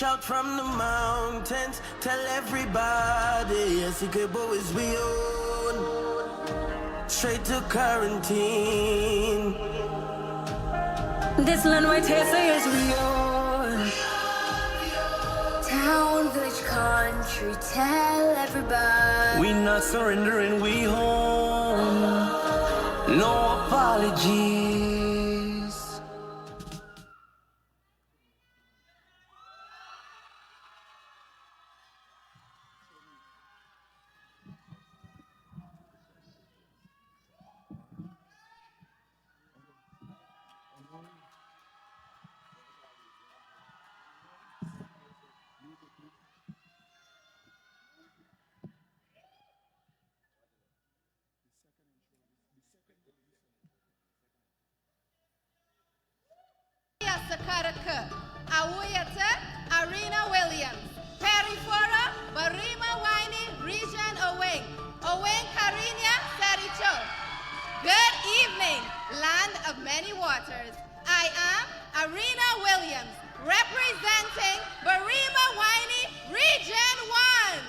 Shout from the mountains, tell everybody, Essequibo is we own. Straight to quarantine. This land white hair say is we own. Town, village, country, tell everybody. We not surrendering, we home. No apologies. Sakaraka, Awuyata, Arena Williams, Perifora, Barima Waini, Region Oweng, Oweng Karinya, Saricho. Good evening, land of many waters. I am Arena Williams, representing Barima Waini, Region 1.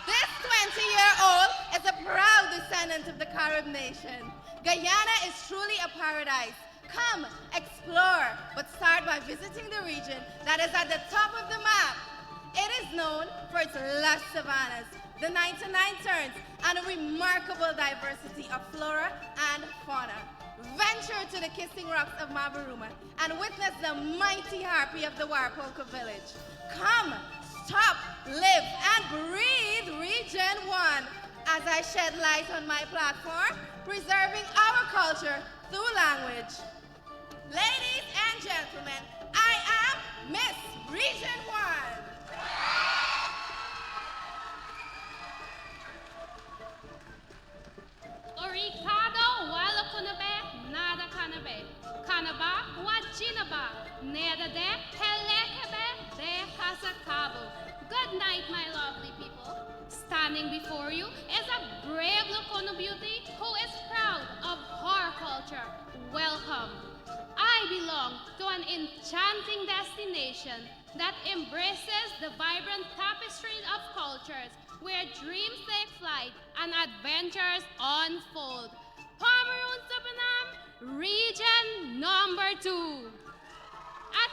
This 20-year-old is a proud descendant of the Carib nation. Guyana is truly a paradise. Come, explore, but start by visiting the region that is at the top of the map. It is known for its lush savannas, the 99 terns, and a remarkable diversity of flora and fauna. Venture to the kissing rocks of Mabaruma and witness the mighty harpy of the Warpolka village. Come, stop, live, and breathe Region 1 as I shed light on my platform, preserving our culture through language. Ladies and gentlemen, I am Miss Region 1. Oricado, wala kunabe, nada kanabe. Kanaba, wajinaba, neda de, helekebe, de hasakabu. Good night, my lovely people. Standing before you is a brave Lokono beauty who is proud of her culture. Welcome. I belong to an enchanting destination that embraces the vibrant tapestry of cultures where dreams take flight and adventures unfold. Pomeroon Supanam, region number 2. At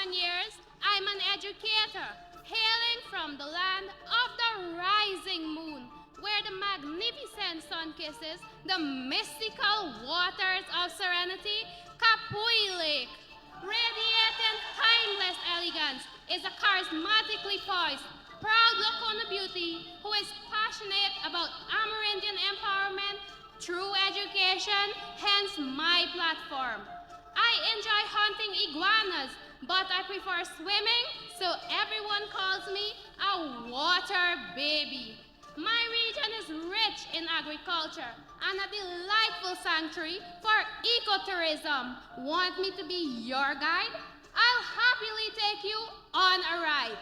21 years, I'm an educator, hailing from the land of the rising moon, where the magnificent sun kisses the mystical waters of serenity, Kapui Lake. Radiating timeless elegance is a charismatically poised, proud Lokono beauty who is passionate about Amerindian empowerment through education, hence my platform. I enjoy hunting iguanas, but I prefer swimming, so everyone calls me a water baby. My region is rich in agriculture and a delightful sanctuary for ecotourism. Want me to be your guide? I'll happily take you on a ride.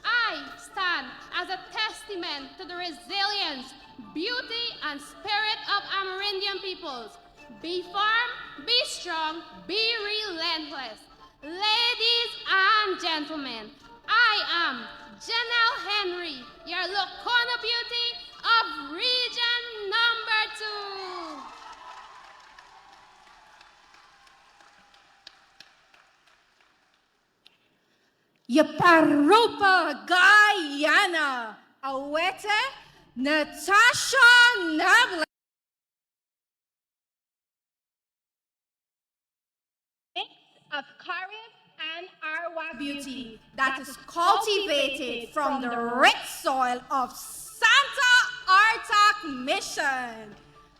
I stand as a testament to the resilience, beauty, and spirit of Amerindian peoples. Be firm, be strong, be relentless. Ladies and gentlemen, I am Janelle Henry, your Lokono beauty of region number 2. Yaparupa Guyana, Awete Natasha Nable. Of Carib and Arwa beauty that is cultivated from the rich soil of Santa Artak Mission,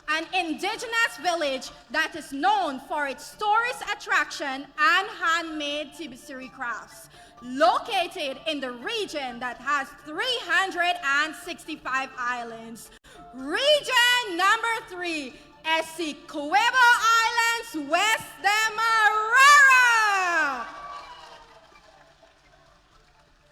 an indigenous village that is known for its tourist attraction and handmade Tibisiri crafts, located in the region that has 365 islands. Region number 3, Essequibo Islands, West Demerara.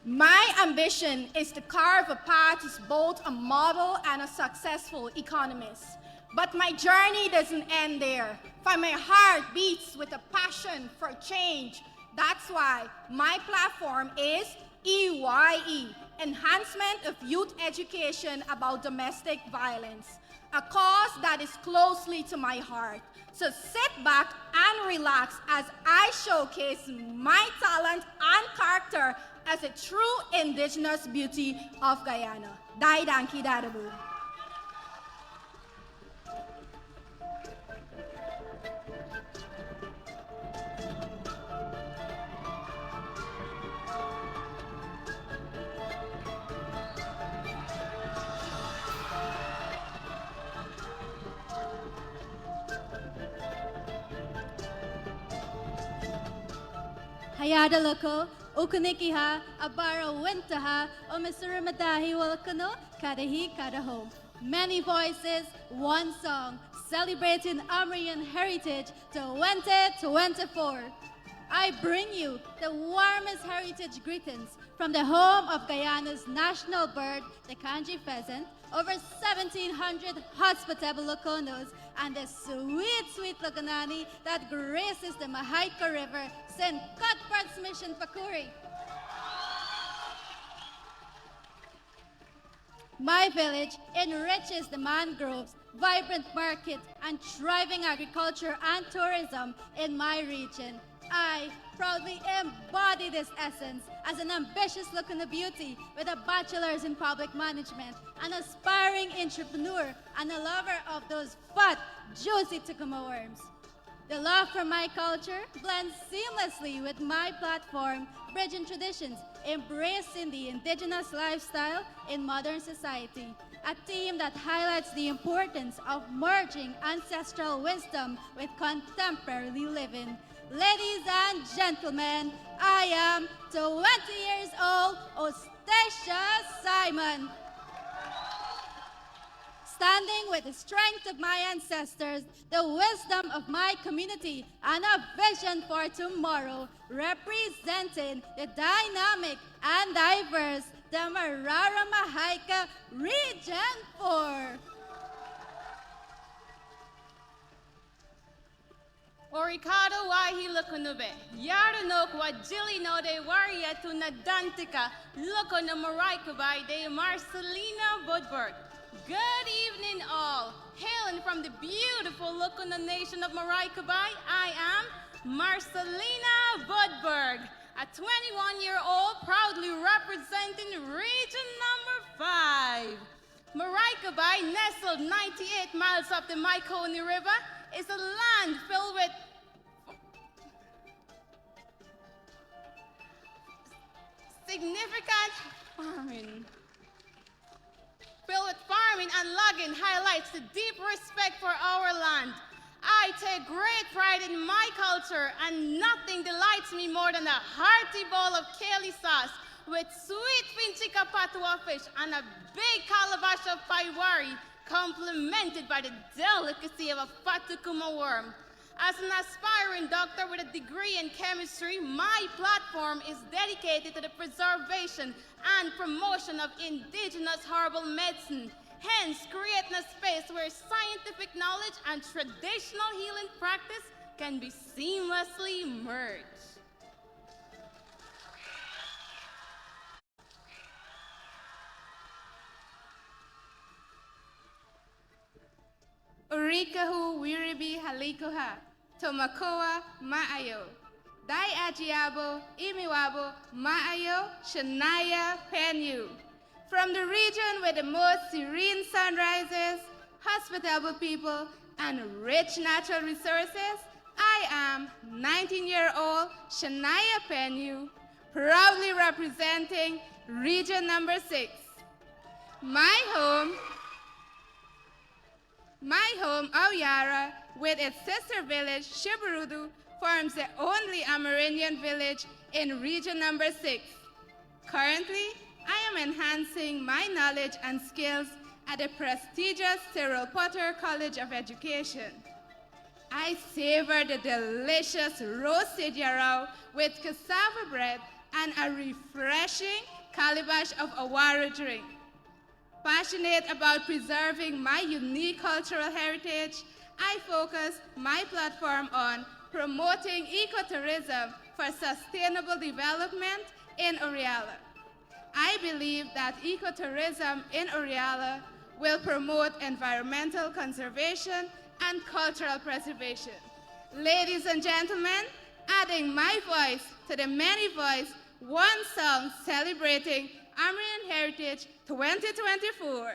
My ambition is to carve a path as both a model and a successful economist. But my journey doesn't end there, for my heart beats with a passion for change, That's why my platform is EYE, Enhancement of Youth Education about Domestic Violence, a cause that is closely to my heart. So sit back and relax as I showcase my talent and character as a true indigenous beauty of Guyana. Dai danki dadabu. Hayada loko, ukunikiha, abara wintaha, o madahi walakano, kadahi kadaho. Many voices, one song, celebrating Amerindian heritage 2024. I bring you the warmest heritage greetings from the home of Guyana's national bird, the kanji pheasant, over 1,700 hospitable Loconos, and the sweet, sweet Loconani that graces the Mahaika River, St. Cuthbert's Mission, Pakuri. My village enriches the mangroves, vibrant market, and thriving agriculture and tourism in my region. I proudly embody this essence as an ambitious Locona beauty with a bachelor's in public management, an aspiring entrepreneur, and a lover of those fat, juicy Tucumã worms. The love for my culture blends seamlessly with my platform, Bridging Traditions, embracing the indigenous lifestyle in modern society, a theme that highlights the importance of merging ancestral wisdom with contemporary living. Ladies and gentlemen, I am 20 years old, Ostasia Simon. Standing with the strength of my ancestors, the wisdom of my community, and a vision for tomorrow, representing the dynamic and diverse Demerara Mahaika Region 4. Oricado wahi lukunube. Yara no kwa jili no de waria tu nadantika. Luko na Maraikabai de Marcelina Budberg. Good evening all. Hailing from the beautiful Lukuna nation of Maraikabai, I am Marcelina Budberg, a 21-year-old proudly representing region number 5. Maraikabai, nestled 98 miles up the Maikoni River, is a land filled with significant farming. Filled with farming and logging highlights the deep respect for our land. I take great pride in my culture, and nothing delights me more than a hearty bowl of kale sauce with sweet finchika patua fish and a big calabash of paiwari, complemented by the delicacy of a fatukuma worm. As an aspiring doctor with a degree in chemistry, my platform is dedicated to the preservation and promotion of indigenous herbal medicine, hence creating a space where scientific knowledge and traditional healing practice can be seamlessly merged. Urikahu wiribi halikoha, tomakoa ma'ayo. Dai ajiabo, imiwabo, ma'ayo, shanaya penyu. From the region with the most serene sunrises, hospitable people, and rich natural resources, I am 19-year-old Shania Penyu, proudly representing region number 6. My home, Auyara, with its sister village, Shiburudu, forms the only Amerindian village in region number 6. Currently, I am enhancing my knowledge and skills at the prestigious Cyril Potter College of Education. I savor the delicious roasted yarrow with cassava bread and a refreshing calabash of awara drink. Passionate about preserving my unique cultural heritage, I focus my platform on promoting ecotourism for sustainable development in Oriala. I believe that ecotourism in Oriala will promote environmental conservation and cultural preservation. Ladies and gentlemen, adding my voice to the many voice, one song celebrating Amerindian Heritage 2024.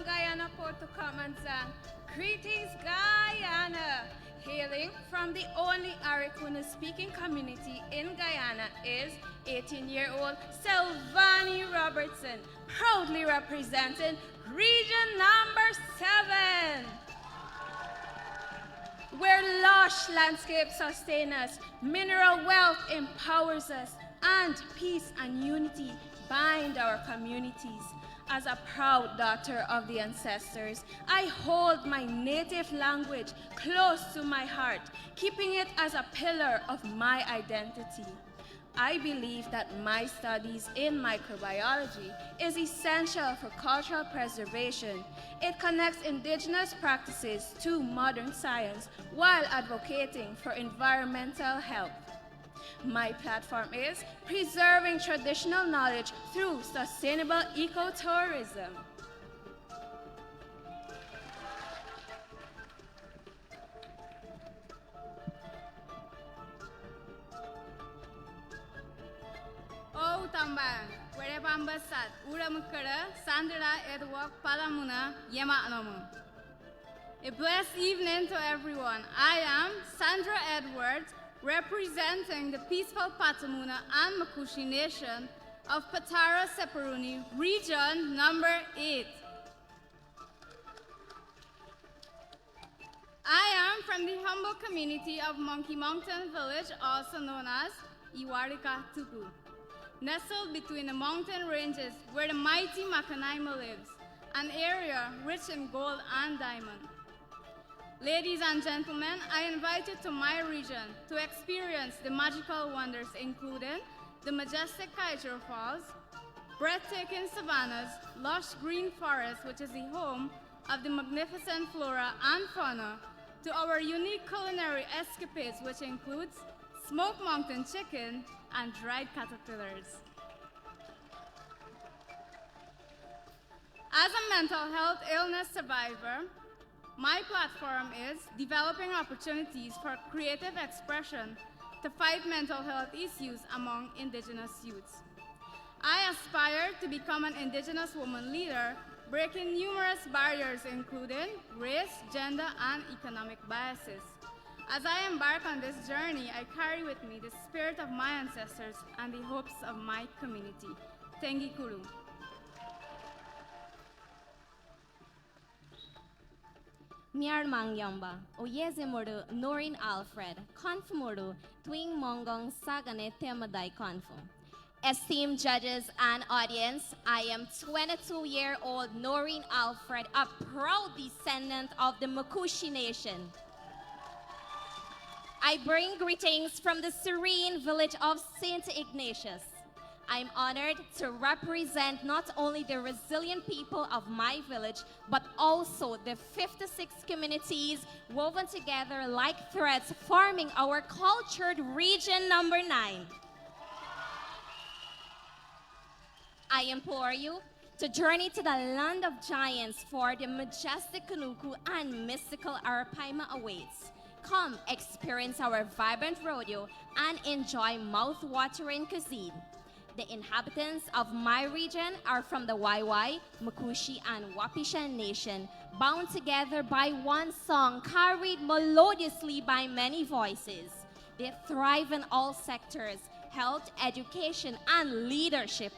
Guyana to come and sing. Greetings, Guyana! Hailing from the only Arikuna speaking community in Guyana is 18-year-old Sylvani Robertson, proudly representing Region number 7. Where lush landscapes sustain us, mineral wealth empowers us, and peace and unity bind our communities. As a proud daughter of the ancestors, I hold my native language close to my heart, keeping it as a pillar of my identity. I believe that my studies in microbiology is essential for cultural preservation. It connects indigenous practices to modern science while advocating for environmental health. My platform is preserving traditional knowledge through sustainable ecotourism. O tambang, where bambasat, uramukara, Sandra Edwok Palamuna, Yema Anomu. A blessed evening to everyone. I am Sandra Edwards, representing the peaceful Patamuna and Makushi Nation of Patara Separuni, region number 8. I am from the humble community of Monkey Mountain Village, also known as Iwarika Tupu, nestled between the mountain ranges where the mighty Makanaima lives, an area rich in gold and diamond. Ladies and gentlemen, I invite you to my region to experience the magical wonders including the majestic Kaijiro Falls, breathtaking savannas, lush green forests, which is the home of the magnificent flora and fauna, to our unique culinary escapades, which includes smoked mountain chicken and dried caterpillars. As a mental health illness survivor, my platform is developing opportunities for creative expression to fight mental health issues among Indigenous youths. I aspire to become an Indigenous woman leader, breaking numerous barriers including race, gender, and economic biases. As I embark on this journey, I carry with me the spirit of my ancestors and the hopes of my community. Tengi Kuru. Miar Mangyamba, Oyezemodo, Norin Alfred, Konfumodo, Twing Mongong Sagane Temadai Konfu. Esteemed judges and audience, I am 22-year-old Noreen Alfred, a proud descendant of the Makushi Nation. I bring greetings from the serene village of St. Ignatius. I'm honored to represent not only the resilient people of my village, but also the 56 communities woven together like threads, forming our cultured region number 9. I implore you to journey to the land of giants, for the majestic Kanuku and mystical Arapaima awaits. Come experience our vibrant rodeo and enjoy mouth-watering cuisine. The inhabitants of my region are from the Waiwai, Makushi, and Wapishan Nation, bound together by one song, carried melodiously by many voices. They thrive in all sectors: health, education, and leadership.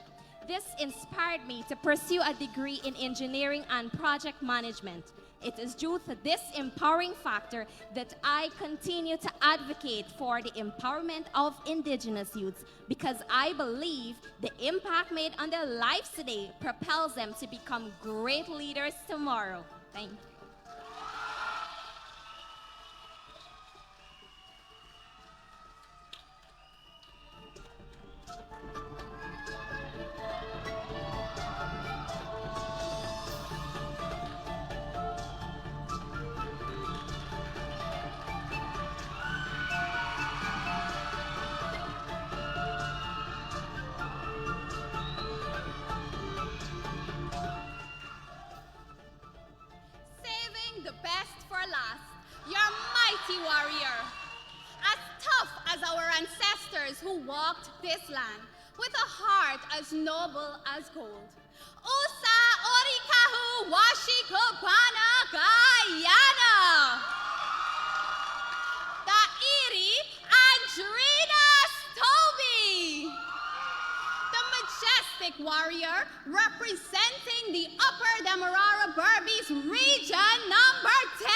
This inspired me to pursue a degree in engineering and project management. It is due to this empowering factor that I continue to advocate for the empowerment of indigenous youths because I believe the impact made on their lives today propels them to become great leaders tomorrow. Thank you. Saving the best for last, your mighty warrior. As tough as our ancestors who walked this land, with a heart as noble as gold. Usa Orikahu Washikopana Guyana. The Iri Adrina Stoby. The majestic warrior representing the Upper Demerara Berbice region number 10.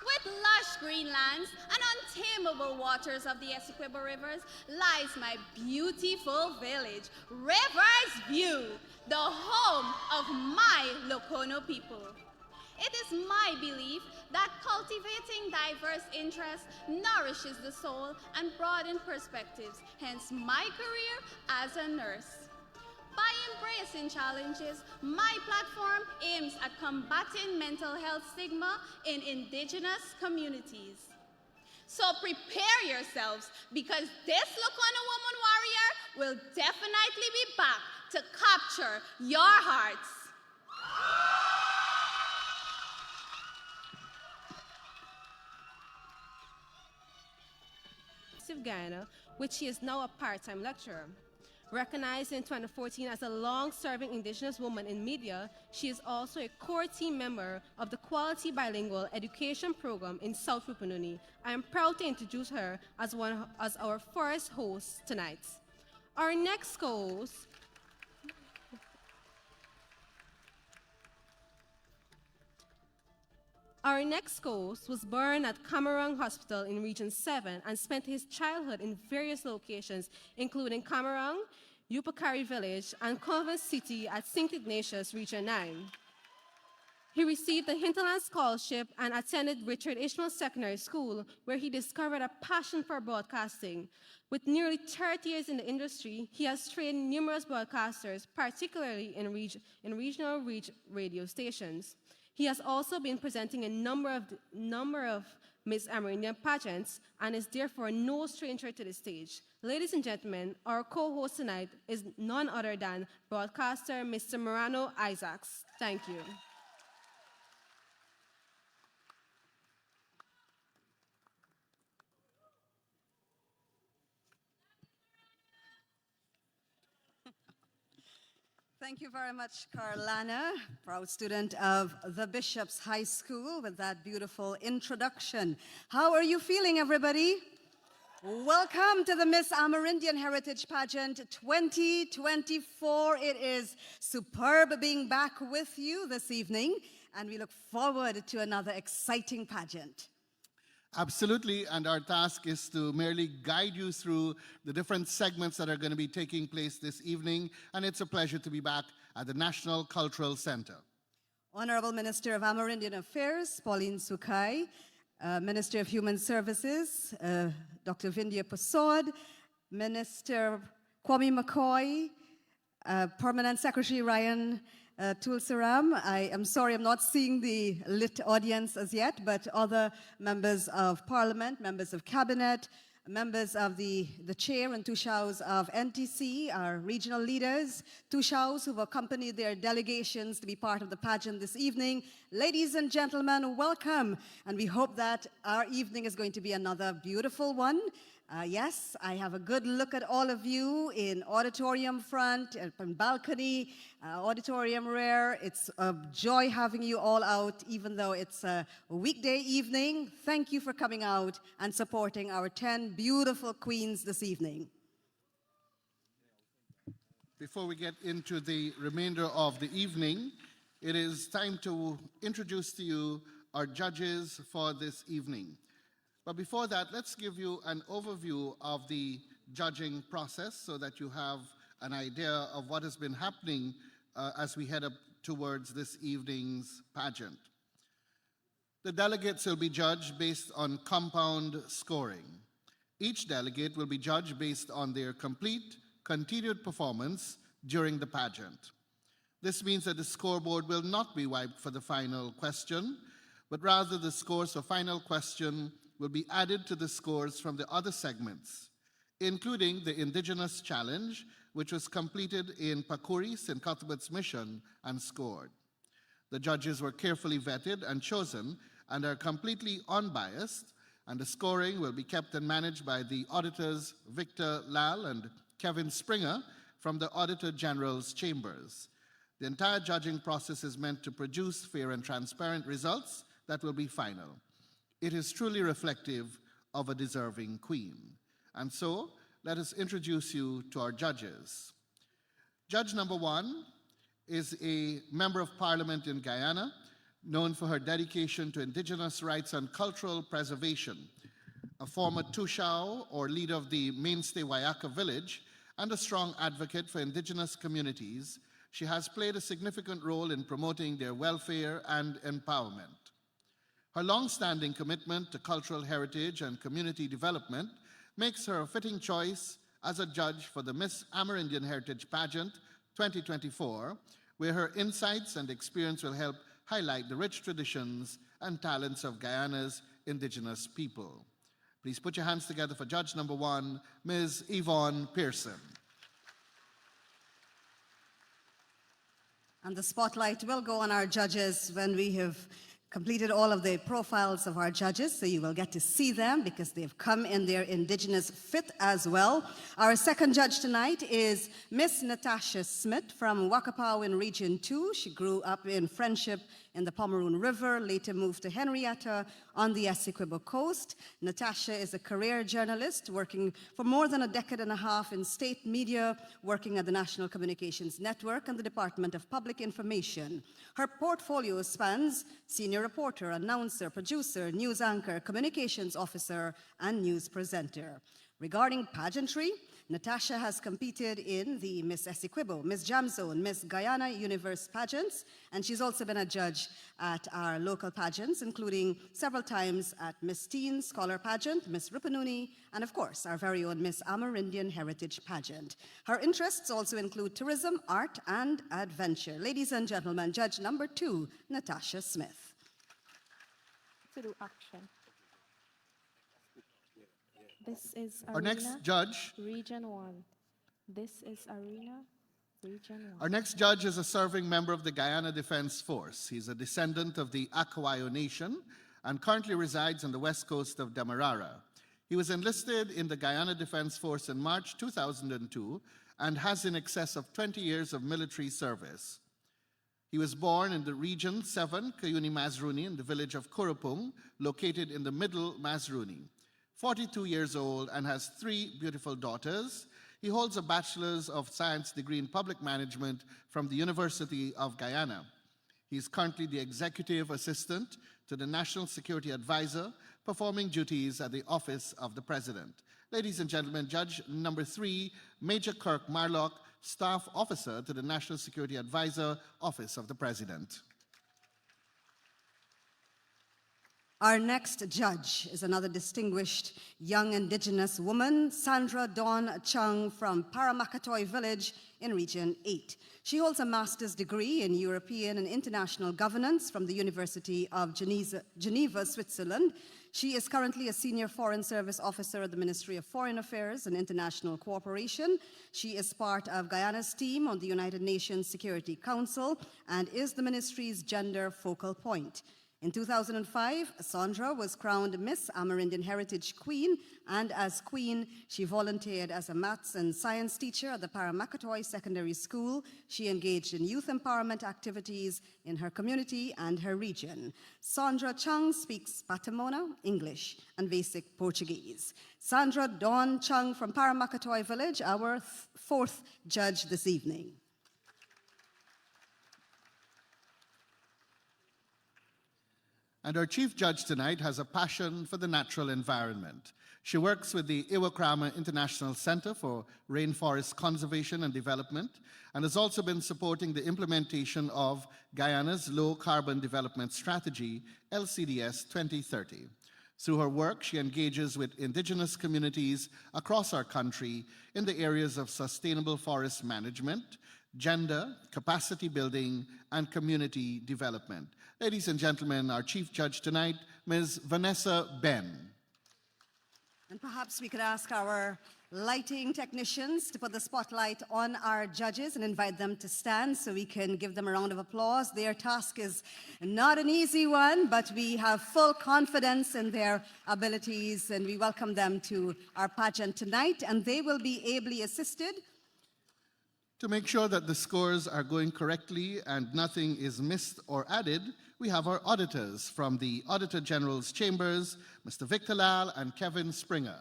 With lush green lands and untamable waters of the Essequibo rivers lies my beautiful village, Rivers View, the home of my Lokono people. It is my belief that cultivating diverse interests nourishes the soul and broadens perspectives, hence my career as a nurse. By embracing challenges, my platform aims at combating mental health stigma in indigenous communities. So prepare yourselves because this Lokono woman warrior will definitely be back to capture your hearts. Of Guyana, which she is now a part-time lecturer. Recognized in 2014 as a long-serving Indigenous woman in media, she is also a core team member of the Quality Bilingual Education Program in South Rupununi. I am proud to introduce her as our first host tonight. Our next host was born at Camarung Hospital in Region 7 and spent his childhood in various locations, including Camarung, Upakari Village, and Convent City at St. Ignatius, Region 9. He received a Hinterland Scholarship and attended Richard Ishmael Secondary School, where he discovered a passion for broadcasting. With nearly 30 years in the industry, he has trained numerous broadcasters, particularly in regional radio stations. He has also been presenting a number of Miss Amerindian pageants and is therefore no stranger to the stage. Ladies and gentlemen, our co-host tonight is none other than broadcaster Mr. Morano Isaacs. Thank you. Thank you very much, Carolina, proud student of the Bishop's High School, with that beautiful introduction. How are you feeling, everybody? Welcome to the Miss Amerindian Heritage Pageant 2024. It is superb being back with you this evening, and we look forward to another exciting pageant. Absolutely, and our task is to merely guide you through the different segments that are going to be taking place this evening, and it's a pleasure to be back at the National Cultural Center. Honorable Minister of Amerindian Affairs, Pauline Sukai, Minister of Human Services, Dr. Vindhya Pasod, Minister Kwame McCoy, Permanent Secretary Ryan Tulsaram. I am sorry I'm not seeing the lit audience as yet, but other members of Parliament, members of Cabinet, members of the chair and Tushaus of NTC, our regional leaders, Tushaus who've accompanied their delegations to be part of the pageant this evening. Ladies and gentlemen, welcome. And we hope that our evening is going to be another beautiful one. Yes, I have a good look at all of you in auditorium front, and balcony, auditorium rear. It's a joy having you all out, even though it's a weekday evening. Thank you for coming out and supporting our 10 beautiful queens this evening. Before we get into the remainder of the evening, it is time to introduce to you our judges for this evening. But before that, let's give you an overview of the judging process so that you have an idea of what has been happening as we head up towards this evening's pageant. The delegates will be judged based on compound scoring. Each delegate will be judged based on their complete, continued performance during the pageant. This means that the scoreboard will not be wiped for the final question, but rather the scores for final question will be added to the scores from the other segments, including the Indigenous Challenge, which was completed in Pakuri, St. Cuthbert's Mission, and scored. The judges were carefully vetted and chosen and are completely unbiased, and the scoring will be kept and managed by the auditors Victor Lal and Kevin Springer from the Auditor General's chambers. The entire judging process is meant to produce fair and transparent results that will be final. It is truly reflective of a deserving queen. And so, let us introduce you to our judges. Judge number 1 is a member of parliament in Guyana, known for her dedication to indigenous rights and cultural preservation, a former Tushao, or leader of the mainstay Wayaka village, and a strong advocate for indigenous communities. She has played a significant role in promoting their welfare and empowerment. Her long-standing commitment to cultural heritage and community development makes her a fitting choice as a judge for the Miss Amerindian Heritage Pageant 2024, where her insights and experience will help highlight the rich traditions and talents of Guyana's indigenous people. Please put your hands together for judge number 1, Ms. Yvonne Pearson. And the spotlight will go on our judges when we have completed all of the profiles of our judges, so you will get to see them because they've come in their indigenous fit as well. Our second judge tonight is Miss Natasha Smith from Wakapau in Region 2. She grew up in Friendship in the Pomeroon River, later moved to Henrietta on the Essequibo coast. Natasha is a career journalist working for more than a decade and a half in state media, working at the National Communications Network and the Department of Public Information. Her portfolio spans senior reporter, announcer, producer, news anchor, communications officer, and news presenter. Regarding pageantry, Natasha has competed in the Miss Essequibo, Miss Jam Zone, Miss Guyana Universe pageants, and she's also been a judge at our local pageants, including several times at Miss Teen Scholar Pageant, Miss Rupanuni, and of course, our very own Miss Amerindian Heritage Pageant. Her interests also include tourism, art, and adventure. Ladies and gentlemen, judge number 2, Natasha Smith. To do action. This is Our Arena, next judge. Region 1. This is Arena, Region 1. Our next judge is a serving member of the Guyana Defense Force. He's a descendant of the Akawayo Nation and currently resides on the west coast of Demerara. He was enlisted in the Guyana Defense Force in March 2002 and has in excess of 20 years of military service. He was born in the Region 7, Kayuni Mazruni, in the village of Kurupung, located in the middle Mazruni. 42 years old and has 3 beautiful daughters. He holds a Bachelor's of Science degree in Public Management from the University of Guyana. He is currently the Executive Assistant to the National Security Advisor, performing duties at the Office of the President. Ladies and gentlemen, Judge number 3, Major Kirk Marlock, Staff Officer to the National Security Advisor, Office of the President. Our next judge is another distinguished young indigenous woman, Sandra Dawn Chung from Paramakatoy village in Region 8. She holds a master's degree in European and International Governance from the University of Geneva, Switzerland. She is currently a senior foreign service officer at the Ministry of Foreign Affairs and International Cooperation. She is part of Guyana's team on the United Nations Security Council and is the ministry's gender focal point. In 2005, Sandra was crowned Miss Amerindian Heritage Queen, and as queen, she volunteered as a maths and science teacher at the Paramakatoy Secondary School. She engaged in youth empowerment activities in her community and her region. Sandra Chung speaks Patamona, English, and basic Portuguese. Sandra Dawn Chung from Paramakatoy Village, our fourth judge this evening. And our chief judge tonight has a passion for the natural environment. She works with the Iwakrama International Center for Rainforest Conservation and Development and has also been supporting the implementation of Guyana's Low Carbon Development Strategy, LCDS 2030. Through her work, she engages with indigenous communities across our country in the areas of sustainable forest management, gender, capacity building, and community development. Ladies and gentlemen, our chief judge tonight, Ms. Vanessa Ben. And perhaps we could ask our lighting technicians to put the spotlight on our judges and invite them to stand so we can give them a round of applause. Their task is not an easy one, but we have full confidence in their abilities, and we welcome them to our pageant tonight, and they will be ably assisted to make sure that the scores are going correctly and nothing is missed or added. We have our auditors from the Auditor General's Chambers, Mr. Victor Lal and Kevin Springer.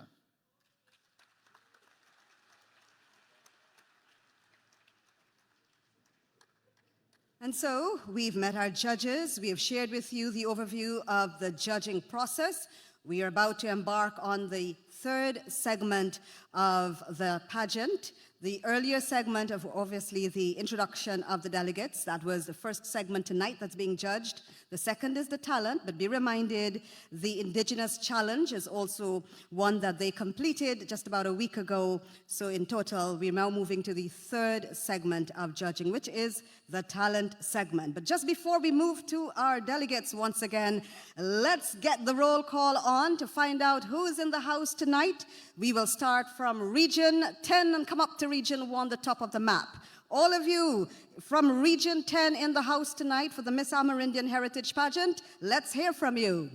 And so we've met our judges. We have shared with you the overview of the judging process. We are about to embark on the third segment of the pageant. The earlier segment of obviously the introduction of the delegates. That was the first segment tonight that's being judged. The second is the talent, but be reminded the Indigenous Challenge is also one that they completed just about a week ago. So in total, we're now moving to the third segment of judging, which is the talent segment. But just before we move to our delegates once again, let's get the roll call on to find out who's in the house tonight. We will start from Region 10 and come up to Region 1, the top of the map. All of you from Region 10 in the house tonight for the Miss Amerindian Heritage Pageant, let's hear from you.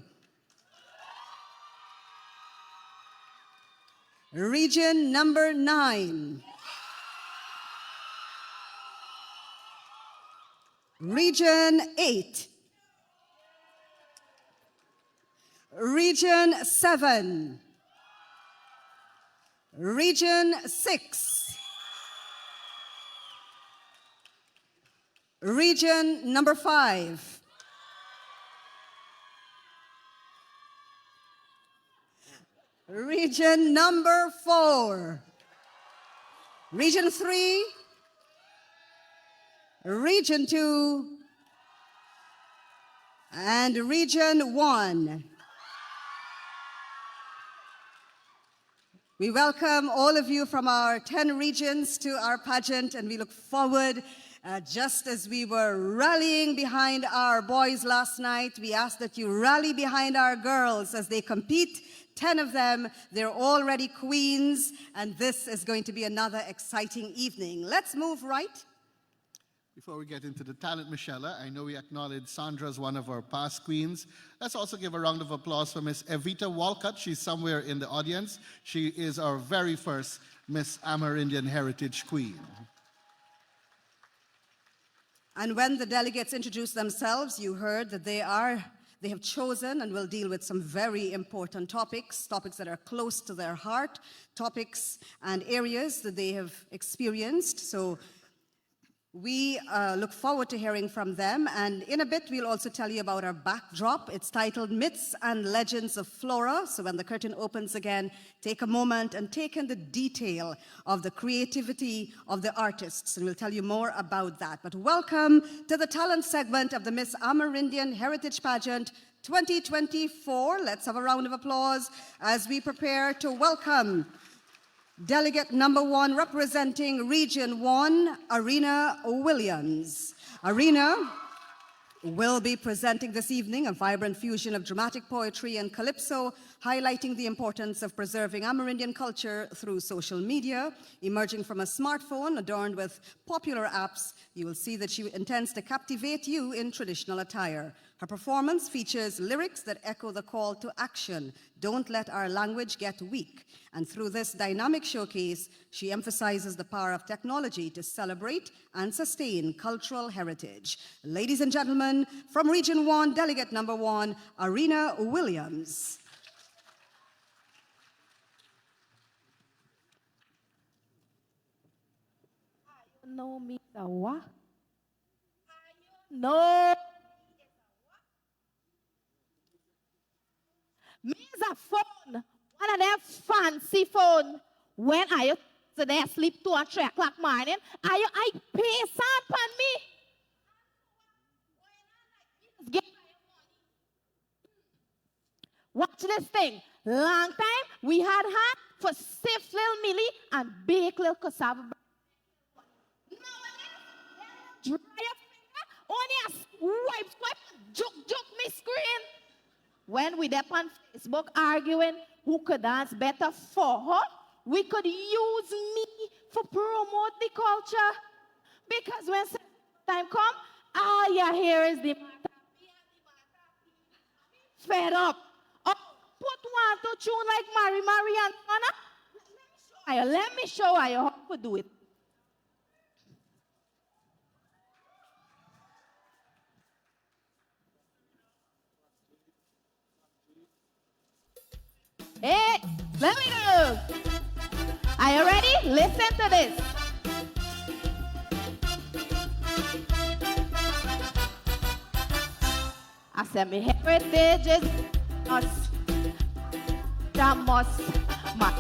Region number 9. Region 8. Region 7. Region 6. Region number 5. Region number 4. Region 3. Region 2. And Region 1. We welcome all of you from our 10 regions to our pageant, and we look forward, just as we were rallying behind our boys last night, we ask that you rally behind our girls as they compete. 10 of them, they're already queens, and this is going to be another exciting evening. Let's move right. Before we get into the talent, Michelle, I know we acknowledge Sandra as one of our past queens. Let's also give a round of applause for Miss Evita Walcott. She's somewhere in the audience. She is our very first Miss Amerindian Heritage Queen. And when the delegates introduced themselves, you heard that they have chosen and will deal with some very important topics that are close to their heart, topics and areas that they have experienced. So we look forward to hearing from them, and in a bit we'll also tell you about our backdrop. It's titled Myths and Legends of Flora. So when the curtain opens again, take a moment and take in the detail of the creativity of the artists, and we'll tell you more about that. But welcome to the talent segment of the Miss Amerindian Heritage Pageant 2024. Let's have a round of applause as we prepare to welcome Delegate number 1, representing Region 1, Arena Williams. Arena will be presenting this evening a vibrant fusion of dramatic poetry and calypso, highlighting the importance of preserving Amerindian culture through social media. Emerging from a smartphone adorned with popular apps, you will see that she intends to captivate you in traditional attire. Her performance features lyrics that echo the call to action, "Don't let our language get weak." And through this dynamic showcase, she emphasizes the power of technology to celebrate and sustain cultural heritage. Ladies and gentlemen, from Region 1, Delegate number 1, Arena Williams. No means a what? No. Means a phone. One of them fancy phone. When I today sleep 2 or 3 o'clock morning, I pay some on me. Watch this thing. Long time we had for safe little millie and bake little cassava. Dry your finger, only a swipe, joke me screen. When we up on Facebook arguing who could dance better for her, we could use me for promote the culture. Because when time come, all you hear is the fed up. Oh, put one to tune like Mary and Anna. Let me show you how to do it. Hey, let me go. Are you ready? Listen to this. I said, my heritage is us. That must my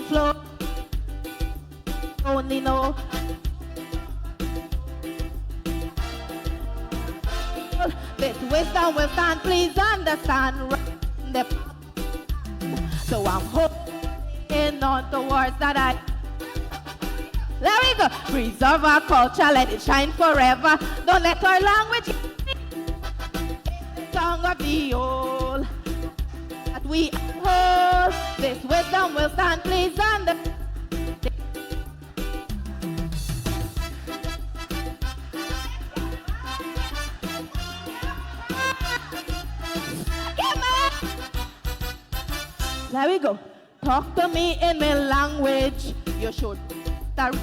flow. Only know. This wisdom will stand, please understand. So I'm holding on to words that there we go. Preserve our culture, let it shine forever. Don't let our language song of the old that we hold. This wisdom will stand, please understand. There we go. Talk to me in my language. You should start.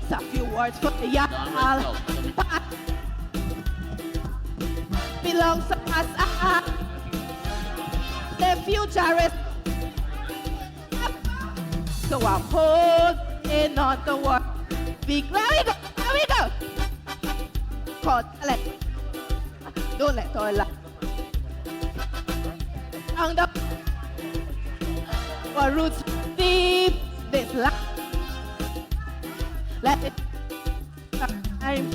It's a few words for y'all. Belongs to us. The future is. So I'm holding on to what. Big. There we go. There we go. Don't let her laugh. On the roots deep, this life. Let it time.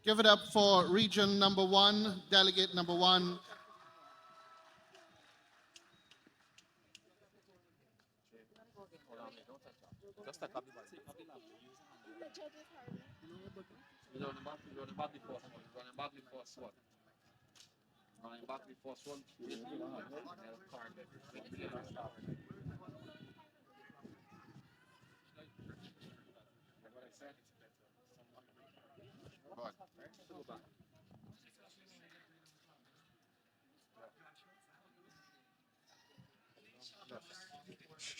Give it up for Region number 1, Delegate number 1.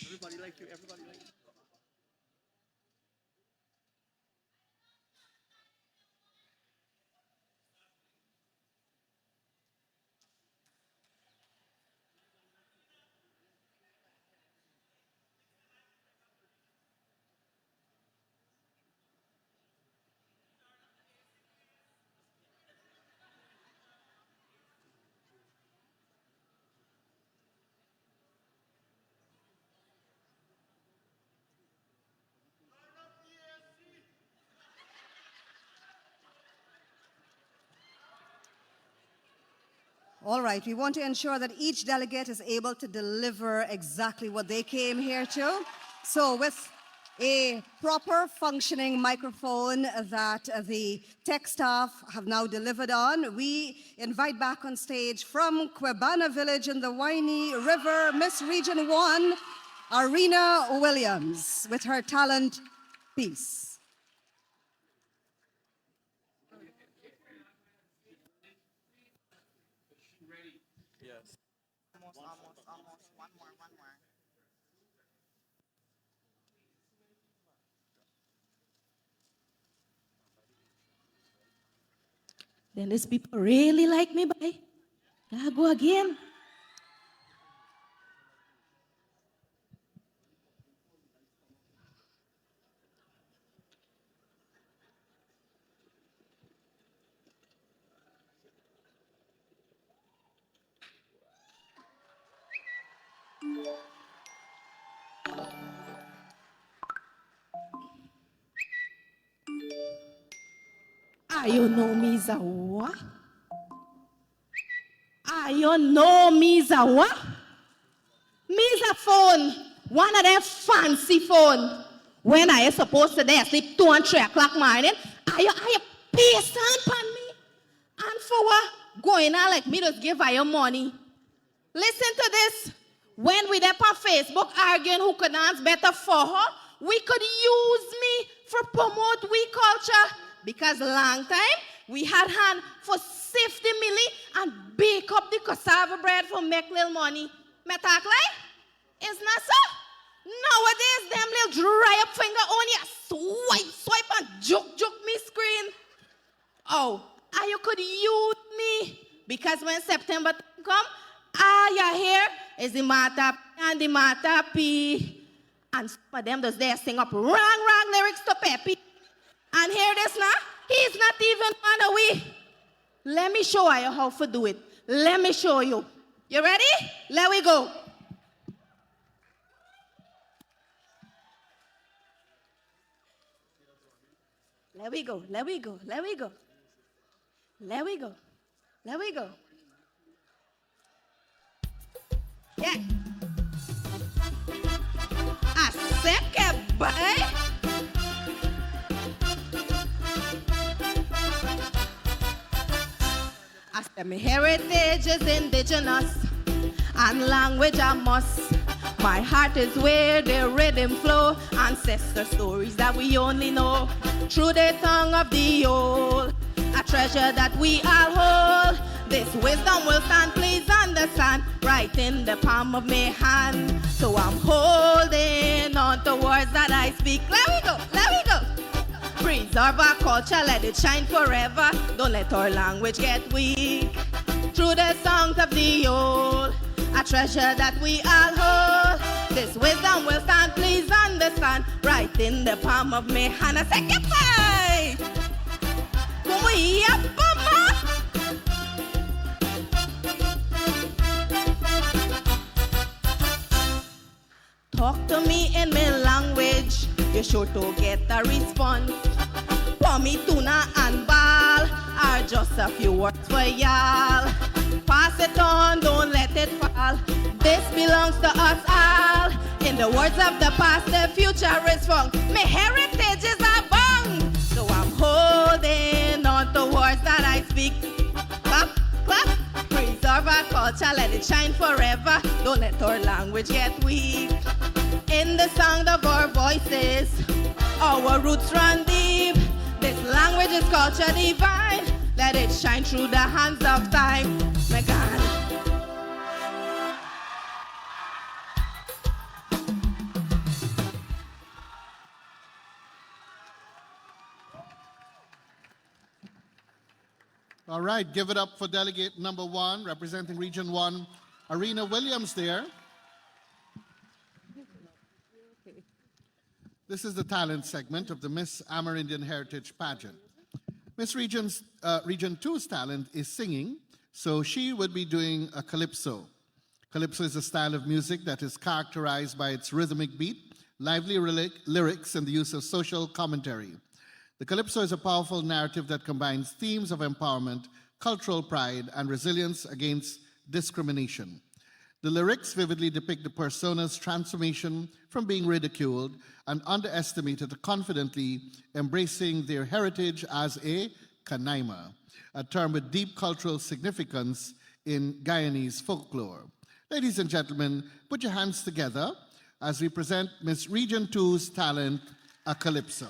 Everybody like you, everybody like you. All right, we want to ensure that each delegate is able to deliver exactly what they came here to. So with a proper functioning microphone that the tech staff have now delivered on, we invite back on stage from Quebana Village in the Winey River, Miss Region 1, Arena Williams, with her talent piece. Yes. Almost. One more. Then these people really like me, boy. Gotta go again. You know me's a what? You know me's a what? Me's a phone. One of them fancy phone. When I supposed to there sleep 2 and 3 o'clock morning, are you patient upon me? And for what? Going on like me just give her your money. Listen to this. When we there on Facebook arguing who could dance better for her, we could use me for promote we culture. Because long time, we had hand for 50 milli and bake up the cassava bread for make little money. Me talk like? It's not so? Nowadays, them little dry up finger on you, swipe and joke me screen. Oh, and you could use me. Because when September come, your hair is the matter and the matter P. And for them, does they sing up wrong lyrics to Peppy. And hear this now? He's not even one away. Let me show you how to do it. Let me show you. You ready? Let we go. Let we go. Yeah. A second, boy. I said my heritage is indigenous and language I must. My heart is where the rhythm flow, ancestor stories that we only know through the tongue of the old, a treasure that we all hold. This wisdom will stand, please understand, right in the palm of my hand. So I'm holding on to words that I speak. Let we go. Preserve our culture, let it shine forever. Don't let our language get weak. Through the songs of the old, a treasure that we all hold. This wisdom will stand, please understand, right in the palm of my hand. I say, goodbye. Como ia, mama? Talk to me in my language, you're sure to get a response. For me, tuna and ball are just a few words for y'all. Pass it on, don't let it fall. This belongs to us all. In the words of the past, the future is found. My heritage is a bong. So I'm holding on to words that I speak. Clap, clap. Preserve our culture, let it shine forever. Don't let our language get weak. In the sound of our voices, our roots run deep. This language is culture divine. Let it shine through the hands of time. My God. All right, give it up for delegate number 1, representing Region 1, Arena Williams there. This is the talent segment of the Miss Amerindian Heritage Pageant. Miss Region 2's talent is singing, so she would be doing a calypso. Calypso is a style of music that is characterized by its rhythmic beat, lively lyrics, and the use of social commentary. The calypso is a powerful narrative that combines themes of empowerment, cultural pride, and resilience against discrimination. The lyrics vividly depict the persona's transformation from being ridiculed and underestimated to confidently embracing their heritage as a Kanaima, a term with deep cultural significance in Guyanese folklore. Ladies and gentlemen, put your hands together as we present Miss Region 2's talent, a calypso.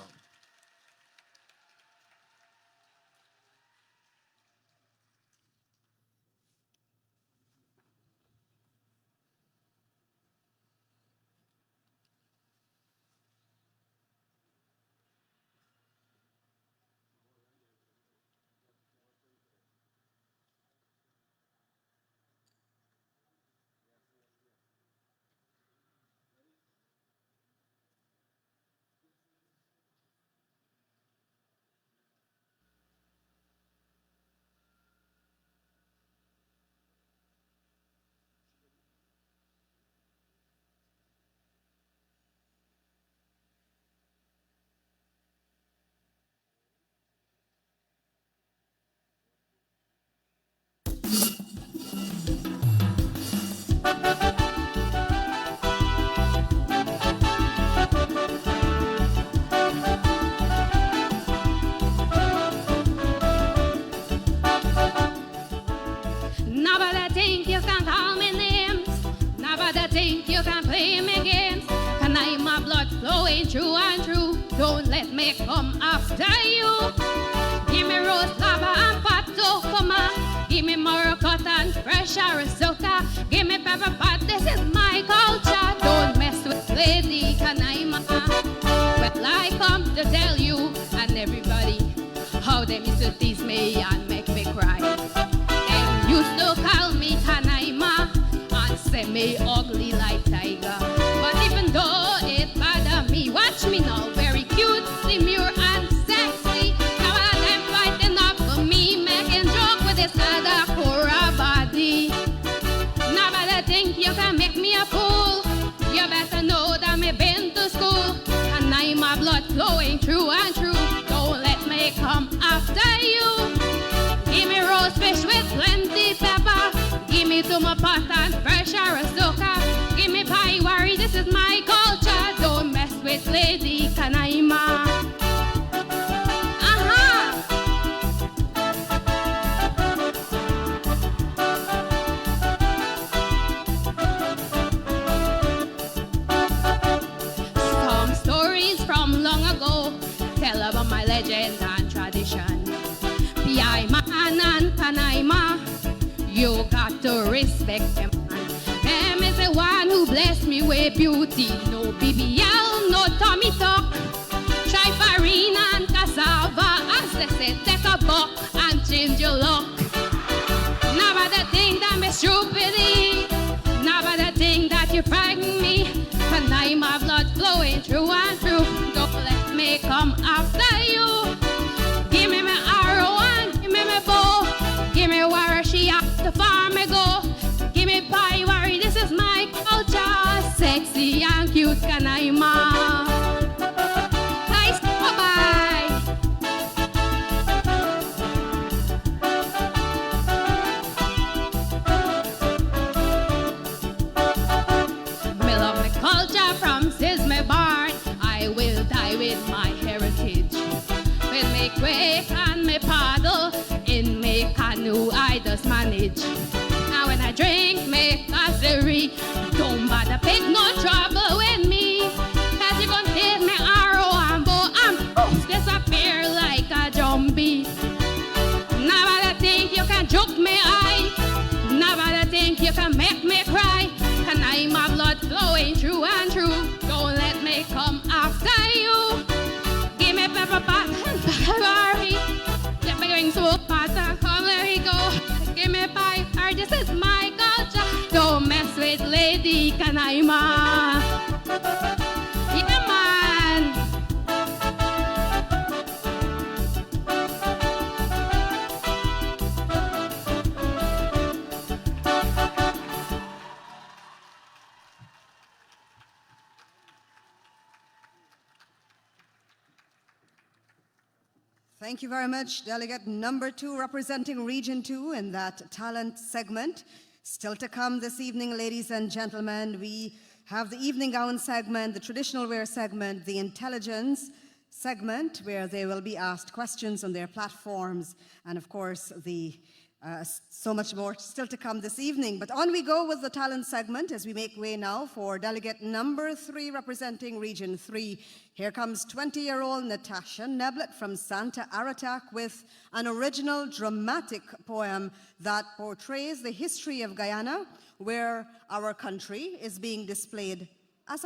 Nobody think you can call me names. Nobody think you can play me games. And I'm my blood flowing through and through. Don't let me come after you. Give me roast lava and patokoma. Give me maracot and fresh Arizona. Give me pepper pot, this is my culture. Don't mess with Lady Kanaima. Well, I come to tell you and everybody how they used to tease me and make me cry. They used to call me Kanaima and say me ugly like tiger. But even though it bothered me, watch me now, very cute, demure and sexy. Now them fighting up for me, making joke with this other Cora body. Nobody think you can make me a fool. You better know that me been to school. And I'm my blood flowing through and through. Don't let me come after you. Give me roast fish with plenty pepper. Give me to my pot and fresh Arizona. Give me pie worry, this is my culture. Don't mess with Lady Kanaima. Some stories from long ago tell about my legend and tradition. P.I. Man and Kanaima, you got to respect them. Them is the one who blessed me with beauty. No BBL, no tummy tuck. Try farina and cassava. As they say, take a buck and change your luck. Nobody think that me stupidity. Nobody think that you frighten me. And I'm my blood flowing through and through. Don't let me come after you. Give me my arrow and give me my bow. Give me where she at the farm me go. Give me pie worry, this is my culture. Sexy and cute Kanaima. Nice, bye-bye. Me love my culture from since me born. I will die with my heritage. With me quake and me paddle in me canoe I just manage. And when I drink me casserie, don't bother pick no trouble with me. Cause you gonna take me arrow and bow and poof, disappear like a zombie. Nobody think you can joke me eye. Nobody think you can make me cry. And I'm my blood flowing through and through. Don't let me come after you. Give me pepper pot and pepper. Let me drink smoke pot and come let me go. Give me pie, or this is my culture. Don't mess with Lady Kanaima. Yeah, man. Thank you very much, Delegate number 2, representing Region 2 in that talent segment. Still to come this evening, ladies and gentlemen, we have the evening gown segment, the traditional wear segment, the intelligence segment, where they will be asked questions on their platforms, and of course, so much more still to come this evening. But on we go with the talent segment as we make way now for Delegate number 3 representing Region 3. Here comes 20-year-old Natasha Neblet from Santa Aratac with an original dramatic poem that portrays the history of Guyana, where our country is being displayed as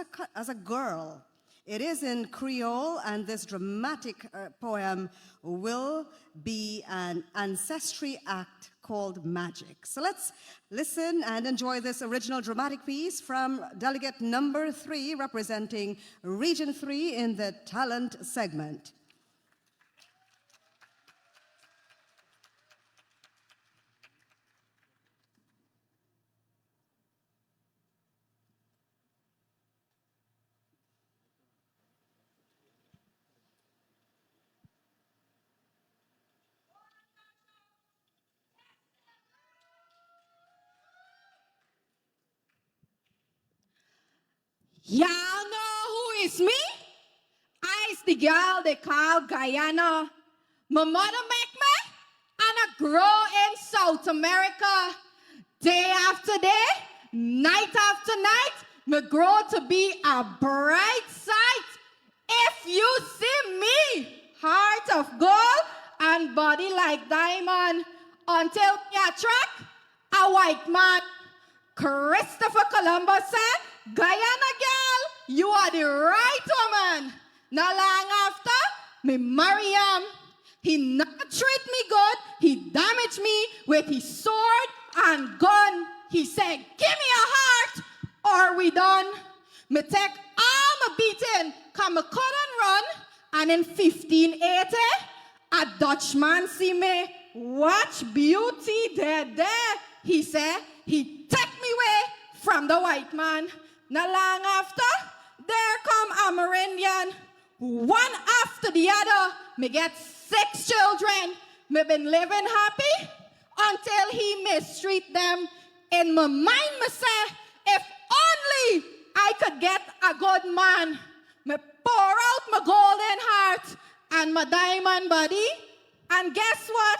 a girl. It is in Creole, and this dramatic poem will be an ancestry act called Magic. So let's listen and enjoy this original dramatic piece from Delegate number 3 representing Region 3 in the talent segment. Y'all know who is me? I's the girl they call Guyana. My mother make me, and I grow in South America. Day after day, night after night, me grow to be a bright sight. If you see me, heart of gold and body like diamond, until me attract a white man. Christopher Columbus said, Guyana girl, you are the right woman. Not long after, me marry him. He not treat me good. He damaged me with his sword and gun. He said, give me a heart or we done. Me take all my beating, cause me couldn't run. And in 1580, a Dutchman see me. Watch beauty there. He said, he take me away from the white man. Not long after, there come Amerindian. One after the other, me get 6 children. Me been living happy until he mistreat them. In my mind, me say, if only I could get a good man. Me pour out my golden heart and my diamond body. And guess what?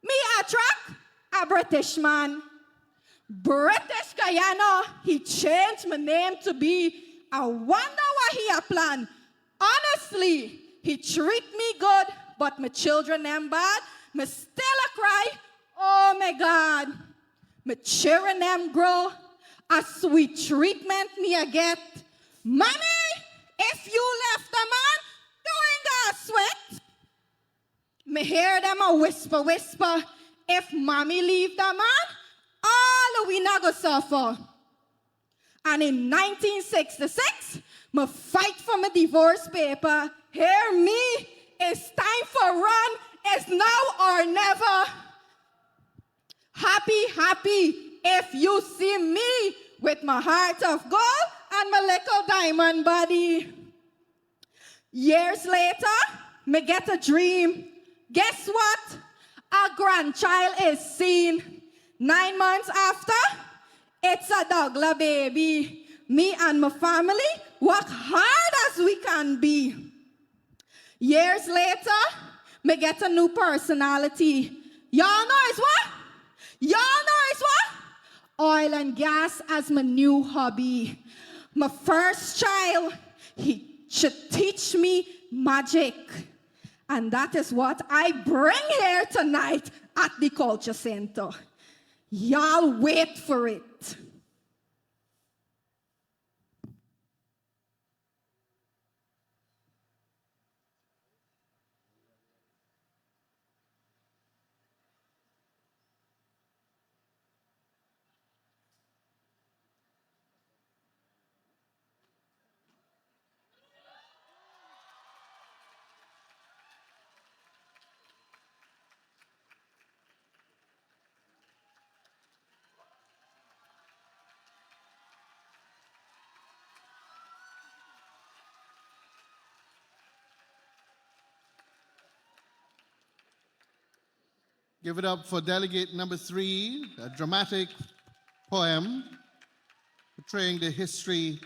Me attract a British man. British Guyana, he changed my name to be. I wonder what he a plan. Honestly, he treat me good, but my children them bad. Me still a cry, oh my God. My children them grow, a sweet treatment me a get. Mommy, if you left a man, you ain't gonna sweat. Me hear them a whisper, if mommy leave the man, all we not go suffer. And in 1966, me fight for my divorce paper. Hear me, it's time for run. It's now or never. Happy, if you see me with my heart of gold and my little diamond body. Years later, me get a dream. Guess what? A grandchild is seen. 9 months after, it's a Douglas baby. Me and my family work hard as we can be. Years later, me get a new personality. Y'all know it's what? Oil and gas as my new hobby. My first child, he should teach me magic. And that is what I bring here tonight at the Culture Center. Y'all wait for it. Give it up for delegate number 3, a dramatic poem portraying the history,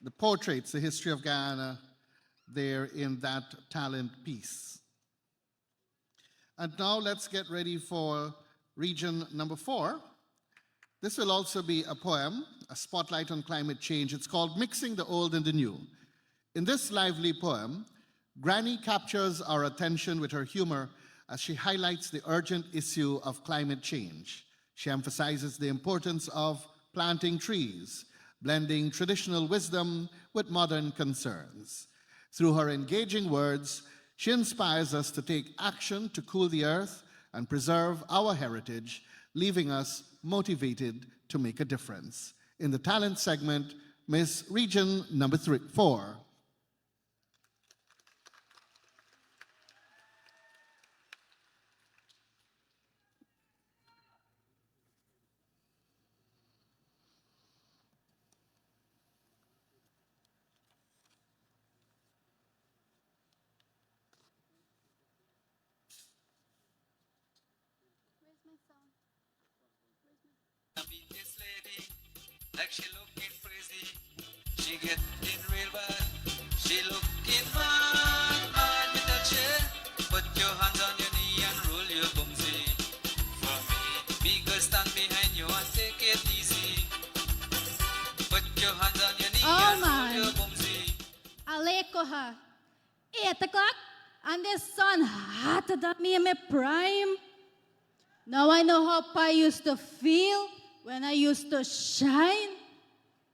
the history of Guyana there in that talent piece. And now let's get ready for region number 4. This will also be a poem, a spotlight on climate change. It's called Mixing the Old and the New. In this lively poem, Granny captures our attention with her humor as she highlights the urgent issue of climate change. She emphasizes the importance of planting trees, blending traditional wisdom with modern concerns. Through her engaging words, she inspires us to take action to cool the earth and preserve our heritage, leaving us motivated to make a difference. In the talent segment, Miss Region number 4. Like she looking crazy, she getting real bad. She looking mad with that chair. Put your hands on your knee and roll your bumsy. For me girl stand behind you and take it easy. Put your hands on your knee and roll your bumsy. Alekoha, 8 o'clock, and the sun hotter than me in my prime. Now I know how I used to feel when I used to shine.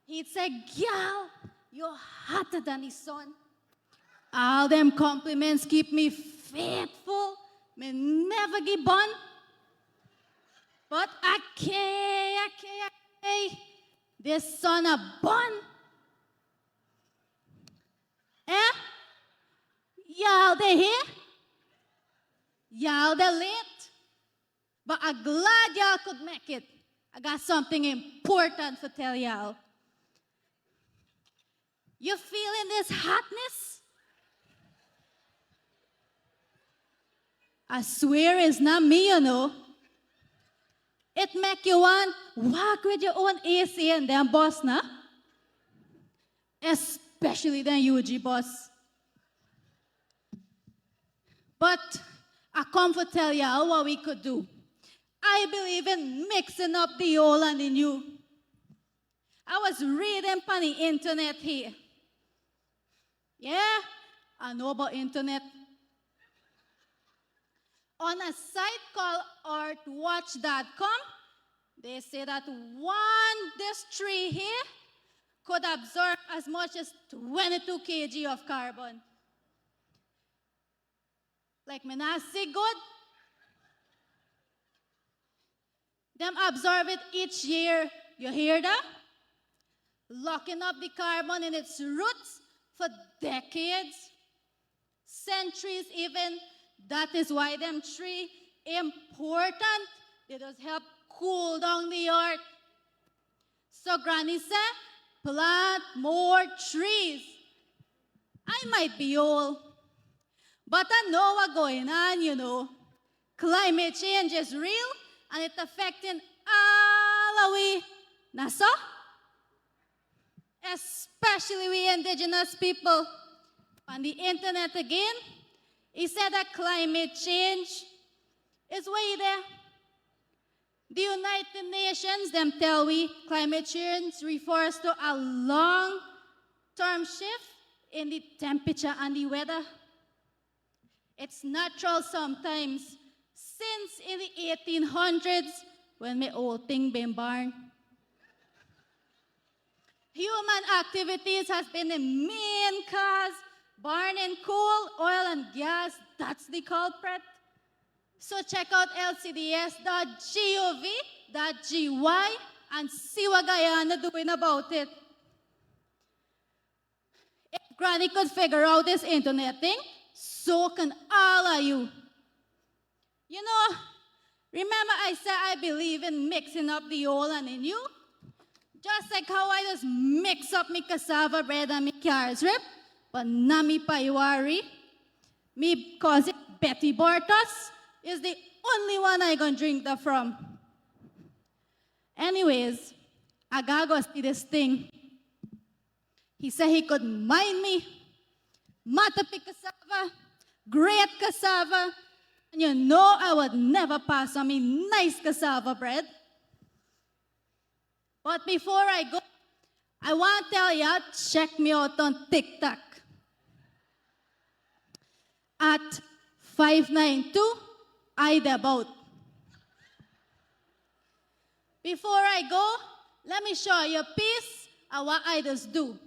He'd say, "Gal, you're hotter than the sun." All them compliments keep me faithful. Me never give on. But I can't. This sun a bun. Eh? Y'all they here? Y'all they late? But I'm glad y'all could make it. I got something important to tell y'all. You feeling this hotness? I swear it's not me, you know. It make you want walk with your own AC and them boss, nah? Especially them UG boss. But I come to tell y'all what we could do. I believe in mixing up the old and the new. I was reading on the internet here. Yeah, I know about internet. On a site called earthwatch.com, they say that this tree here could absorb as much as 22 kg of carbon. Like me not see good. Them absorb it each year. You hear that? Locking up the carbon in its roots for decades, centuries even. That is why them tree important. They just help cool down the earth. So Granny said, plant more trees. I might be old, but I know what's going on, you know. Climate change is real, and it's affecting all of we. Now so? Especially we indigenous people. On the internet again, he said that climate change is way there. The United Nations, them tell we climate change refers to a long-term shift in the temperature and the weather. It's natural sometimes, since in the 1800s when my old thing been born. Human activities has been the main cause. Burning coal, oil, and gas, that's the culprit. So check out lcds.gov.gy and see what Guyana doing about it. If Granny could figure out this internet thing, so can all of you. You know, remember I said I believe in mixing up the old and the new? Just like how I just mix up my cassava bread and my carrot strip, but not me paiwari. Me cause it Betty Bartos is the only one I gonna drink that from. Anyways, I gotta go see this thing. He said he could mine me, matapi cassava, great cassava, and you know I would never pass on me nice cassava bread. But before I go, I want to tell you, check me out on TikTok. At 592, I debout. Before I go, let me show you a piece of what I just do.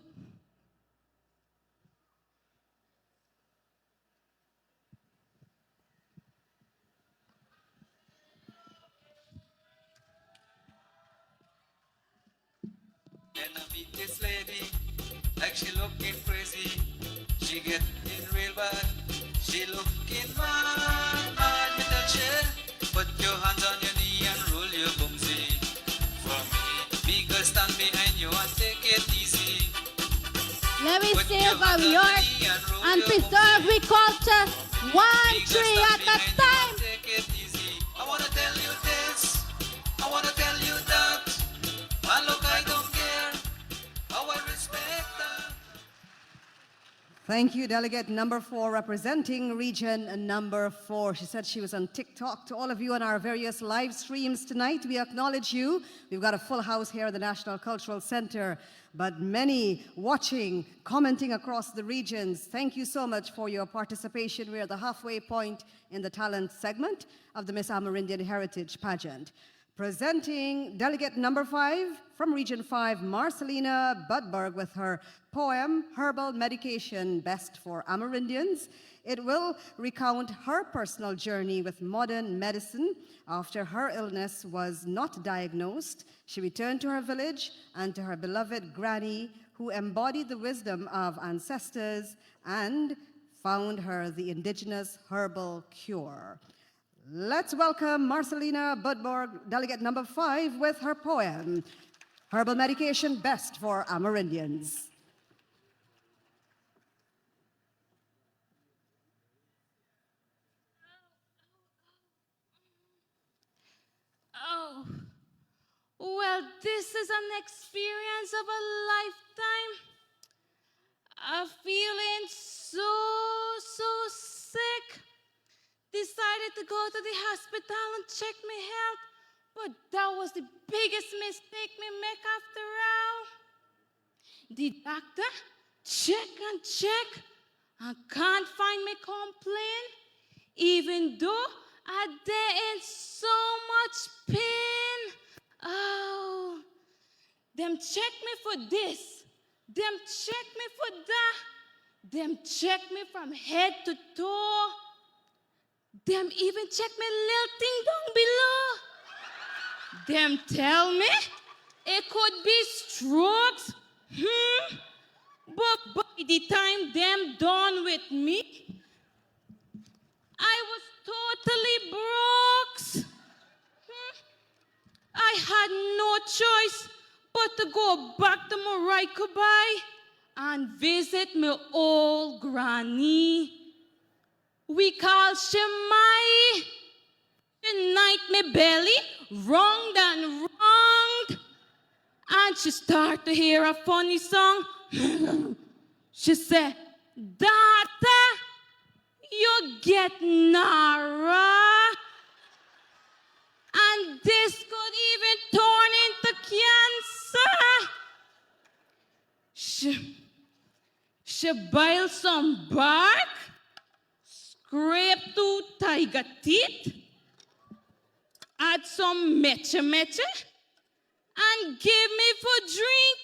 Then I meet this lady, like she looking crazy. She get in real bad. She looking mad, mad with that chair. Put your hands on your knee and roll your bumsy. For me girl stand behind you and take it easy. Let me save our York and preserve we culture one tree at a time. Take it easy. I wanna tell you this, I wanna tell you that. And look, I don't care how I respect that. Thank you, Delegate number 4, representing region number 4. She said she was on TikTok. To all of you on our various live streams tonight, we acknowledge you. We've got a full house here at the National Cultural Center, but many watching, commenting across the regions. Thank you so much for your participation. We're at the halfway point in the talent segment of the Miss Amerindian Heritage Pageant. Presenting Delegate number 5 from Region 5, Marcelina Budberg, with her poem, Herbal Medication, Best for Amerindians. It will recount her personal journey with modern medicine. After her illness was not diagnosed, she returned to her village and to her beloved granny, who embodied the wisdom of ancestors and found her the indigenous herbal cure. Let's welcome Marcelina Budberg, Delegate number 5, with her poem, Herbal Medication, Best for Amerindians. Oh, well, this is an experience of a lifetime. I'm feeling so sick. Decided to go to the hospital and check my health, but that was the biggest mistake me make after all. The doctor check and can't find me complaint, even though I there in so much pain. Oh, them check me for this, them check me for that, them check me from head to toe. Them even check me little thing down below. Them tell me it could be strokes. But by the time them done with me, I was totally broke. I had no choice but to go back to Morikabai and visit my old granny. We call Shemai. She night me belly, wronged and wronged. And she start to hear a funny song. She said, "Daughter, you get Nara." And this could even turn into cancer. She boiled some bark, scrape 2 tiger teeth, add some meche, and give me for drink.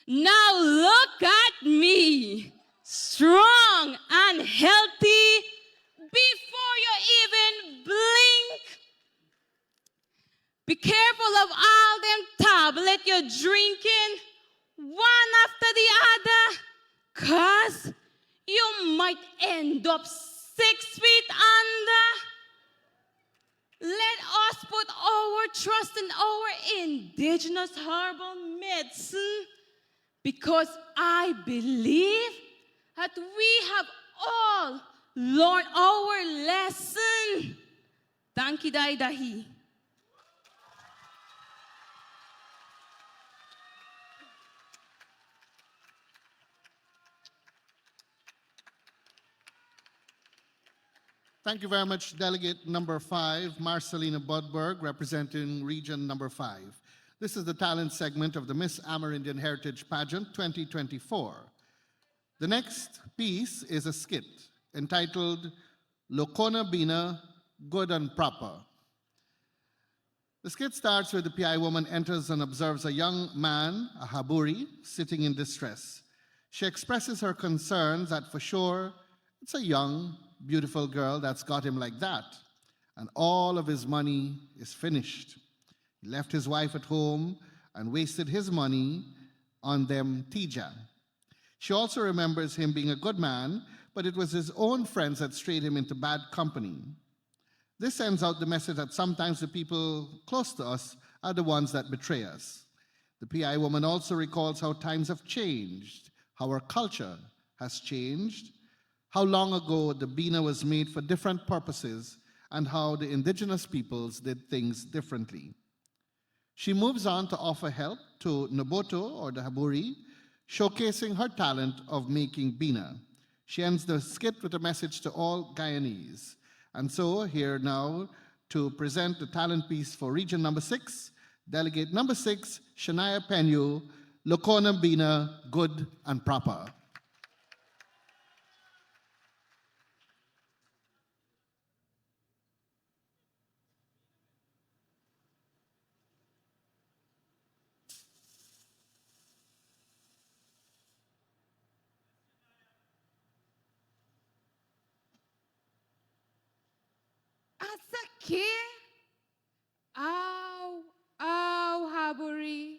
Now look at me, strong and healthy, before you even blink. Be careful of all them tablets you're drinking, one after the other, 'cause you might end up 6 feet under. Let us put our trust in our indigenous herbal medicine, because I believe that we have all learn our lesson. Danki dai dahi. Thank you very much, Delegate number 5, Marcelina Bodberg, representing Region number 5. This is the talent segment of the Miss Amerindian Heritage Pageant 2024. The next piece is a skit entitled Lokona Bina, Good and Proper. The skit starts with the PI woman enters and observes a young man, a haburi, sitting in distress. She expresses her concerns that for sure it's a young, beautiful girl that's got him like that, and all of his money is finished. He left his wife at home and wasted his money on them tija. She also remembers him being a good man, but it was his own friends that strayed him into bad company. This sends out the message that sometimes the people close to us are the ones that betray us. The PI woman also recalls how times have changed, how our culture has changed, how long ago the Bina was made for different purposes, and how the indigenous peoples did things differently. She moves on to offer help to Noboto, or the Haburi, showcasing her talent of making Bina. She ends the skit with a message to all Guyanese. And so here now to present the talent piece for Region number 6, Delegate number 6, Shania Penyu, Lokona Bina, Good and Proper. Asake, ow, Haburi.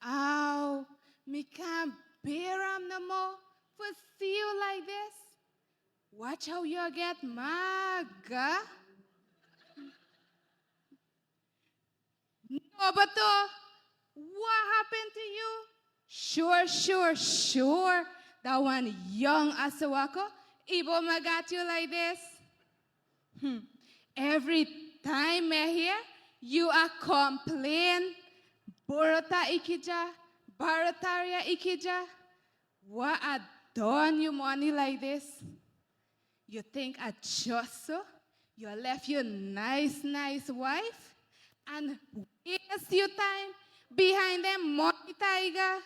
Ow, me can't bear 'em no more for see you like this. Watch how you get maga. No, but what happened to you? Sure. That one young Asawako, Ibo got you like this. Every time I hear, you are complain. Borota ikija, Barotaria ikija. What I done you money like this? You think I just so? You left your nice wife and waste your time behind them money tiger,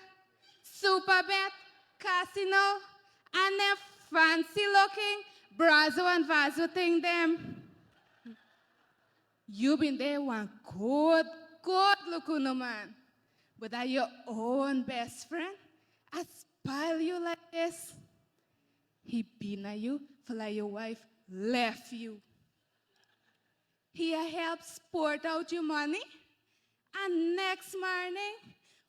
super bet, casino, and them fancy looking Brazo and Vazo thing them. You been there one good looking no man. But that your own best friend, I spoil you like this. He been at you for like your wife left you. He help sport out your money. And next morning,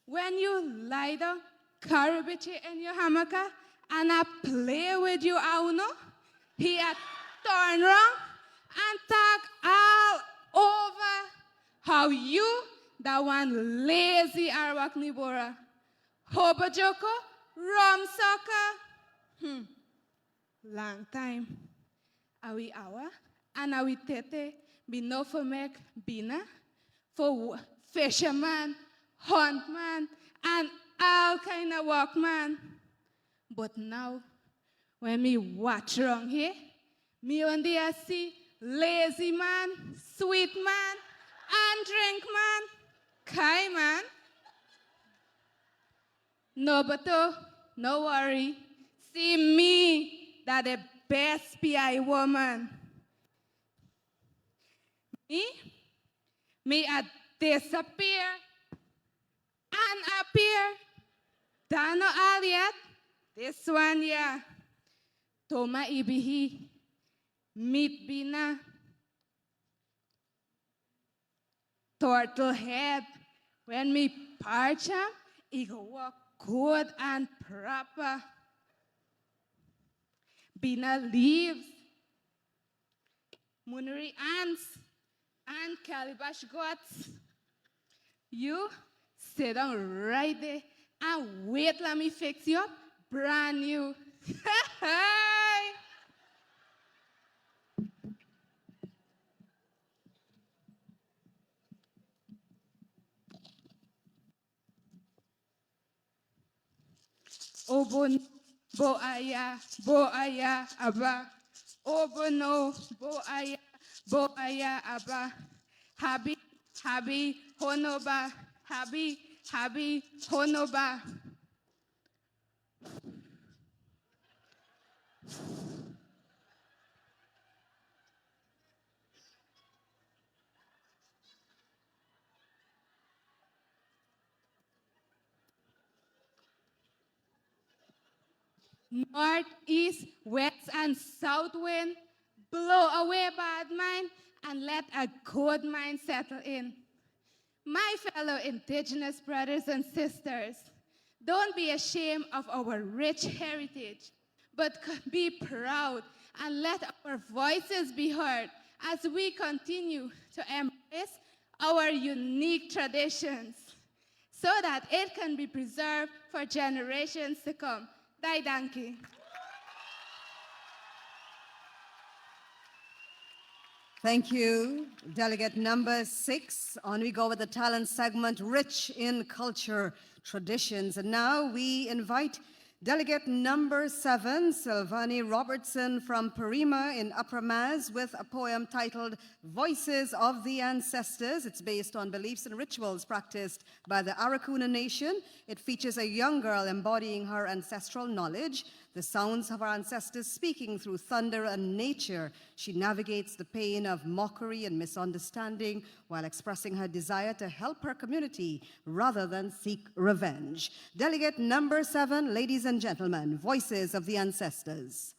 when you lie down, Karabichi in your hammock, and I play with you, Auno, he turn around and talk all over how you, that one lazy Arawak Nibora, Hobajoko, rum sucker. Long time. Are we hour? And are we tete? Be no for make bina? For fisherman, huntman, and all kind of workman. But now, when me watch around here, me only see lazy man, sweet man, and drink man, kai man. No, but no worry. See me, that the best PI woman. Me a disappear and appear. Dano Aliat, this one, yeah. Toma Ibihi, meet Bina. Turtle head, when me parch him, he go walk good and proper. Bina leaves, Munari ants, and calabash goats. You sit down right there and wait, let me fix you up brand new. Obon, bo aya, aba. Obono, bo aya, aba. Habi, honoba. Habi, honoba. North, east, west, and south wind, blow away bad mind and let a good mind settle in. My fellow indigenous brothers and sisters, don't be ashamed of our rich heritage, but be proud and let our voices be heard as we continue to embrace our unique traditions so that it can be preserved for generations to come. Dai danki. Thank you, Delegate number 6. On we go with the talent segment, rich in culture, traditions. And now we invite Delegate number 7, Silvani Robertson from Parima in Upper Maz with a poem titled Voices of the Ancestors. It's based on beliefs and rituals practiced by the Arakuna Nation. It features a young girl embodying her ancestral knowledge, the sounds of our ancestors speaking through thunder and nature. She navigates the pain of mockery and misunderstanding while expressing her desire to help her community rather than seek revenge. Delegate number 7, ladies and gentlemen, Voices of the Ancestors.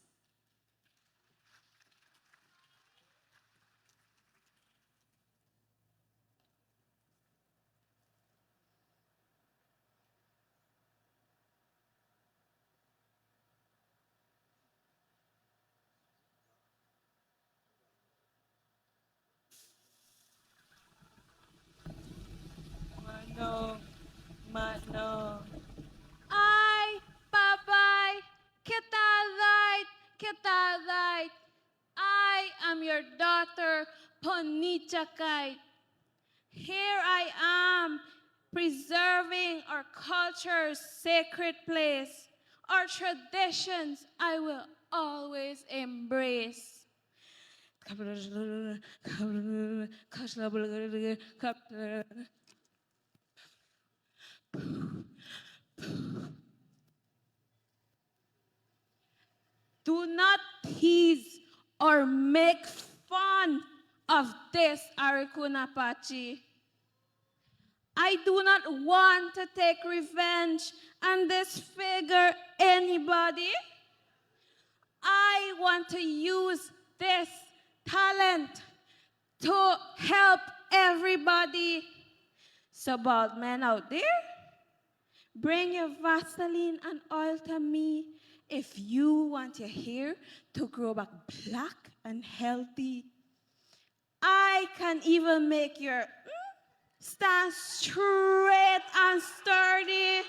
Mano. Ay, papay, ketadait. I am your daughter, Ponichakait. Here I am, preserving our culture's sacred place. Our traditions I will always embrace. Do not tease or make fun of this Arikuna Pachi. I do not want to take revenge and disfigure anybody. I want to use this talent to help everybody. So bald men out there, bring your Vaseline and oil to me if you want your hair to grow back black and healthy. I can even make your stand straight and sturdy.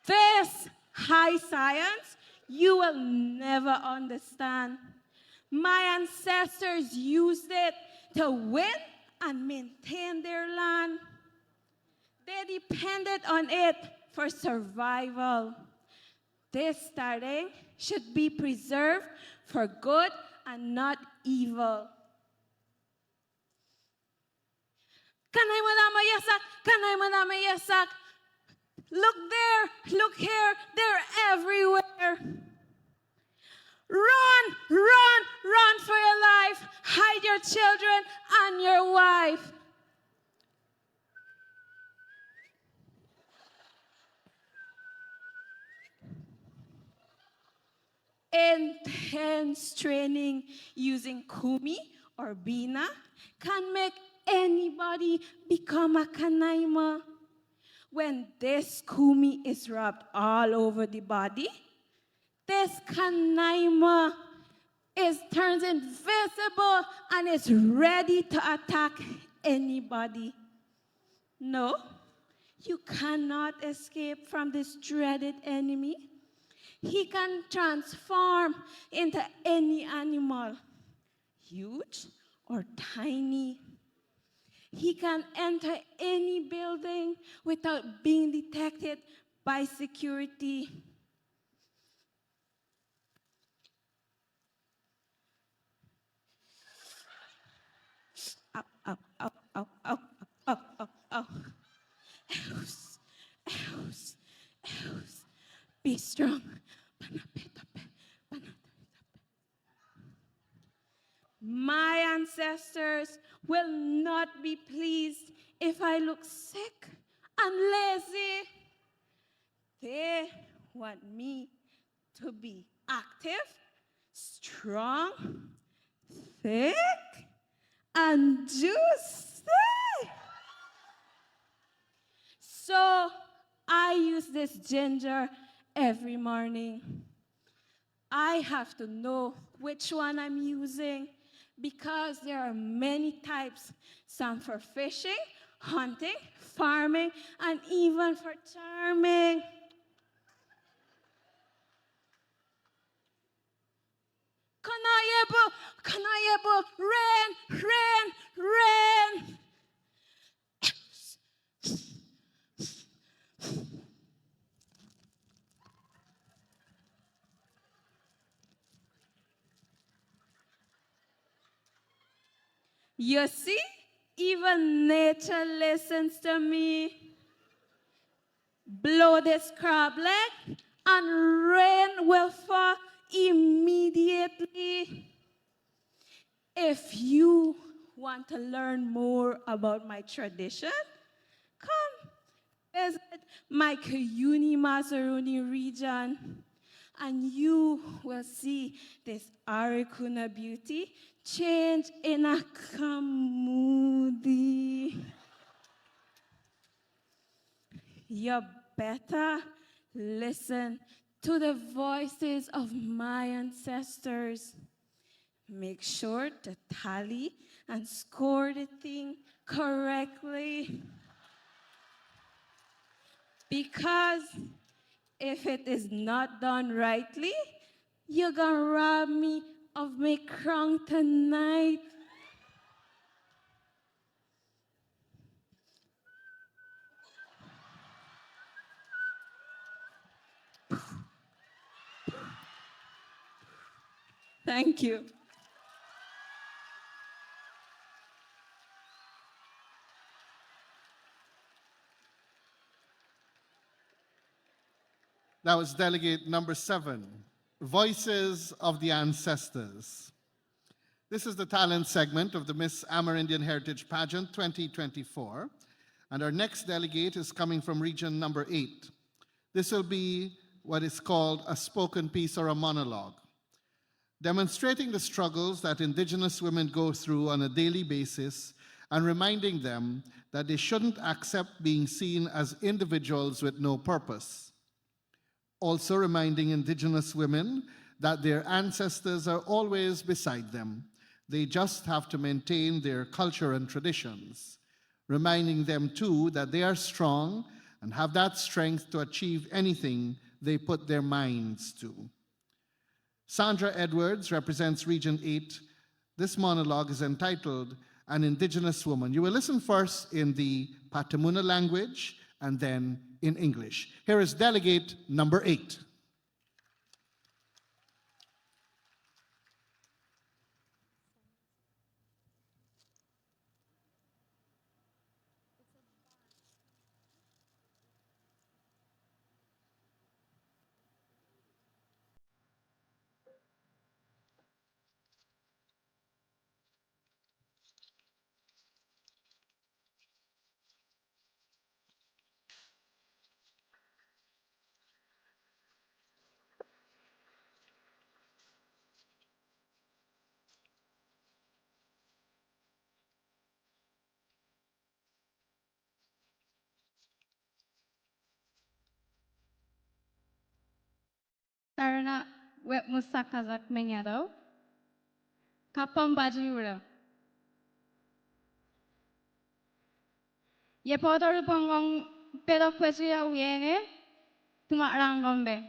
This high science you will never understand. My ancestors used it to win and maintain their land. They depended on it for survival. This starting should be preserved for good and not evil. Kanay madama yasak. Look there, look here, they're everywhere. Run for your life. Hide your children and your wife. Intense training using kumi or bina can make anybody become a kanaima. When this kumi is rubbed all over the body, this kanaima turns invisible and is ready to attack anybody. No, You cannot escape from this dreaded enemy. He can transform into any animal, huge or tiny. He can enter any building without being detected by security. Ow, ow, ow, ow, ow, ow, ow, ow. Eus, eus, eus. Be strong. My ancestors will not be pleased if I look sick and lazy. They want me to be active, strong, thick, and juicy. So I use this ginger every morning. I have to know which one I'm using because there are many types, some for fishing, hunting, farming, and even for charming. Kanayebu, rain, rain, rain. You see, even nature listens to me. Blow this crab leg and rain will fall immediately. If you want to learn more about my tradition, come visit my Kuyuni Mazaruni region and you will see this Arikuna beauty change in a Kamudi. You better listen to the voices of my ancestors. Make sure to tally and score the thing correctly. Because if it is not done rightly, you're gonna rob me of my crown tonight. Thank you. That was delegate number 7, Voices of the Ancestors. This is the talent segment of the Miss Amerindian Heritage Pageant 2024. And our next delegate is coming from region number 8. This will be what is called a spoken piece or a monologue, demonstrating the struggles that Indigenous women go through on a daily basis and reminding them that they shouldn't accept being seen as individuals with no purpose. Also reminding Indigenous women that their ancestors are always beside them. They just have to maintain their culture and traditions. Reminding them too that they are strong and have that strength to achieve anything they put their minds to. Sandra Edwards represents Region 8. This monologue is entitled An Indigenous Woman. You will listen first in the Patamuna language and then in English. Here is delegate number 8. Sarana wet musakazak menyado. Kapam bajura. Ye podor bangong pero kwechi ya wiene tumarangombe.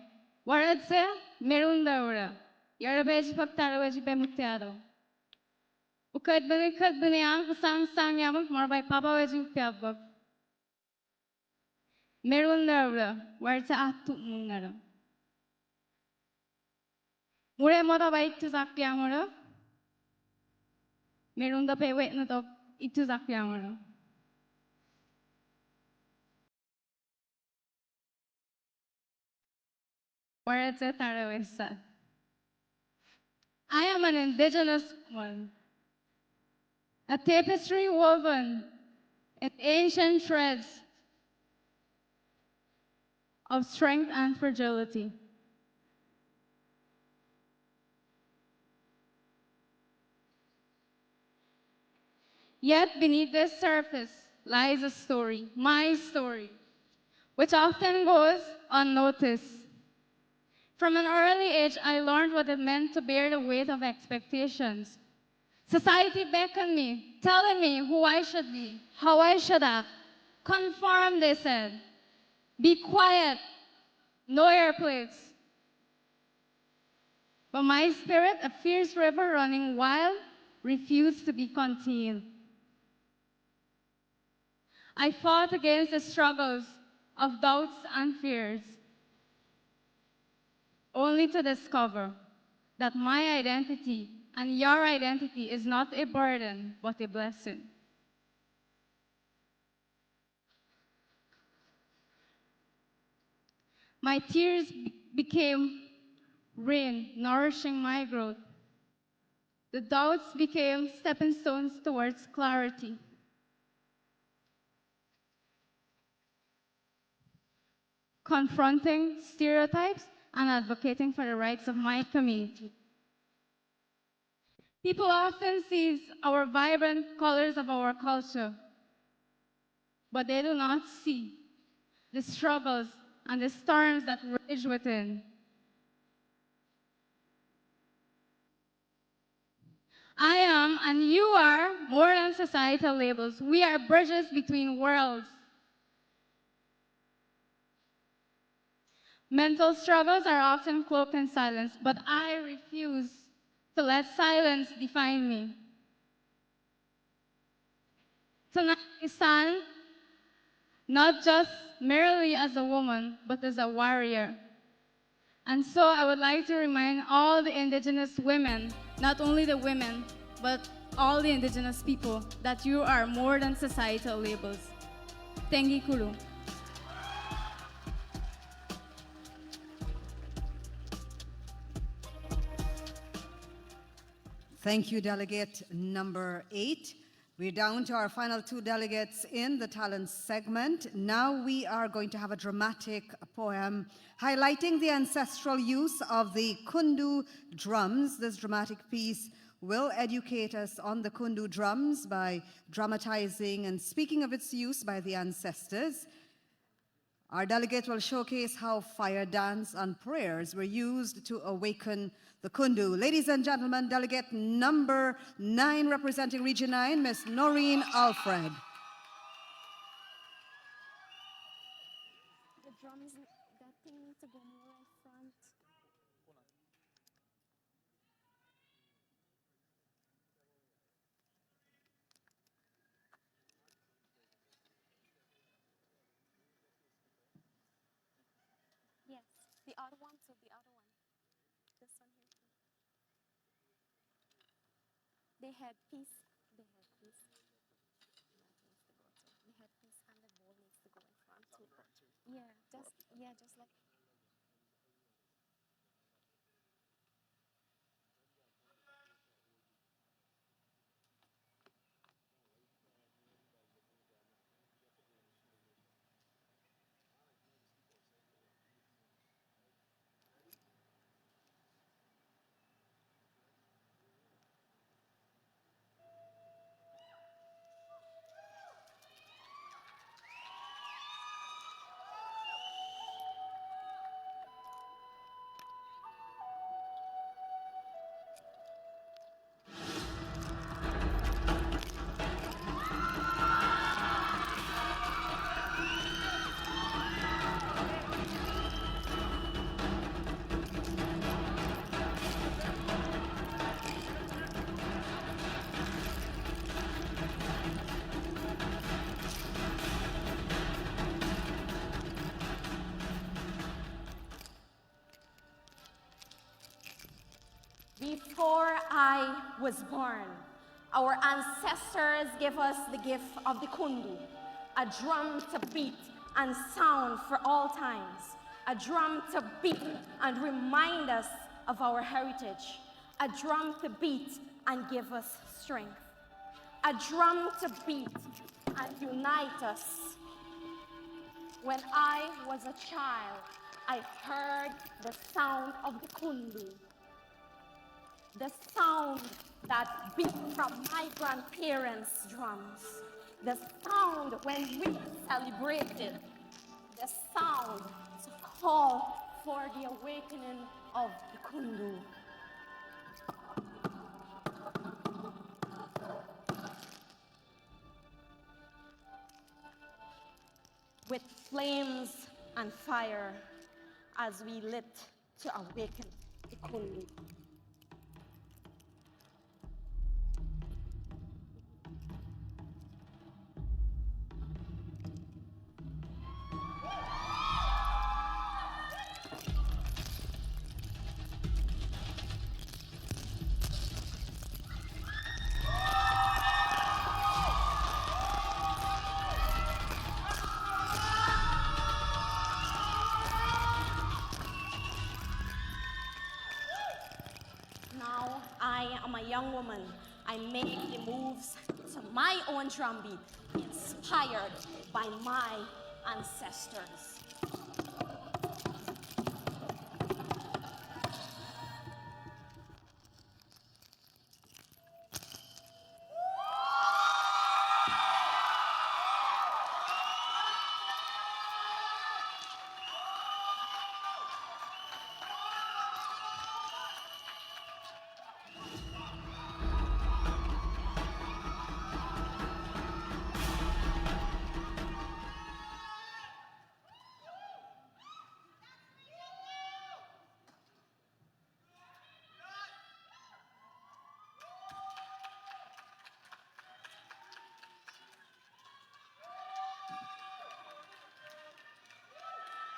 Waradse merunda ura. Yarabeji paktaraweji bemutiado. Ukad bani ang kusang sang yamuk marbay papa weji piabok. Merunda ura. Waradse atu mungara. Mure mora bay tuzak yamura. Merunda pe wet no top ituzak yamura. Waradse tarawesa. I am an indigenous one. A tapestry woven in ancient threads of strength and fragility. Yet beneath this surface lies a story, my story, which often goes unnoticed. From an early age, I learned what it meant to bear the weight of expectations. Society beckoned me, telling me who I should be, how I should act. Conform, they said. Be quiet. Know your place. But my spirit, a fierce river running wild, refused to be contained. I fought against the struggles of doubts and fears, only to discover that my identity and your identity is not a burden, but a blessing. My tears became rain, nourishing my growth. The doubts became stepping stones towards clarity. Confronting stereotypes and advocating for the rights of my community. People often see our vibrant colors of our culture, but they do not see the struggles and the storms that rage within. I am and you are more than societal labels. We are bridges between worlds. Mental struggles are often cloaked in silence, but I refuse to let silence define me. Tonight I stand not just merely as a woman, but as a warrior. And so I would like to remind all the indigenous women, not only the women, but all the indigenous people, that you are more than societal labels. Tengi Kulu. Thank you, Delegate number 8. We're down to our final 2 delegates in the talent segment. Now we are going to have a dramatic poem highlighting the ancestral use of the kundu drums. This dramatic piece will educate us on the kundu drums by dramatizing and speaking of its use by the ancestors. Our delegate will showcase how fire dance and prayers were used to awaken the kundu. Ladies and gentlemen, delegate number 9 representing Region 9, Ms. Noreen Alfred. The drums, that thing needs to go more in front. Yes, the other one too, the other one. This one here too. The headpiece, the headpiece. The headpiece and the bowl needs to go in front too. Yeah, just like. Before I was born, our ancestors gave us the gift of the kundu, a drum to beat and sound for all times, a drum to beat and remind us of our heritage, a drum to beat and give us strength, a drum to beat and unite us. When I was a child, I heard the sound of the kundu, the sound that beat from my grandparents' drums, the sound when we celebrated, the sound to call for the awakening of the kundu. With flames and fire as we lit to awaken the kundu. Now I am a young woman. I make the moves to my own drum beat, inspired by my ancestors.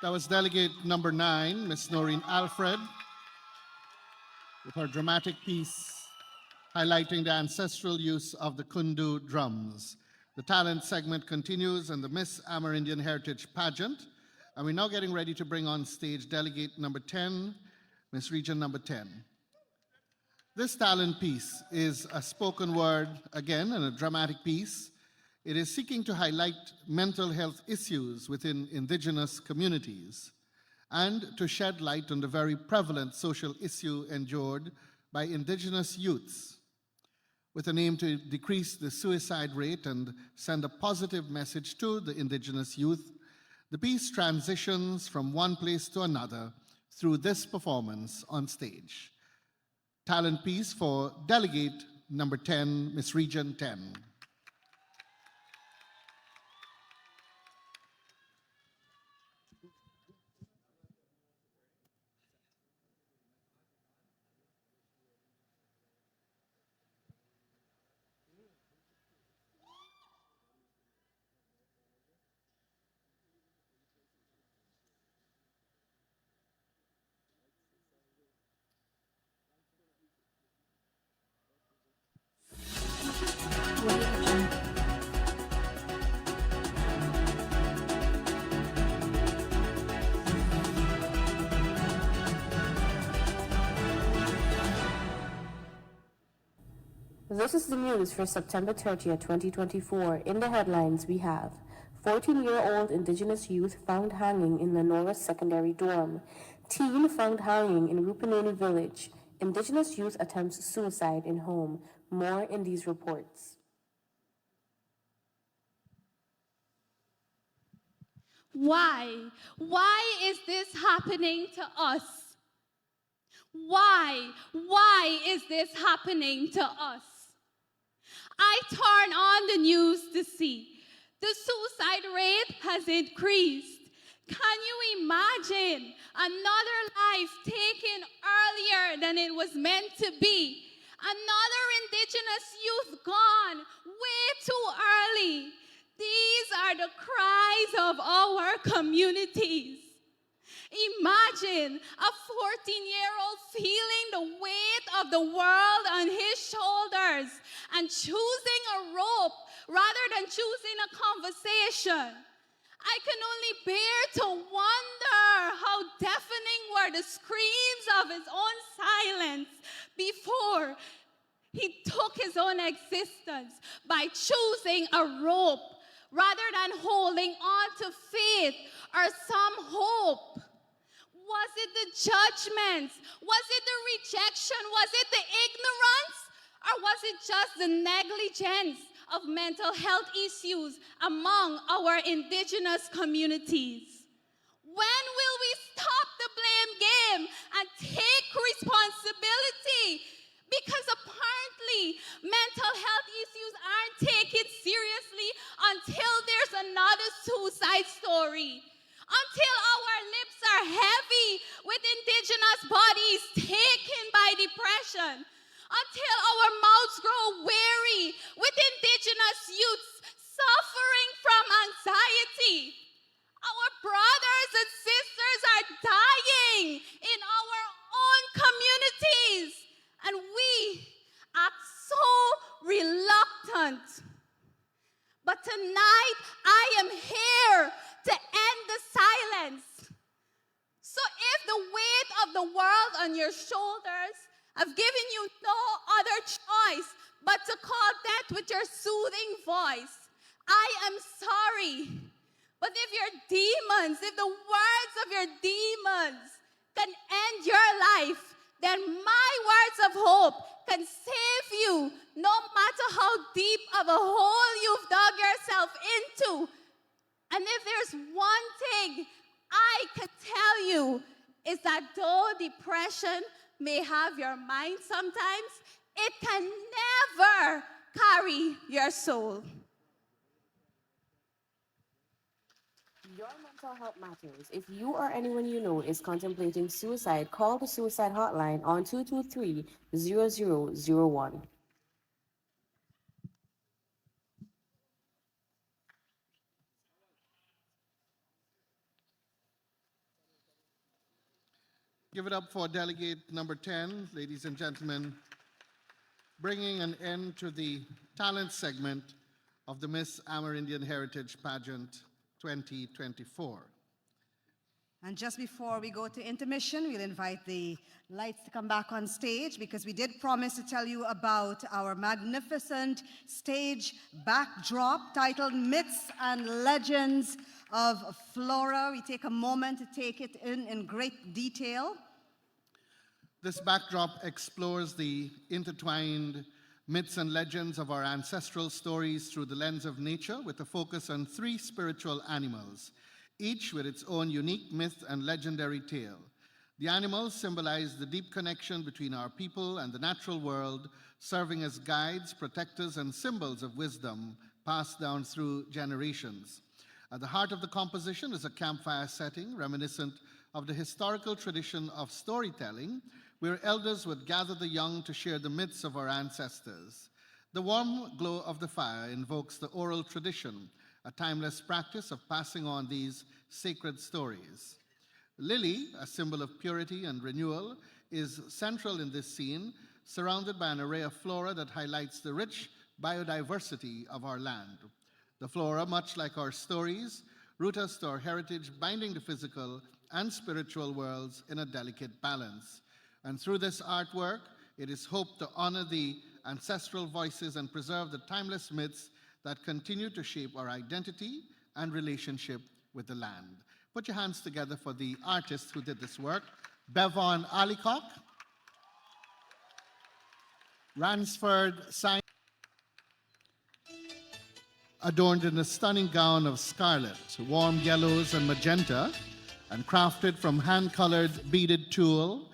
That was Delegate number 9, Miss Noreen Alfred, with her dramatic piece highlighting the ancestral use of the kundu drums. The talent segment continues in the Miss Amerindian Heritage Pageant, and we're now getting ready to bring on stage Delegate number 10, Miss Region number 10. This talent piece is a spoken word, again, and a dramatic piece. It is seeking to highlight mental health issues within indigenous communities and to shed light on the very prevalent social issue endured by indigenous youths with an aim to decrease the suicide rate and send a positive message to the indigenous youth. The piece transitions from one place to another through this performance on stage. Talent piece for Delegate number 10, Miss Region 10. This is the news for September 30th, 2024. In the headlines, we have 14-year-old Indigenous youth found hanging in Lenora Secondary Dorm. Teen found hanging in Rupaneni Village. Indigenous youth attempts suicide in home. More in these reports. Why? Why is this happening to us? Why? Why is this happening to us? I turn on the news to see the suicide rate has increased. Can you imagine another life taken earlier than it was meant to be? Another Indigenous youth gone way too early. These are the cries of our communities. Imagine a 14-year-old feeling the weight of the world on his shoulders and choosing a rope rather than choosing a conversation. I can only bear to wonder how deafening were the screams of his own silence before he took his own existence by choosing a rope rather than holding on to faith or some hope. Was it the judgments? Was it the rejection? Was it the ignorance? Or was it just the negligence of mental health issues among our indigenous communities? When will we stop the blame game and take responsibility? Because apparently mental health issues aren't taken seriously until there's another suicide story. Until our lips are heavy with indigenous bodies taken by depression. Until our mouths grow weary with indigenous youths suffering from anxiety. Our brothers and sisters are dying in our own communities. And we act so reluctant. But tonight, I am here to end the silence. So if the weight of the world on your shoulders have given you no other choice but to call death with your soothing voice, I am sorry. But if your demons, if the words of your demons can end your life, then my words of hope can save you no matter how deep of a hole you've dug yourself into. And if there's one thing I could tell you is that though depression may have your mind sometimes, it can never carry your soul. Your mental health matters. If you or anyone you know is contemplating suicide, call the suicide hotline on 223-0001. Give it up for Delegate number 10, ladies and gentlemen, bringing an end to the talent segment of the Miss Amerindian Heritage Pageant 2024. And just before we go to intermission, we'll invite the lights to come back on stage because we did promise to tell you about our magnificent stage backdrop titled Myths and Legends of Flora. We take a moment to take it in great detail. This backdrop explores the intertwined myths and legends of our ancestral stories through the lens of nature with a focus on 3 spiritual animals, each with its own unique myth and legendary tale. The animals symbolize the deep connection between our people and the natural world, serving as guides, protectors, and symbols of wisdom passed down through generations. At the heart of the composition is a campfire setting reminiscent of the historical tradition of storytelling, where elders would gather the young to share the myths of our ancestors. The warm glow of the fire invokes the oral tradition, a timeless practice of passing on these sacred stories. Lily, a symbol of purity and renewal, is central in this scene, surrounded by an array of flora that highlights the rich biodiversity of our land. The flora, much like our stories, root us to our heritage, binding the physical and spiritual worlds in a delicate balance. And through this artwork, it is hoped to honor the ancestral voices and preserve the timeless myths that continue to shape our identity and relationship with the land. Put your hands together for the artists who did this work. Bevon Alicock, Ransford Simon, adorned in a stunning gown of scarlet, warm yellows and magenta, and crafted from hand-colored beaded tulle.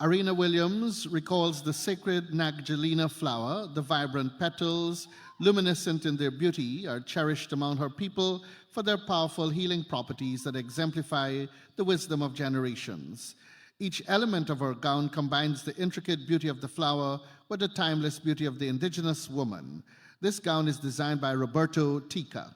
Arena Williams recalls the sacred Naggelina flower. The vibrant petals, luminescent in their beauty, are cherished among her people for their powerful healing properties that exemplify the wisdom of generations. Each element of her gown combines the intricate beauty of the flower with the timeless beauty of the indigenous woman. This gown is designed by Roberto Tica.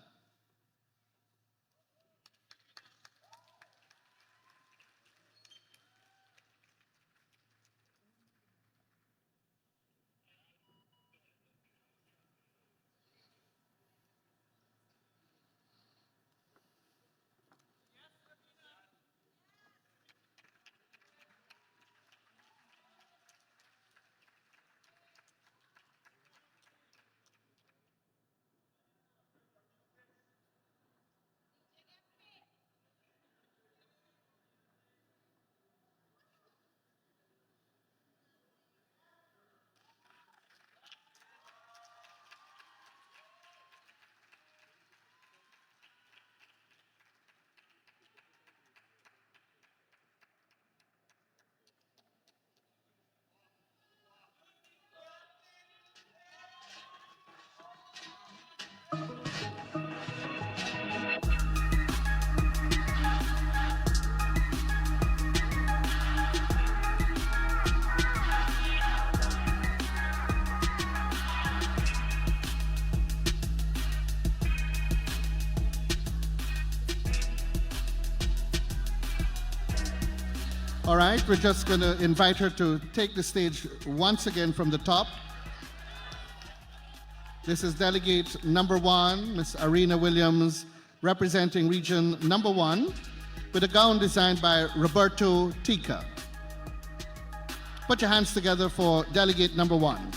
All right, we're just going to invite her to take the stage once again from the top. This is Delegate number 1, Miss Arena Williams, representing Region number 1, with a gown designed by Roberto Tica. Put your hands together for Delegate number 1.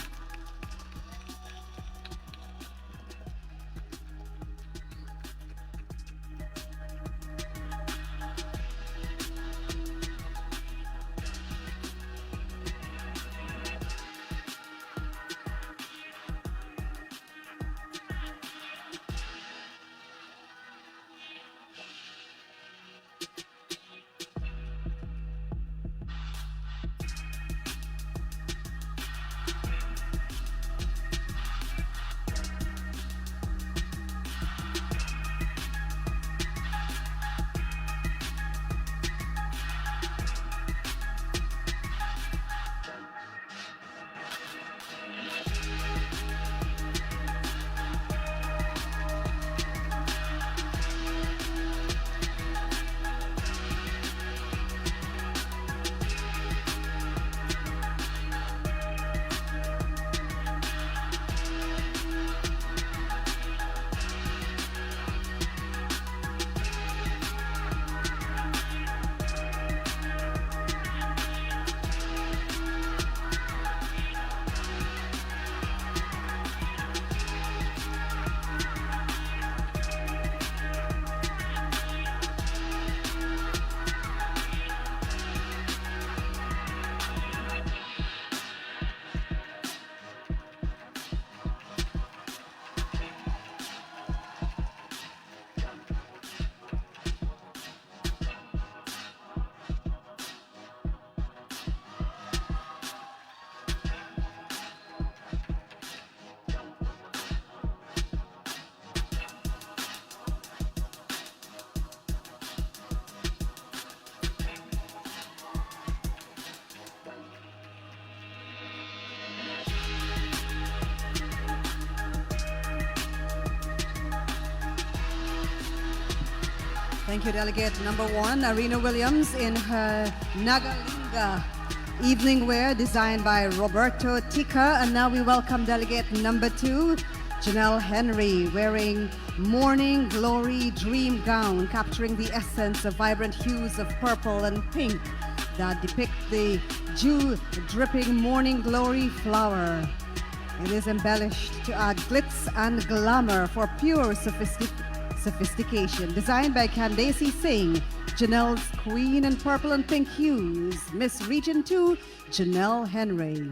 Thank you, Delegate number 1, Arena Williams, in her Nagalinga evening wear designed by Roberto Tica. And now we welcome Delegate number 2, Janelle Henry, wearing Morning Glory Dream Gown, capturing the essence of vibrant hues of purple and pink that depict the dew-dripping Morning Glory flower. It is embellished to add glitz and glamour for pure sophistication. Designed by Candace Singh, Janelle's Queen in purple and pink hues, Miss Region 2, Janelle Henry.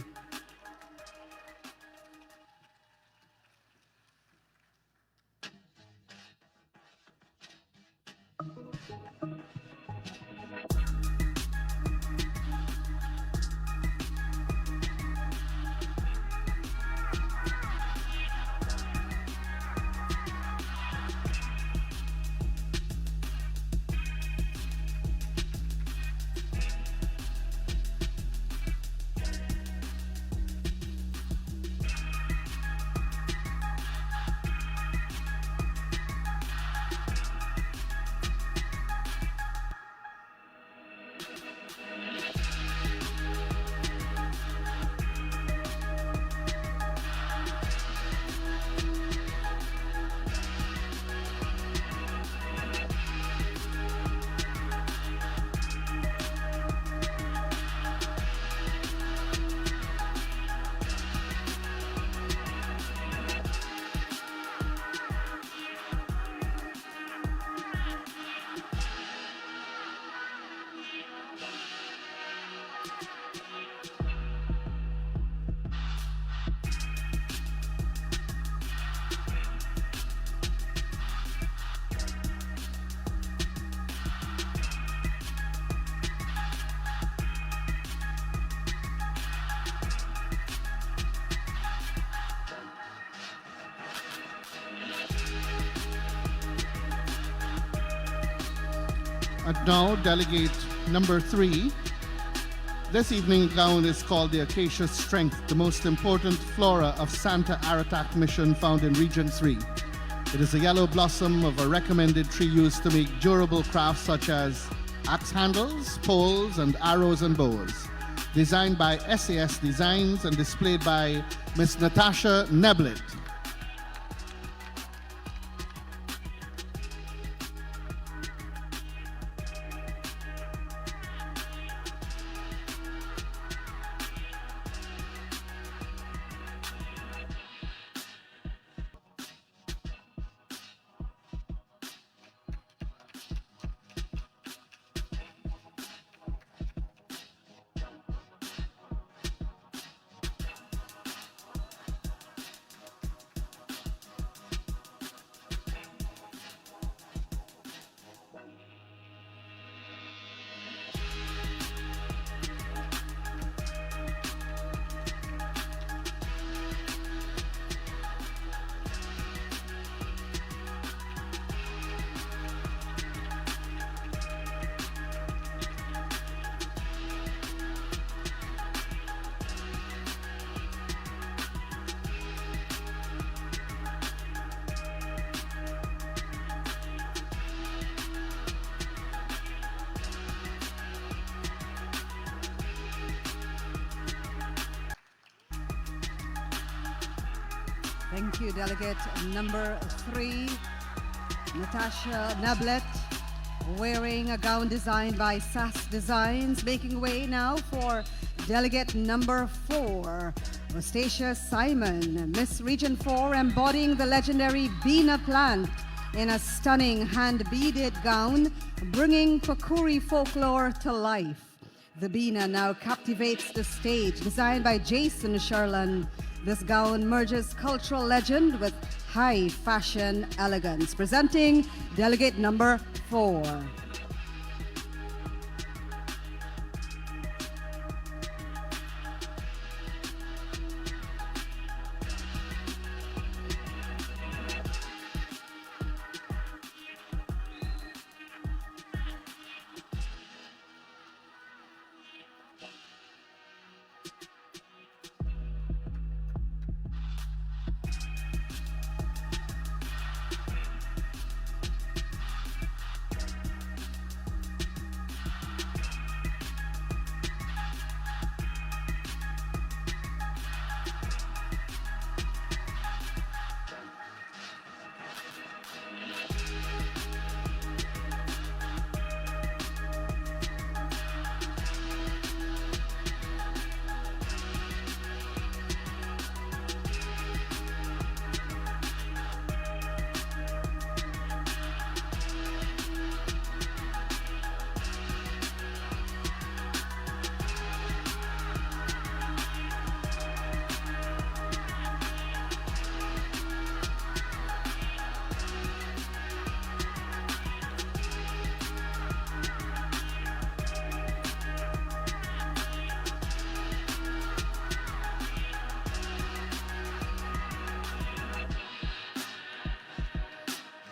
And now, Delegate number 3. This evening gown is called the Acacia Strength, the most important flora of Santa Aratak Mission found in Region 3. It is a yellow blossom of a recommended tree used to make durable crafts such as axe handles, poles, and arrows and bows. Designed by SAS Designs and displayed by Miss Natasha Neblet. Thank you, Delegate number 3, Natasha Nablet, wearing a gown designed by SAS Designs, making way now for Delegate number 4, Rostacia Simon, Miss Region 4, embodying the legendary Bina plant in a stunning hand-beaded gown, bringing Pakuri folklore to life. The Bina now captivates the stage, designed by Jason Sherland. This gown merges cultural legend with high fashion elegance. Presenting Delegate number 4.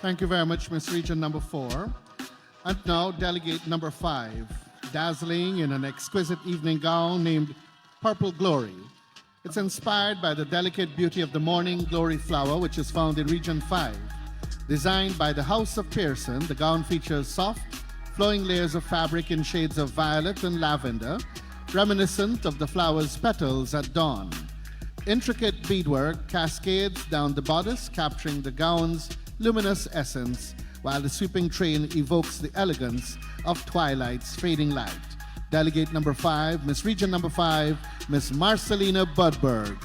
Thank you very much, Miss Region number 4. And now, Delegate number 5, dazzling in an exquisite evening gown named Purple Glory. It's inspired by the delicate beauty of the morning glory flower, which is found in Region 5. Designed by the House of Pearson, the gown features soft, flowing layers of fabric in shades of violet and lavender, reminiscent of the flower's petals at dawn. Intricate beadwork cascades down the bodice, capturing the gown's luminous essence, while the sweeping train evokes the elegance of twilight's fading light. Delegate number 5, Miss Region number 5, Miss Marcelina Budberg.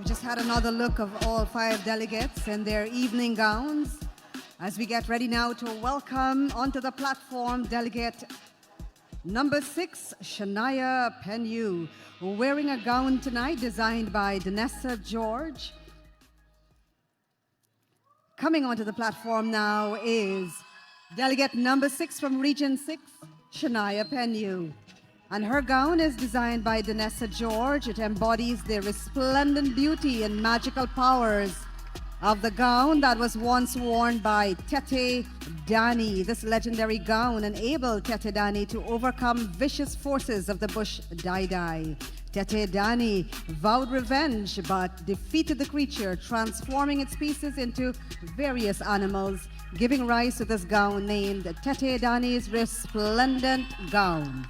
We've just had another look of all 5 delegates in their evening gowns as we get ready now to welcome onto the platform Delegate number 6, Shania Penyu, wearing a gown tonight designed by Danessa George. Coming onto the platform now is Delegate number 6 from Region 6, Shania Penyu. And her gown is designed by Danessa George. It embodies the resplendent beauty and magical powers of the gown that was once worn by Tete Dani. This legendary gown enabled Tete Dani to overcome vicious forces of the bush Dai. Tete Dani vowed revenge but defeated the creature, transforming its pieces into various animals, giving rise to this gown named Tete Dani's Resplendent Gown.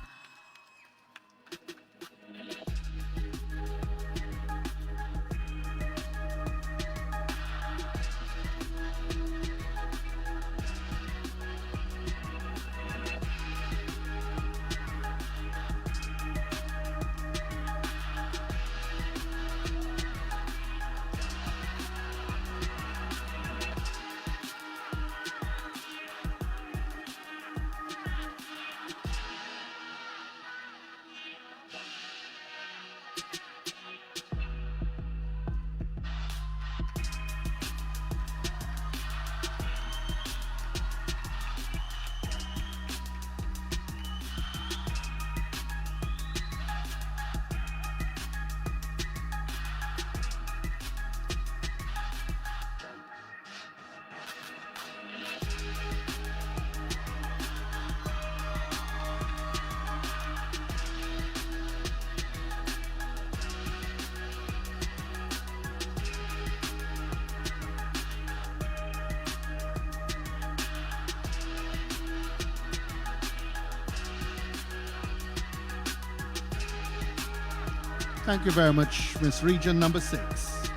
Thank you very much, Miss Region number 6.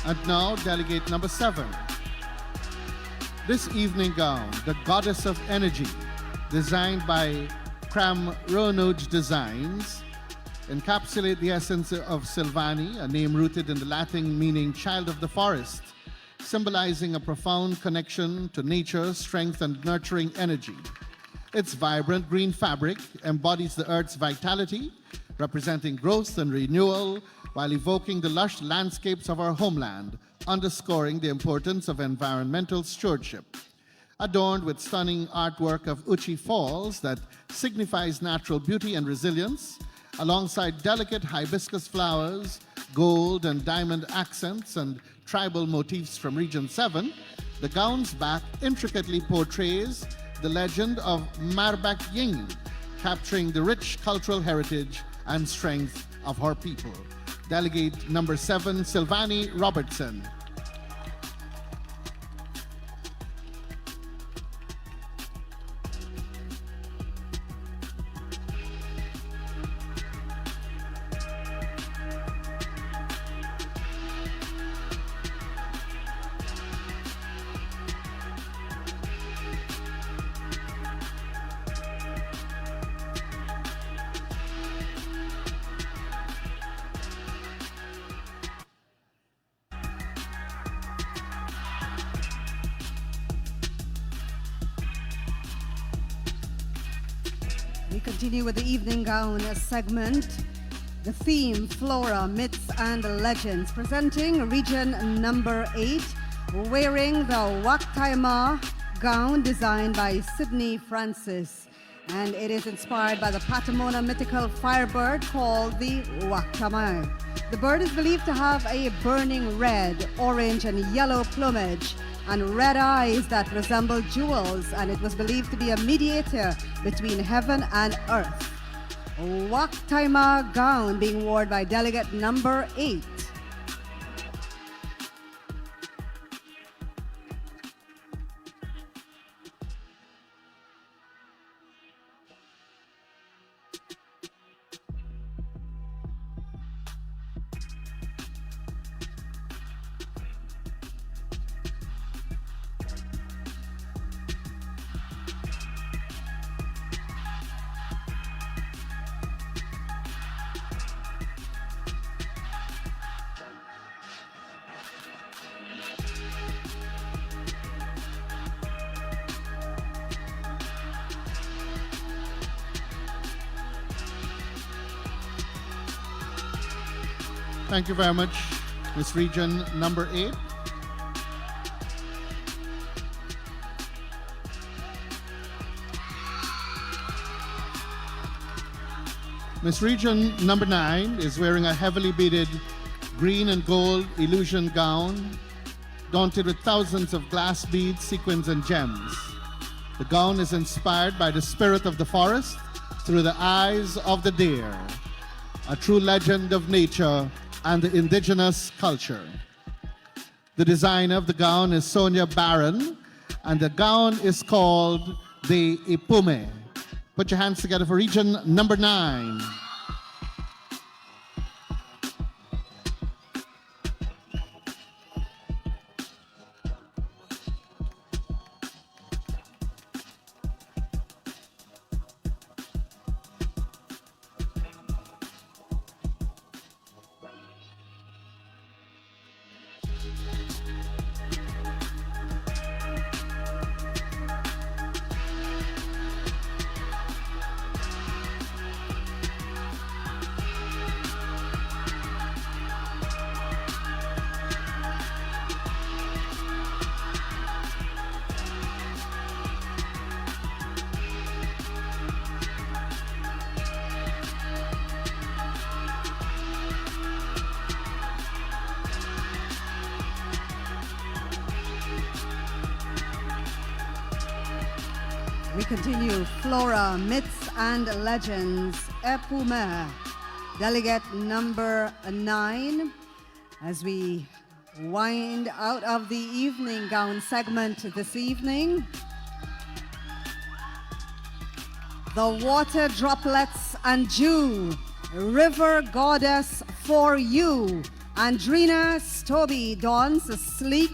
And now, Delegate number 7. This evening gown, the Goddess of Energy, designed by Cram Ronuj Designs, encapsulate the essence of Silvani, a name rooted in the Latin meaning child of the forest, symbolizing a profound connection to nature, strength, and nurturing energy. Its vibrant green fabric embodies the earth's vitality, representing growth and renewal while evoking the lush landscapes of our homeland, underscoring the importance of environmental stewardship. Adorned with stunning artwork of Uchi Falls that signifies natural beauty and resilience, alongside delicate hibiscus flowers, gold and diamond accents, and tribal motifs from Region 7, the gown's back intricately portrays the legend of Marbak Ying, capturing the rich cultural heritage and strength of her people. Delegate number 7, Silvani Robertson. We continue with the evening gown segment. The theme, Flora, Myths and Legends, presenting Region number 8, wearing the Waktaima gown designed by Sydney Francis. And it is inspired by the Patamona mythical firebird called the Waktamai. The bird is believed to have a burning red, orange and yellow plumage and red eyes that resemble jewels, and it was believed to be a mediator between heaven and earth. Waktaima gown being worn by Delegate number 8. Thank you very much, Miss Region number 8. Miss Region number 9 is wearing a heavily beaded green and gold illusion gown, daunted with thousands of glass beads, sequins, and gems. The gown is inspired by the spirit of the forest through the eyes of the deer, a true legend of nature and the indigenous culture. The designer of the gown is Sonia Barron, and the gown is called the Ipume. Put your hands together for Region number 9. We continue Flora, Myths and Legends, Epume, Delegate number 9, as we wind out of the evening gown segment this evening. The water droplets and dew, river goddess for you. Andrina Stoby dons a sleek,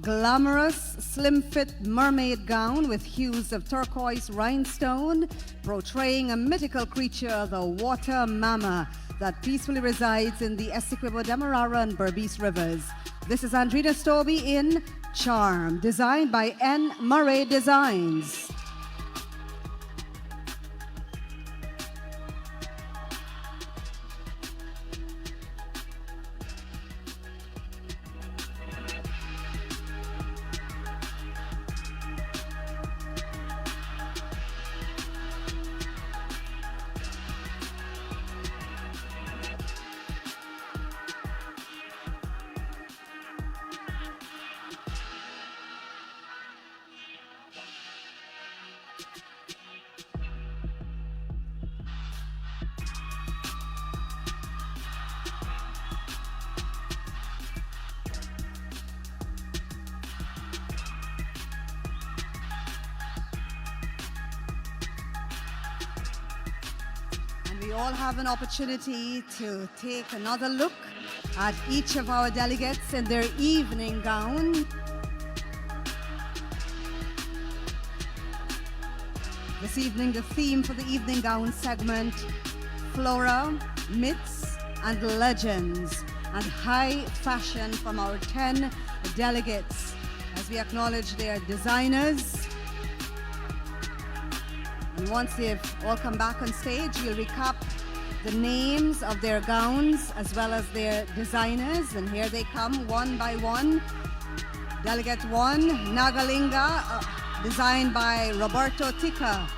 glamorous, slim-fit mermaid gown with hues of turquoise rhinestone, portraying a mythical creature, the water mama, that peacefully resides in the Essequibo, Demerara, and Berbice rivers. This is Andrina Stoby in Charm, designed by N. Murray Designs. We all have an opportunity to take another look at each of our delegates in their evening gown. This evening, the theme for the evening gown segment, Flora, Myths and Legends, and high fashion from our 10 delegates, as we acknowledge their designers. And once they've all come back on stage, we'll recap the names of their gowns as well as their designers. And here they come one by one. Delegate 1, Nagalinga, designed by Roberto Tika.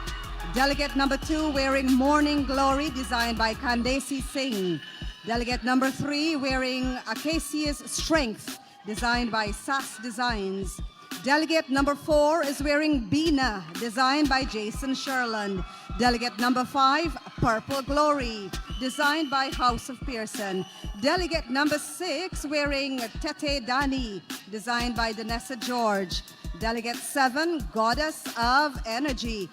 Delegate number 2, wearing Morning Glory, designed by Kandesi Singh. Delegate number 3, wearing Acacia's Strength, designed by SAS Designs. Delegate number 4 is wearing Bina, designed by Jason Sherland. Delegate number 5, Purple Glory, designed by House of Pearson. Delegate number 6, wearing Tete Dani, designed by Danessa George. Delegate 7, Goddess of Energy,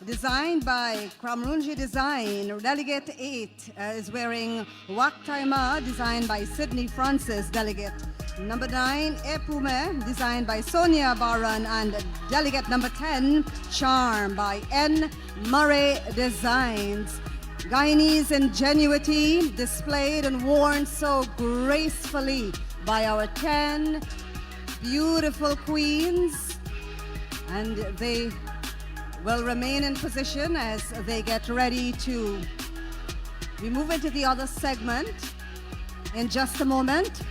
designed by Kramrunji Design. Delegate 8 is wearing Waktaima, designed by Sydney Francis. Delegate number 9, Epume, designed by Sonia Baran. And delegate number 10, Charm, by N. Murray Designs. Guyanese ingenuity displayed and worn so gracefully by our 10 beautiful queens. And they will remain in position as they get ready to. We move into the other segment in just a moment.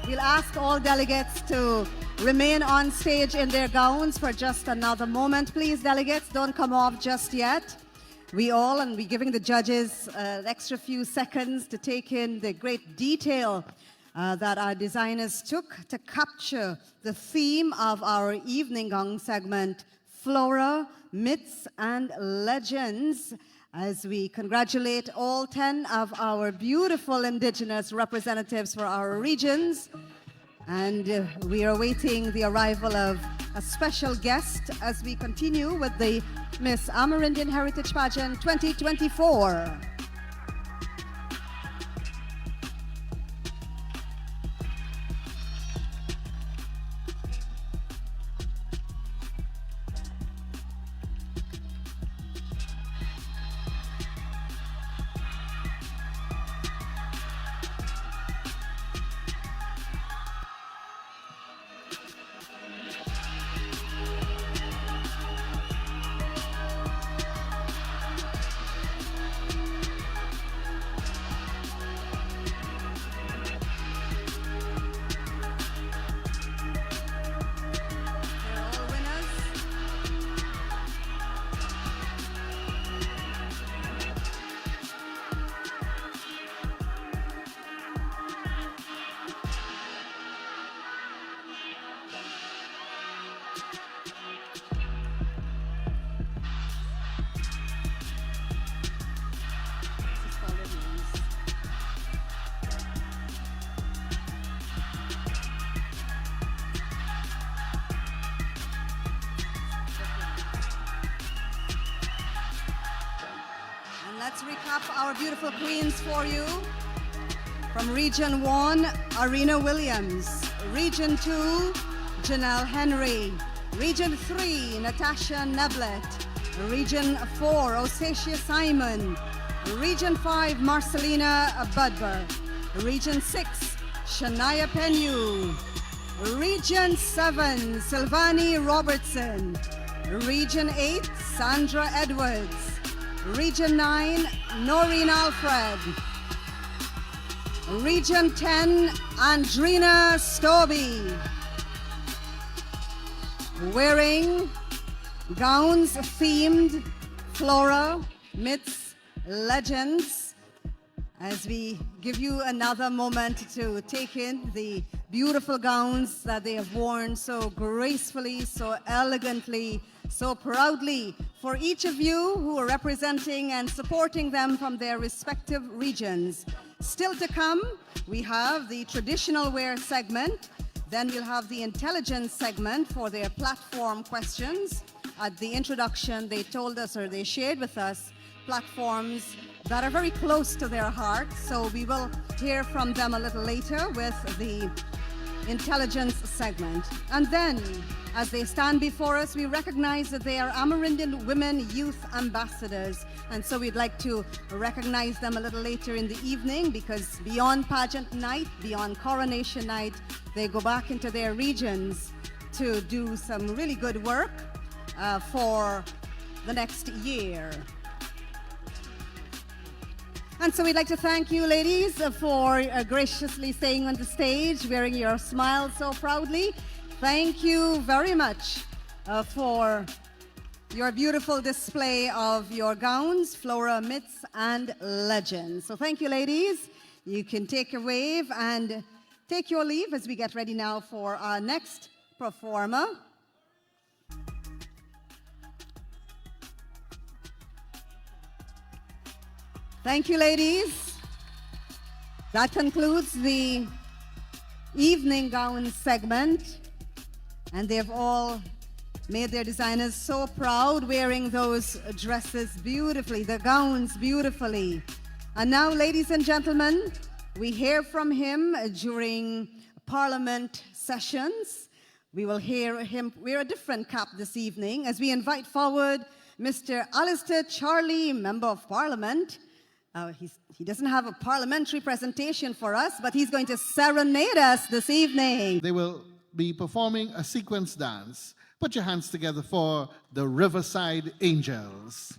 We'll ask all delegates to remain on stage in their gowns for just another moment. Please, delegates, don't come off just yet. We're giving the judges an extra few seconds to take in the great detail that our designers took to capture the theme of our evening gown segment, Flora, Myths, and Legends, as we congratulate all 10 of our beautiful Indigenous representatives for our regions. And we are awaiting the arrival of a special guest as we continue with the Miss Amerindian Heritage Pageant 2024. Let's recap our beautiful queens for you. From Region 1, Arena Williams. Region 2, Janelle Henry. Region 3, Natasha Neblett. Region 4, Osatia Simon. Region 5, Marcelina Budber. Region 6, Shania Penu. Region 7, Sylvani Robertson. Region 8, Sandra Edwards. Region 9, Noreen Alfred. Region 10, Andrina Stobie. Wearing gowns themed Flora, Myths, Legends, as we give you another moment to take in the beautiful gowns that they have worn so gracefully, so elegantly, so proudly for each of you who are representing and supporting them from their respective regions. Still to come, we have the traditional wear segment. Then we'll have the intelligence segment for their platform questions. At the introduction, they told us, or they shared with us, platforms that are very close to their heart. So we will hear from them a little later with the intelligence segment. And then, as they stand before us, we recognize that they are Amerindian Women Youth Ambassadors. And so we'd like to recognize them a little later in the evening, because beyond pageant night, beyond coronation night, they go back into their regions to do some really good work for the next year. And so we'd like to thank you, ladies, for graciously staying on the stage, wearing your smiles so proudly. Thank you very much for your beautiful display of your gowns, Flora, Myths, and Legends. So thank you, ladies. You can take your wave and take your leave as we get ready now for our next performer. Thank you, ladies. That concludes the evening gown segment. And they've all made their designers so proud, wearing those dresses beautifully, the gowns beautifully. And now, ladies and gentlemen, we hear from him during Parliament sessions. We will hear him wear a different cap this evening as we invite forward Mr. Alistair Charlie, Member of Parliament. He doesn't have a parliamentary presentation for us, but he's going to serenade us this evening. They will be performing a sequence dance. Put your hands together for the Riverside Angels.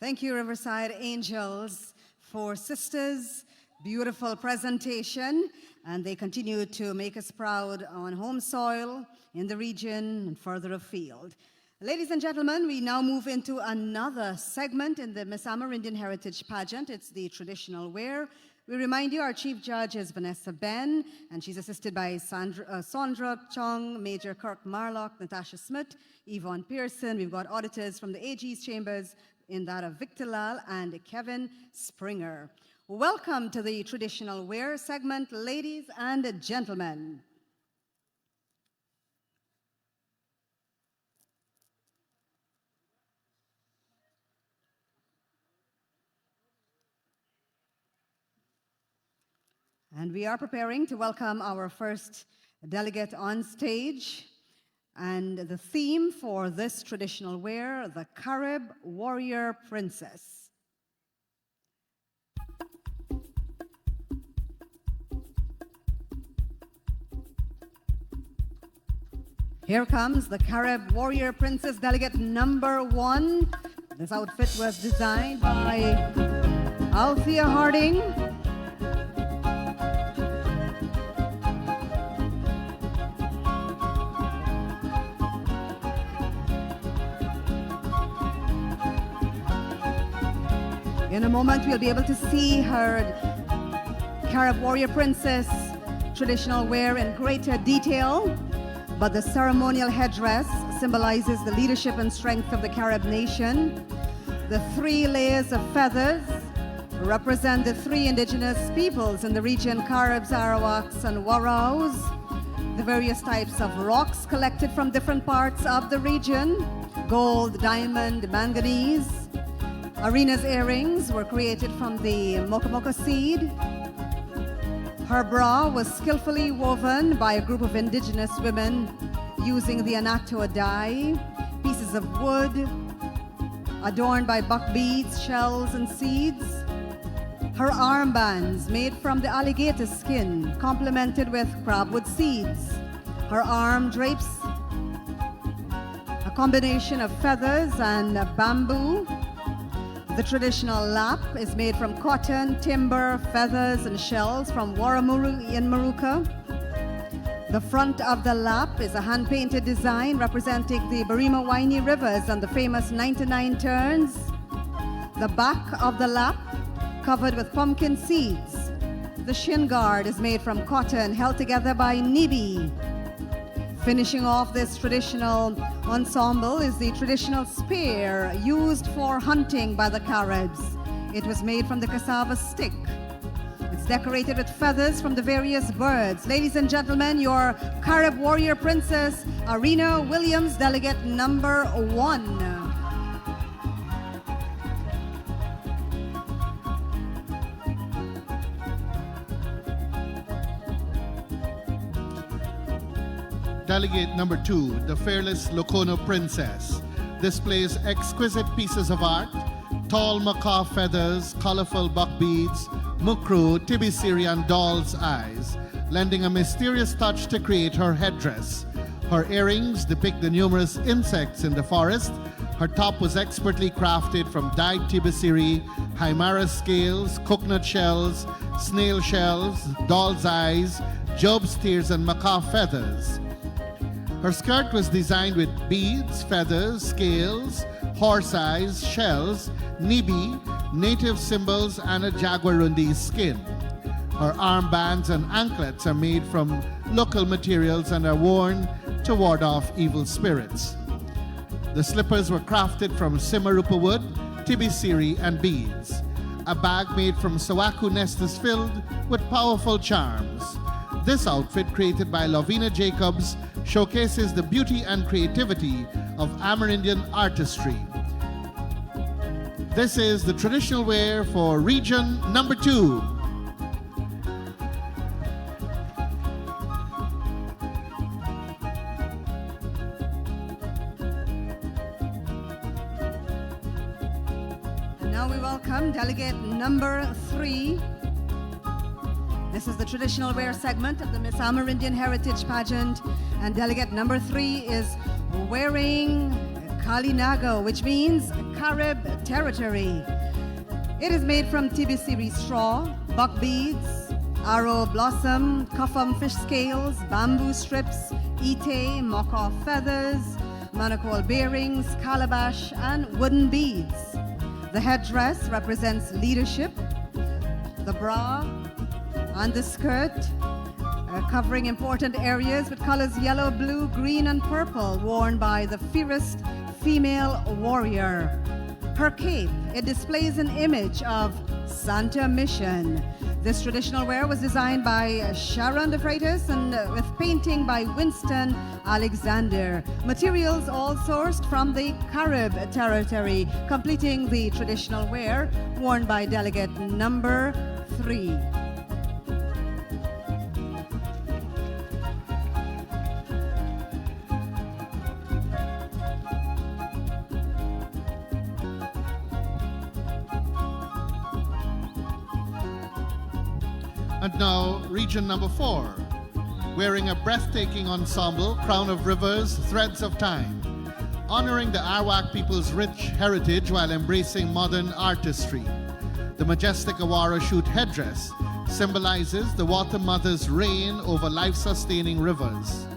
Thank you, Riverside Angels, for sisters. Beautiful presentation, and they continue to make us proud on home soil, in the region, and further afield. Ladies and gentlemen, we now move into another segment in the Miss Amerindian Heritage Pageant. It's the traditional wear. We remind you our chief judge is Vanessa Ben, and she's assisted by Sandra Chong, Major Kirk Marlock, Natasha Smith, Yvonne Pearson. We've got auditors from the AG's chambers in that of Victor Lal and Kevin Springer. Welcome to the traditional wear segment, ladies and gentlemen. And we are preparing to welcome our first delegate on stage. And the theme for this traditional wear, the Carib Warrior Princess. Here comes the Carib Warrior Princess, delegate number 1. This outfit was designed by Althea Harding. In a moment, we'll be able to see her Carib Warrior Princess traditional wear in greater detail, but the ceremonial headdress symbolizes the leadership and strength of the Carib nation. The 3 layers of feathers represent the 3 indigenous peoples in the region, Caribs, Arawaks, and Warraws. The various types of rocks collected from different parts of the region, gold, diamond, manganese. Arena's earrings were created from the mocha seed. Her bra was skillfully woven by a group of indigenous women using the Anato dye, pieces of wood adorned by buck beads, shells, and seeds. Her armbands made from the alligator skin, complemented with crabwood seeds. Her arm drapes a combination of feathers and bamboo. The traditional lap is made from cotton, timber, feathers, and shells from Warramuru in Maruka. The front of the lap is a hand-painted design representing the Barima Waini rivers and the famous 99 turns. The back of the lap covered with pumpkin seeds. The shin guard is made from cotton held together by nibi. Finishing off this traditional ensemble is the traditional spear used for hunting by the Caribs. It was made from the cassava stick. It's decorated with feathers from the various birds. Ladies and gentlemen, your Carib Warrior Princess, Arena Williams, delegate number 1. Delegate number 2, the fearless Lokono Princess, displays exquisite pieces of art, tall macaw feathers, colorful buck beads, mukru, tibisiri, and doll's eyes, lending a mysterious touch to create her headdress. Her earrings depict the numerous insects in the forest. Her top was expertly crafted from dyed tibisiri, hymara scales, coconut shells, snail shells, doll's eyes, Job's tears, and macaw feathers. Her skirt was designed with beads, feathers, scales, horse eyes, shells, nibi, native symbols, and a jaguarundi skin. Her armbands and anklets are made from local materials and are worn to ward off evil spirits. The slippers were crafted from simarupa wood, tibisiri, and beads. A bag made from sawaku nest is filled with powerful charms. This outfit, created by Lovina Jacobs, showcases the beauty and creativity of Amerindian artistry. This is the traditional wear for region number 2. And now we welcome delegate number 3. This is the traditional wear segment of the Miss Amerindian Heritage Pageant, and delegate number 3 is wearing Kalinago, which means Carib territory. It is made from tibisiri straw, buck beads, arrow blossom, kafam fish scales, bamboo strips, ite, macaw feathers, manacol bearings, calabash, and wooden beads. The headdress represents leadership. The bra and the skirt covering important areas with colors yellow, blue, green, and purple, worn by the fierce female warrior. Her cape, it displays an image of Santa Mission. This traditional wear was designed by Sharon de Freitas and with painting by Winston Alexander. Materials all sourced from the Carib territory, completing the traditional wear worn by delegate number 3. And now, region number 4, wearing a breathtaking ensemble, Crown of Rivers, Threads of Time, honoring the Arawak people's rich heritage while embracing modern artistry. The majestic Awara shoot headdress symbolizes the Water Mother's reign over life-sustaining rivers.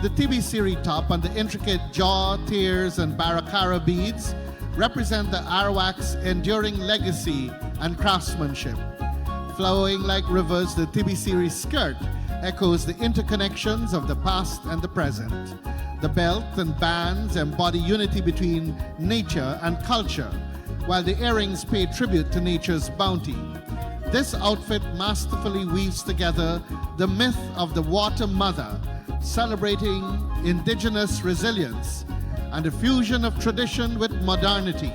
The tibisiri top and the intricate jaw, tears, and barakara beads represent the Arawak's enduring legacy and craftsmanship. Flowing like rivers, the tibisiri skirt echoes the interconnections of the past and the present. The belt and bands embody unity between nature and culture, while the earrings pay tribute to nature's bounty. This outfit masterfully weaves together the myth of the Water Mother, celebrating indigenous resilience and a fusion of tradition with modernity.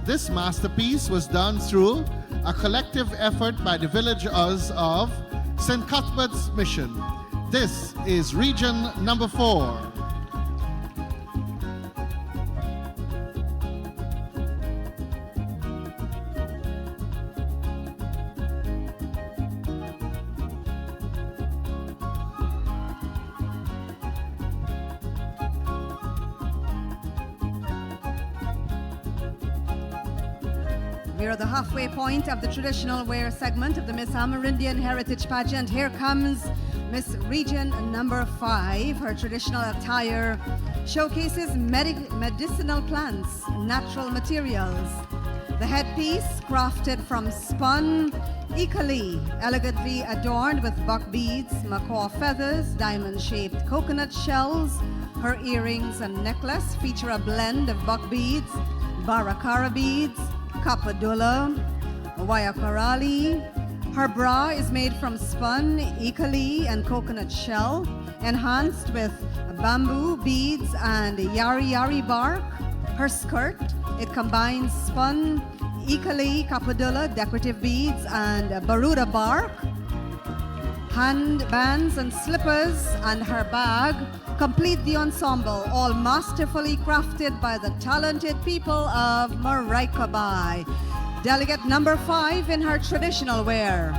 This masterpiece was done through a collective effort by the villagers of St. Cuthbert's Mission. This is region number 4. We are at the halfway point of the traditional wear segment of the Miss Amerindian Heritage Pageant. Here comes Miss Region number 5. Her traditional attire showcases medicinal plants, natural materials. The headpiece, crafted from spun ikali, elegantly adorned with buck beads, macaw feathers, diamond-shaped coconut shells. Her earrings and necklace feature a blend of buck beads, barakara beads, Kapadula, Wayakarali. Her bra is made from spun ikali and coconut shell, enhanced with bamboo beads and yari yari bark. Her skirt, it combines spun ikali, Kapadula, decorative beads, and baruda bark. Handbands and slippers and her bag complete the ensemble, all masterfully crafted by the talented people of Maraikabai. Delegate number 5 in her traditional wear.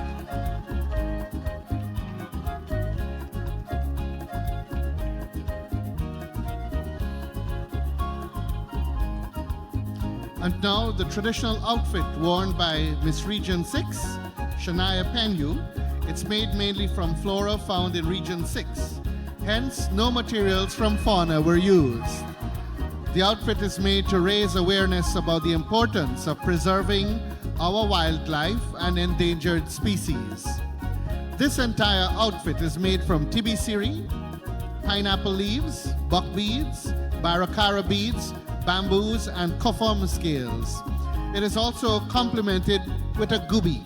And now the traditional outfit worn by Miss Region 6, Shania Penyu. It's made mainly from flora found in Region 6. Hence, no materials from fauna were used. The outfit is made to raise awareness about the importance of preserving our wildlife and endangered species. This entire outfit is made from tibisiri, pineapple leaves, buck beads, barakara beads, bamboos, and kofom scales. It is also complemented with a gooby.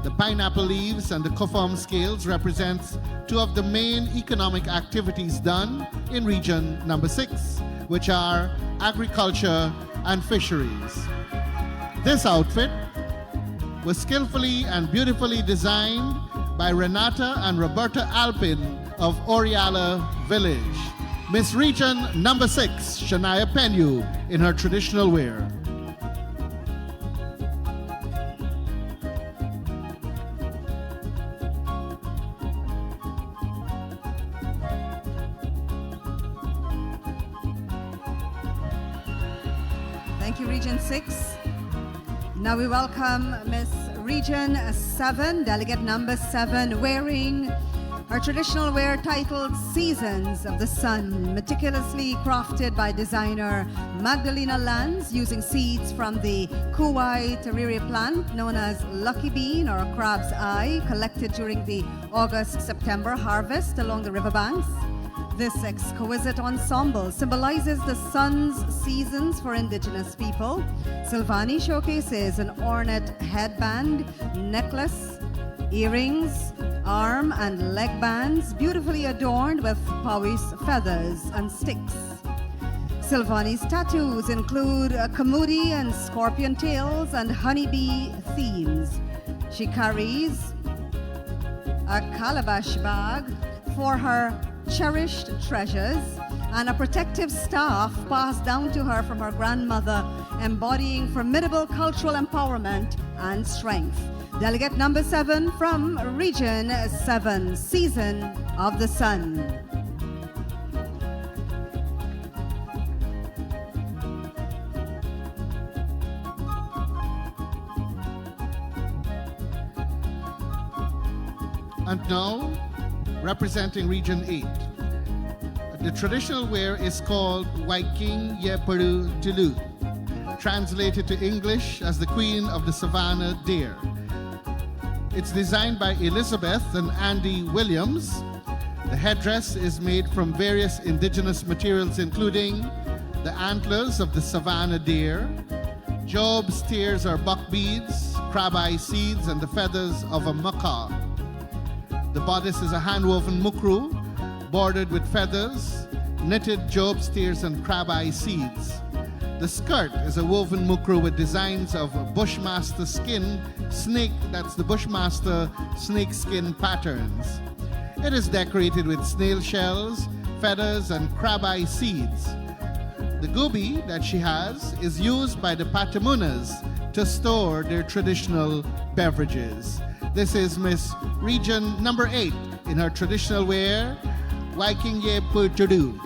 The pineapple leaves and the kofam scales represents two of the main economic activities done in region number 6, which are agriculture and fisheries. This outfit was skillfully and beautifully designed by Renata and Roberta Alpin of Oriala Village. Miss Region number 6, Shania Penyu, in her traditional wear. Thank you, Region 6. Now we welcome Miss Region 7, Delegate number 7, wearing her traditional wear titled Seasons of the Sun, meticulously crafted by designer Magdalena Lanz using seeds from the Kuwai terreria plant known as lucky bean or crab's eye, collected during the August-September harvest along the riverbanks. This exquisite ensemble symbolizes the sun's seasons for indigenous people. Silvani showcases an ornate headband, necklace, earrings, arm and leg bands beautifully adorned with Powys feathers and sticks. Silvani's tattoos include Kamudi and scorpion tails and honeybee themes. She carries a calabash bag for her cherished treasures and a protective staff passed down to her from her grandmother, embodying formidable cultural empowerment and strength. Delegate number 7 from Region 7, Season of the Sun. And now, representing Region 8. The traditional wear is called Waiking Yeperu Tulu, translated to English as the Queen of the Savannah Deer. It's designed by Elizabeth and Andy Williams. The headdress is made from various indigenous materials, including the antlers of the Savannah deer, Job's tears or buck beads, crab-eye seeds, and the feathers of a macaw. The bodice is a hand-woven mukru, bordered with feathers, knitted Job's tears and crab-eye seeds. The skirt is a woven mukru with designs of Bushmaster skin, snake, that's the Bushmaster snake skin patterns. It is decorated with snail shells, feathers, and crab-eye seeds. The gooby that she has is used by the Patamunas to store their traditional beverages. This is Miss Region number 8 in her traditional wear, Waikinye Putudu.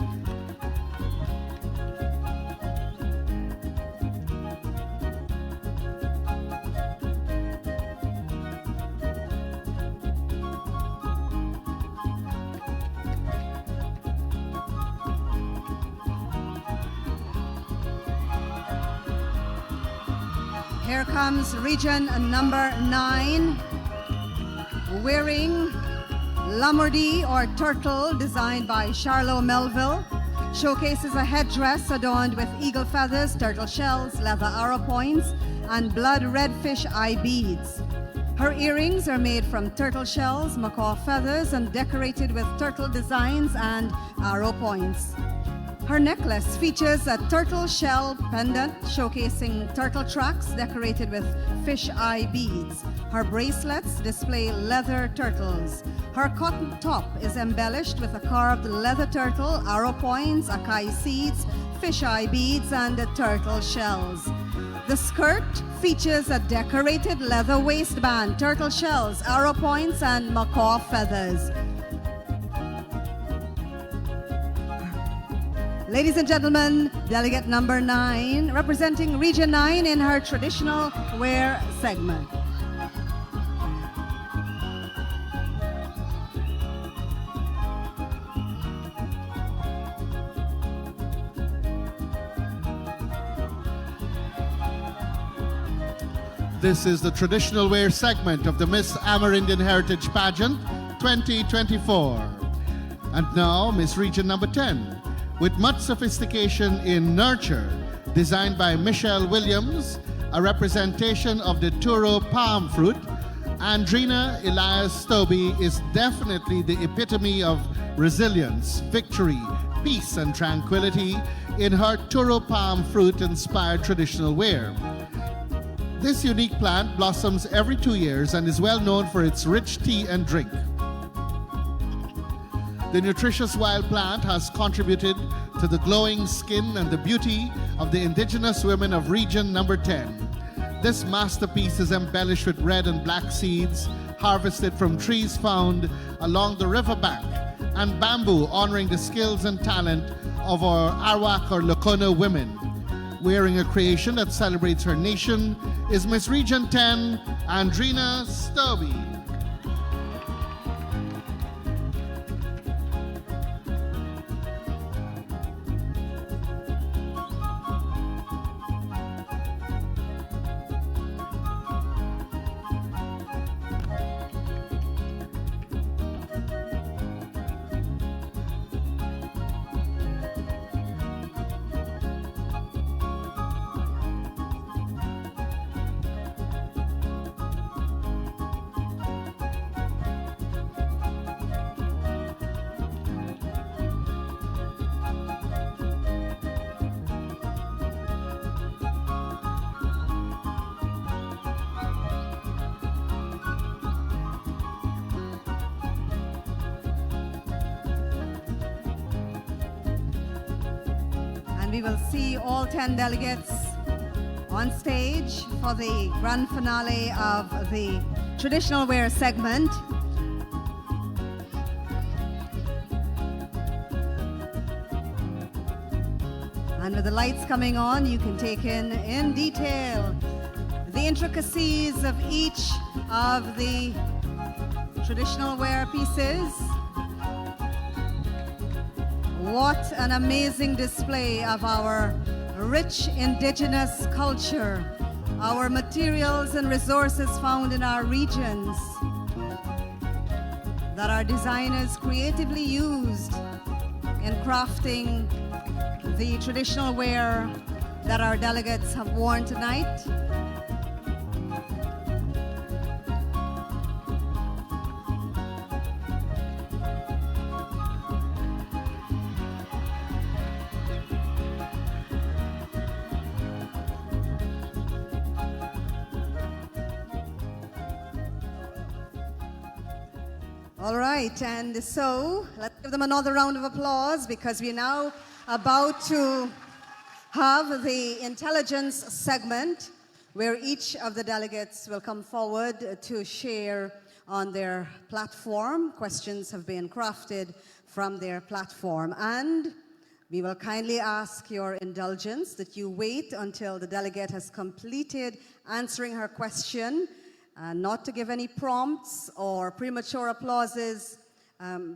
Here comes Region number 9, wearing Lamordi or turtle designed by Charlot Melville. Showcases a headdress adorned with eagle feathers, turtle shells, leather arrow points, and blood redfish eye beads. Her earrings are made from turtle shells, macaw feathers, and decorated with turtle designs and arrow points. Her necklace features a turtle shell pendant showcasing turtle tracks decorated with fish eye beads. Her bracelets display leather turtles. Her cotton top is embellished with a carved leather turtle, arrow points, acai seeds, fish eye beads, and turtle shells. The skirt features a decorated leather waistband, turtle shells, arrow points, and macaw feathers. Ladies and gentlemen, Delegate number 9, representing Region 9 in her traditional wear segment. This is the traditional wear segment of the Miss Amerindian Heritage Pageant 2024. And now, Miss Region number 10, with much sophistication in nurture, designed by Michelle Williams a representation of the Turo palm fruit, Andrina Elias Stobie is definitely the epitome of resilience, victory, peace, and tranquility in her Turo palm fruit-inspired traditional wear. This unique plant blossoms every 2 years and is well known for its rich tea and drink. The nutritious wild plant has contributed to the glowing skin and the beauty of the indigenous women of Region Number 10. This masterpiece is embellished with red and black seeds harvested from trees found along the riverbank and bamboo honoring the skills and talent of our Arawak or Lakota women. Wearing a creation that celebrates her nation is Miss Region 10, Andrina Stobie. We will see all 10 delegates on stage for the grand finale of the traditional wear segment. And with the lights coming on, you can take in detail the intricacies of each of the traditional wear pieces. What an amazing display of our rich indigenous culture, our materials and resources found in our regions that our designers creatively used in crafting the traditional wear that our delegates have worn tonight. All right, and so let's give them another round of applause because we're now about to have the intelligence segment where each of the delegates will come forward to share on their platform. Questions have been crafted from their platform, and we will kindly ask your indulgence that you wait until the delegate has completed answering her question, not to give any prompts or premature applauses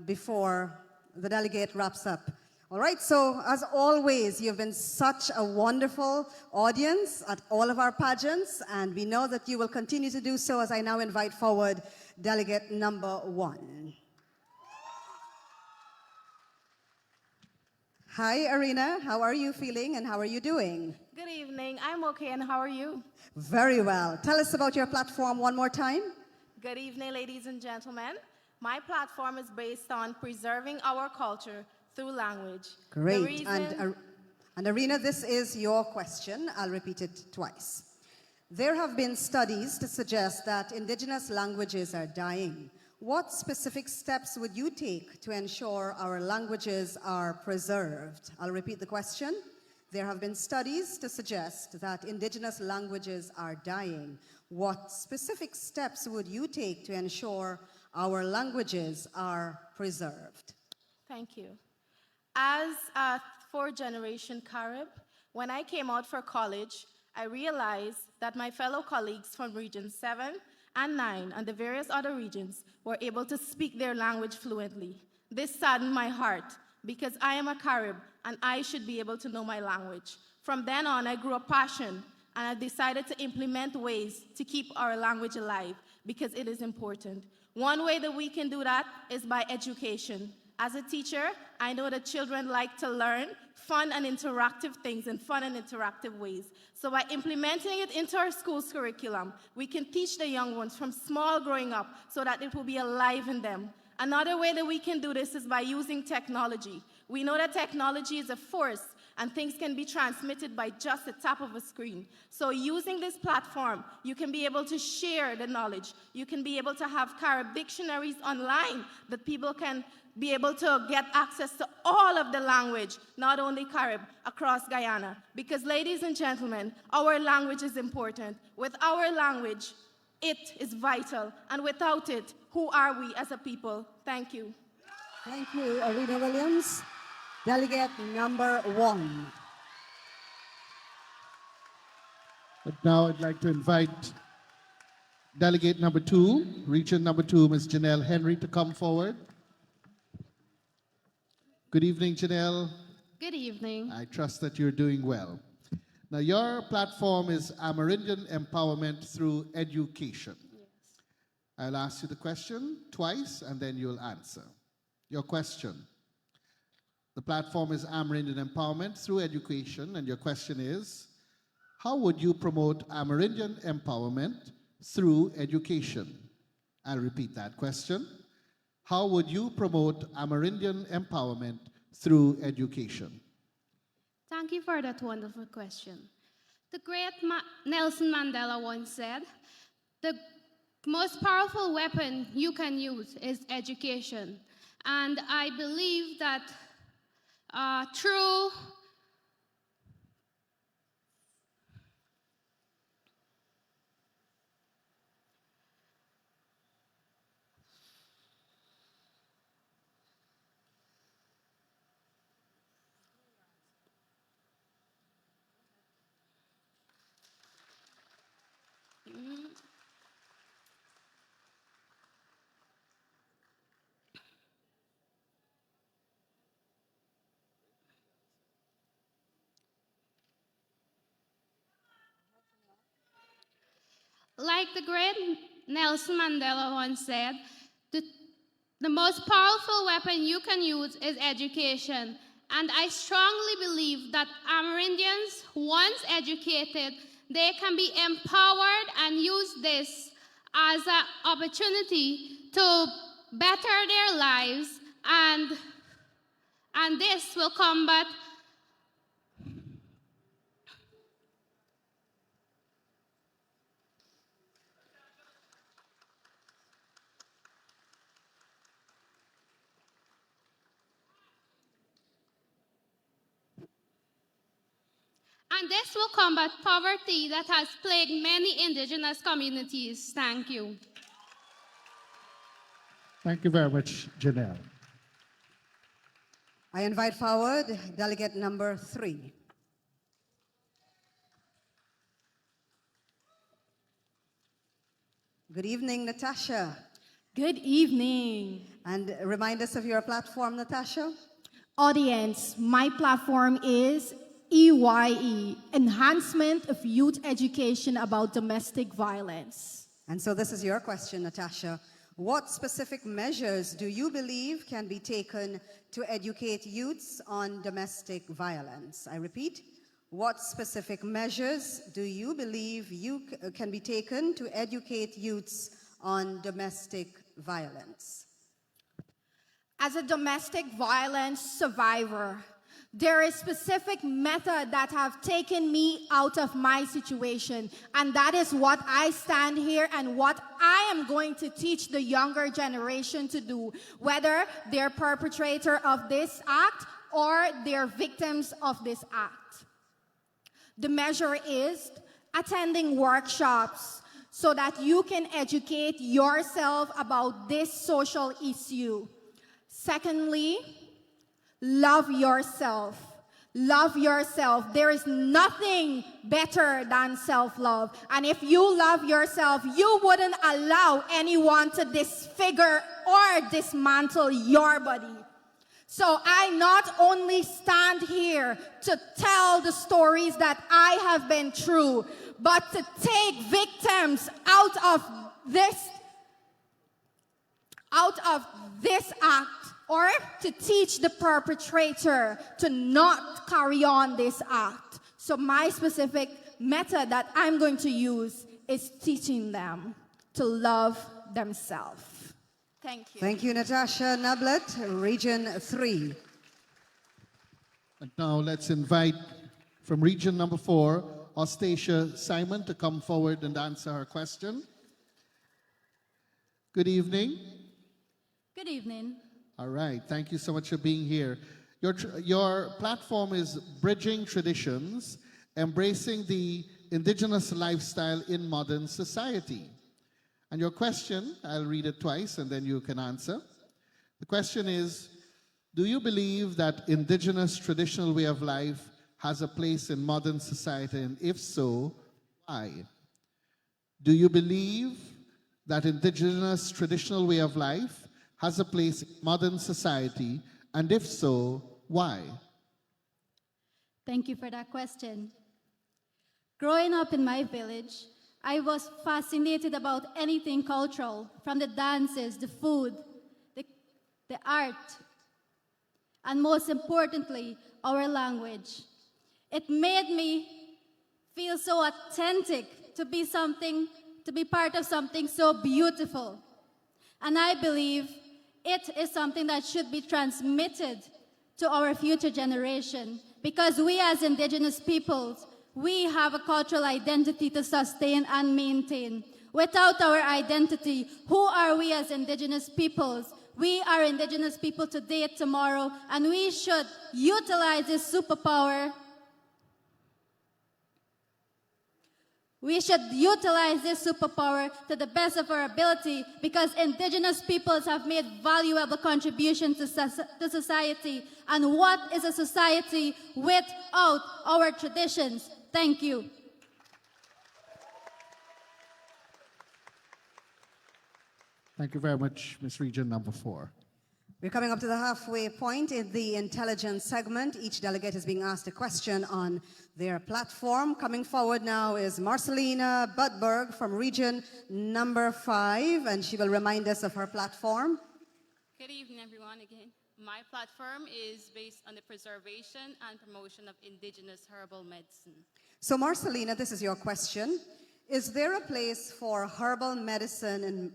before the delegate wraps up. All right, so as always, you've been such a wonderful audience at all of our pageants, and we know that you will continue to do so as I now invite forward delegate number 1. Hi, Arena. How are you feeling and how are you doing? Good evening. I'm okay, and how are you? Very well. Tell us about your platform one more time. Good evening, ladies and gentlemen. My platform is based on preserving our culture through language. Great. And Arena, this is your question. I'll repeat it twice. There have been studies to suggest that indigenous languages are dying. What specific steps would you take to ensure our languages are preserved? I'll repeat the question. There have been studies to suggest that indigenous languages are dying. What specific steps would you take to ensure our languages are preserved? Thank you. As a fourth-generation Carib, when I came out for college, I realized that my fellow colleagues from Region 7 and 9 and the various other regions were able to speak their language fluently. This saddened my heart because I am a Carib and I should be able to know my language. From then on, I grew a passion and I decided to implement ways to keep our language alive because it is important. One way that we can do that is by education. As a teacher, I know that children like to learn fun and interactive things in fun and interactive ways. So by implementing it into our school's curriculum, we can teach the young ones from small growing up so that it will be alive in them. Another way that we can do this is by using technology. We know that technology is a force and things can be transmitted by just the tap of a screen. So using this platform, you can be able to share the knowledge. You can be able to have Carib dictionaries online that people can be able to get access to all of the language, not only Carib, across Guyana. Because ladies and gentlemen, our language is important. With our language, it is vital. And without it, who are we as a people? Thank you. Thank you, Arena Williams. Delegate number 1. But now I'd like to invite delegate number 2, region number 2, Ms. Janelle Henry, to come forward. Good evening, Janelle. Good evening. I trust that you're doing well. Now, your platform is Amerindian Empowerment Through Education. Yes. I'll ask you the question twice, and then you'll answer. Your question. The platform is Amerindian Empowerment Through Education, and your question is, how would you promote Amerindian empowerment through education? I'll repeat that question. How would you promote Amerindian empowerment through education? Thank you for that wonderful question. The great Nelson Mandela once said, the most powerful weapon you can use is education. And I believe that through like the great Nelson Mandela once said, the most powerful weapon you can use is education. And I strongly believe that Amerindians, once educated, they can be empowered and use this as an opportunity to better their lives, and this will combat poverty that has plagued many indigenous communities. Thank you. Thank you very much, Janelle. I invite forward delegate number 3. Good evening, Natasha. Good evening. And remind us of your platform, Natasha. Audience, my platform is EYE, Enhancement of Youth Education about Domestic Violence. And so this is your question, Natasha. What specific measures do you believe can be taken to educate youths on domestic violence? I repeat, what specific measures do you believe can be taken to educate youths on domestic violence? As a domestic violence survivor, there is specific method that have taken me out of my situation, and that is what I stand here and what I am going to teach the younger generation to do, whether they're perpetrator of this act or they're victims of this act. The measure is attending workshops so that you can educate yourself about this social issue. Secondly, love yourself. Love yourself. There is nothing better than self-love. And if you love yourself, you wouldn't allow anyone to disfigure or dismantle your body. So I not only stand here to tell the stories that I have been through, but to take victims out of this act or to teach the perpetrator to not carry on this act. So my specific method that I'm going to use is teaching them to love themselves. Thank you. Thank you, Natasha Nablet, Region 3. And now let's invite from region number 4, Ostacia Simon, to come forward and answer her question. Good evening. Good evening. All right, thank you so much for being here. Your platform is Bridging Traditions, Embracing the Indigenous Lifestyle in Modern Society. And your question, I'll read it twice and then you can answer. The question is, do you believe that indigenous traditional way of life has a place in modern society, and if so, why? Do you believe that indigenous traditional way of life has a place in modern society, and if so, why? Thank you for that question. Growing up in my village, I was fascinated about anything cultural, from the dances, the food, the art, and most importantly, our language. It made me feel so authentic to be part of something so beautiful. And I believe it is something that should be transmitted to our future generation, because we as Indigenous peoples, we have a cultural identity to sustain and maintain. Without our identity, who are we as Indigenous peoples? We are Indigenous people today, tomorrow, and we should utilize this superpower. We should utilize this superpower to the best of our ability, because Indigenous peoples have made valuable contributions to society. And what is a society without our traditions? Thank you. Thank you very much, Ms. Region number 4. We're coming up to the halfway point in the intelligence segment. Each delegate is being asked a question on their platform. Coming forward now is Marcelina Budberg from region number 5, and she will remind us of her platform. Good evening, everyone, again. My platform is based on the preservation and promotion of indigenous herbal medicine. So Marcelina, this is your question. Is there a place for herbal medicine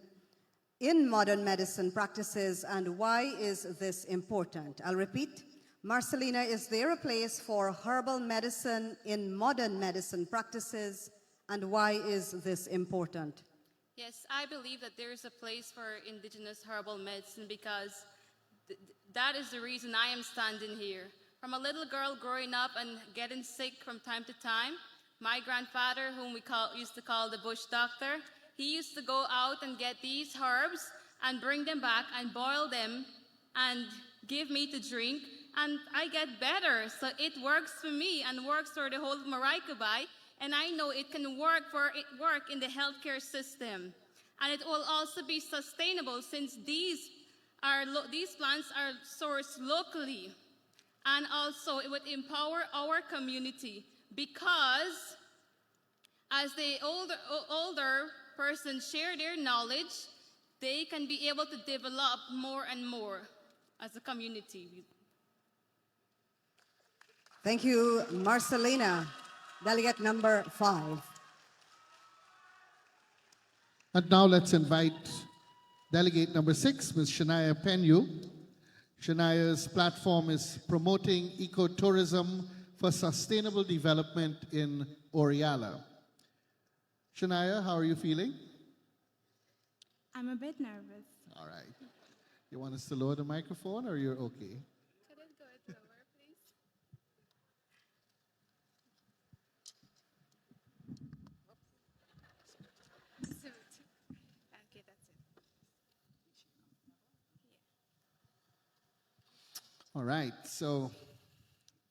in modern medicine practices, and why is this important? I'll repeat. Marcelina, is there a place for herbal medicine in modern medicine practices, and why is this important? Yes, I believe that there is a place for indigenous herbal medicine, because that is the reason I am standing here. From a little girl growing up and getting sick from time to time, my grandfather, whom we used to call the bush doctor, he used to go out and get these herbs and bring them back and boil them and give me to drink, and I get better. So it works for me and works for the whole of Maracaibo, and I know it can work in the healthcare system. And it will also be sustainable, since these plants are sourced locally. And also it would empower our community, because as the older persons share their knowledge, they can be able to develop more and more as a community. Thank you, Marcelina. Delegate number 5. And now let's invite delegate number 6, Ms. Shania Penyu. Shania's platform is promoting ecotourism for sustainable development in Oriala. Shania, how are you feeling? I'm a bit nervous. All right. You want us to lower the microphone, or you're okay? Could it go lower, please? Okay, that's it. All right. So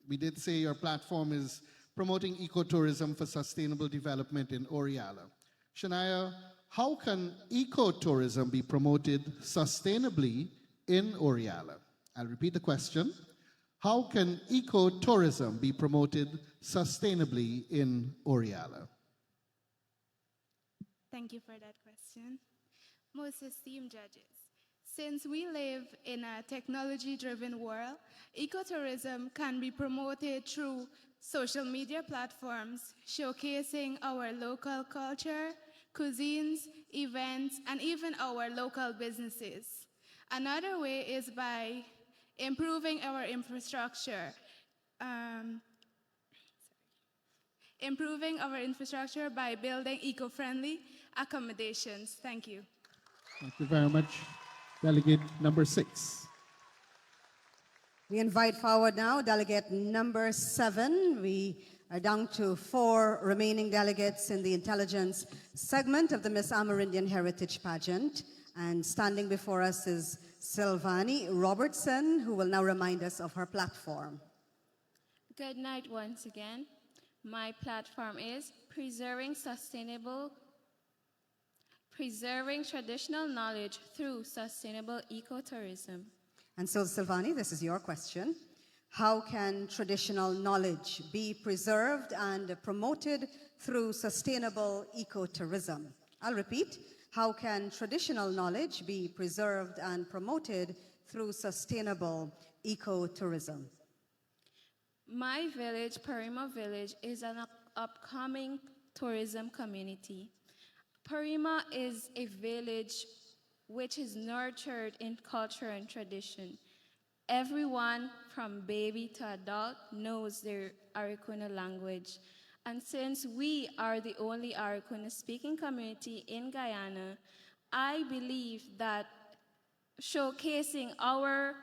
we did say your platform is promoting ecotourism for sustainable development in Oriala. Shania, how can ecotourism be promoted sustainably in Oriala? I'll repeat the question. How can ecotourism be promoted sustainably in Oriala? Thank you for that question. Most esteemed judges, Since we live in a technology-driven world, ecotourism can be promoted through social media platforms, showcasing our local culture, cuisines, events, and even our local businesses. Another way is by improving our infrastructure. Improving our infrastructure by building eco-friendly accommodations. Thank you. Thank you very much. Delegate number 6. We invite forward now delegate number 7. We are down to 4 remaining delegates in the intelligence segment of the Miss Amerindian Heritage Pageant. And standing before us is Silvani Robertson, who will now remind us of her platform. Good night once again. My platform is preserving traditional knowledge through sustainable ecotourism. And so, Silvani, this is your question. How can traditional knowledge be preserved and promoted through sustainable ecotourism? I'll repeat. How can traditional knowledge be preserved and promoted through sustainable ecotourism? My village, Parima Village, is an upcoming tourism community. Parima is a village which is nurtured in culture and tradition. Everyone from baby to adult knows their Arikuna language. And since we are the only Arikuna speaking community in Guyana, I believe that showcasing our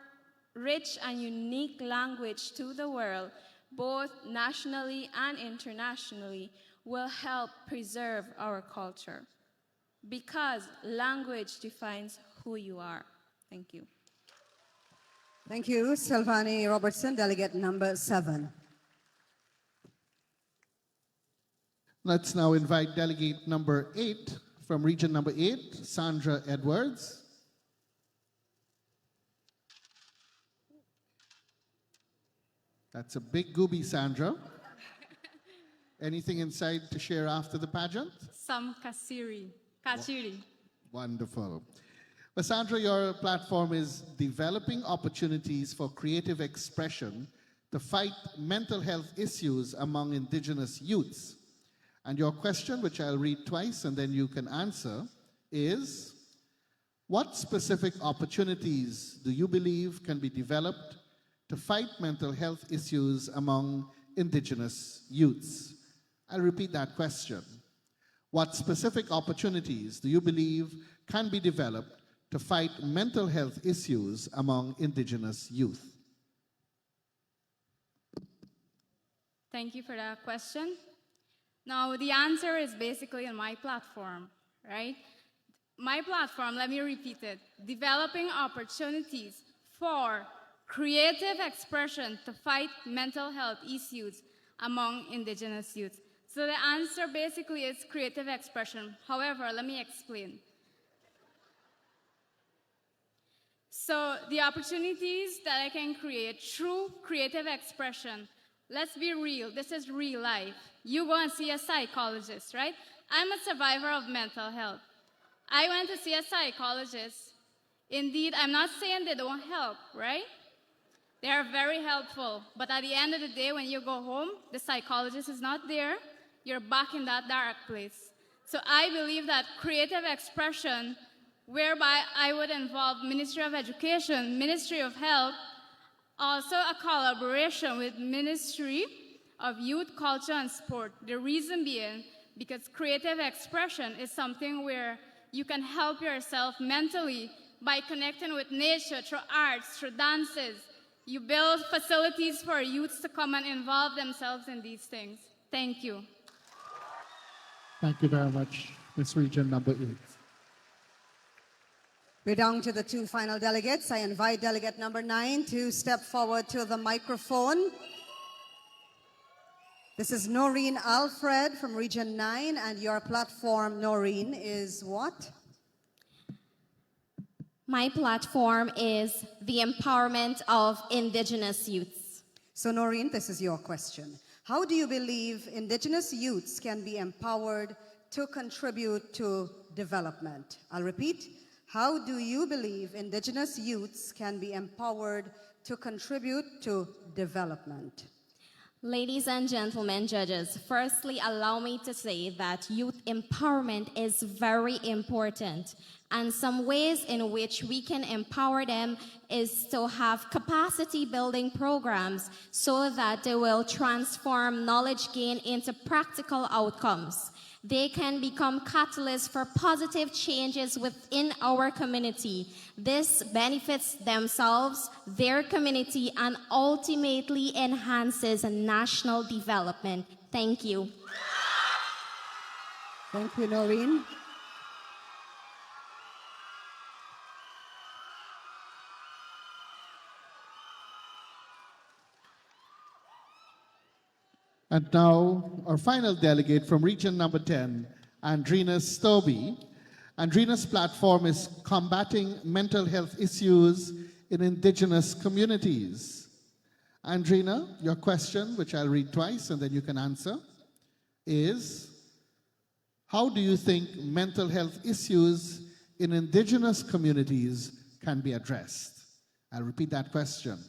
rich and unique language to the world, both nationally and internationally, will help preserve our culture. Because language defines who you are. Thank you. Thank you, Silvani Robertson, delegate number 7. Let's now invite delegate number 8 from region number 8, Sandra Edwards. That's a big gooby, Sandra. Anything inside to share after the pageant? Some kachiri. Wonderful. Well, Sandra, your platform is developing opportunities for creative expression to fight mental health issues among indigenous youths. And your question, which I'll read twice and then you can answer, is what specific opportunities do you believe can be developed to fight mental health issues among indigenous youths? I'll repeat that question. What specific opportunities do you believe can be developed to fight mental health issues among indigenous youth? Thank you for that question. Now, the answer is basically on my platform, right? My platform, let me repeat it, developing opportunities for creative expression to fight mental health issues among indigenous youth. So the answer basically is creative expression. However, let me explain. So the opportunities that I can create through creative expression, let's be real, this is real life. You go and see a psychologist, right? I'm a survivor of mental health. I went to see a psychologist. Indeed, I'm not saying they don't help, right? They are very helpful. But at the end of the day, when you go home, the psychologist is not there. You're back in that dark place. So I believe that creative expression, whereby I would involve Ministry of Education, Ministry of Health, also a collaboration with Ministry of Youth, Culture, and Sport. The reason being, because creative expression is something where you can help yourself mentally by connecting with nature through arts, through dances. You build facilities for youths to come and involve themselves in these things. Thank you. Thank you very much, Ms. Region number 8. We're down to the 2 final delegates. I invite delegate number 9 to step forward to the microphone. This is Noreen Alfred from Region 9, and your platform, Noreen, is what? My platform is the empowerment of indigenous youths. So, Noreen, this is your question. How do you believe indigenous youths can be empowered to contribute to development? I'll repeat. How do you believe Indigenous youths can be empowered to contribute to development? Ladies and gentlemen judges, firstly, allow me to say that youth empowerment is very important. And some ways in which we can empower them is to have capacity building programs so that they will transform knowledge gain into practical outcomes. They can become catalysts for positive changes within our community. This benefits themselves, their community, and ultimately enhances national development. Thank you. Thank you, Noreen. And now, our final delegate from region number 10, Andrina Stobie. Andrina's platform is combating mental health issues in Indigenous communities. Andrina, your question, which I'll read twice and then you can answer, is how do you think mental health issues in Indigenous communities can be addressed? I'll repeat that question.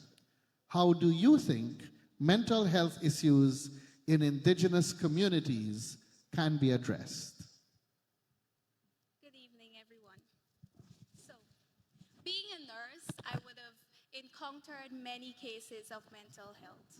How do you think mental health issues in Indigenous communities can be addressed? Good evening, everyone. So, being a nurse, I would have encountered many cases of mental health.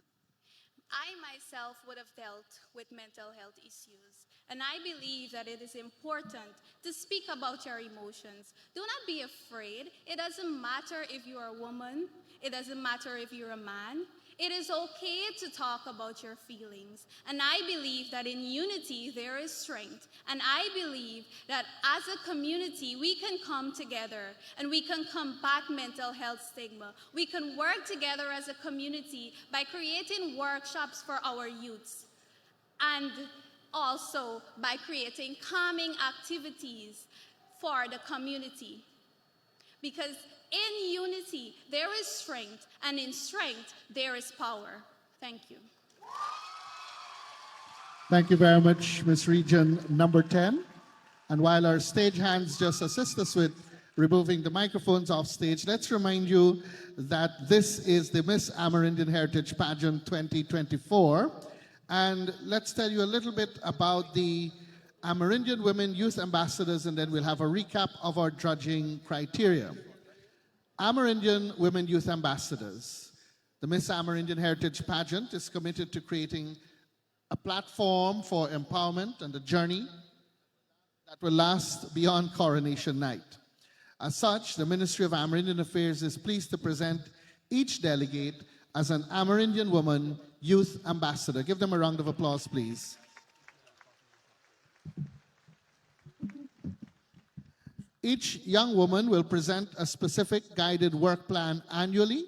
I myself would have dealt with mental health issues, and I believe that it is important to speak about your emotions. Do not be afraid. It doesn't matter if you're a woman, it doesn't matter if you're a man. It is okay to talk about your feelings. And I believe that in unity there is strength. And I believe that as a community we can come together and we can combat mental health stigma. We can work together as a community by creating workshops for our youths and also by creating calming activities for the community. Because in unity, there is strength, and in strength, there is power. Thank you. Thank you very much, Ms. Region number 10. And while our stage hands just assist us with removing the microphones off stage, let's remind you that this is the Miss Amerindian Heritage Pageant 2024. And let's tell you a little bit about the Amerindian Women Youth Ambassadors, and then we'll have a recap of our judging criteria. Amerindian Women Youth Ambassadors. The Miss Amerindian Heritage Pageant is committed to creating a platform for empowerment and a journey that will last beyond coronation night. As such, the Ministry of Amerindian Affairs is pleased to present each delegate as an Amerindian Woman Youth Ambassador. Give them a round of applause, please. Each young woman will present a specific guided work plan annually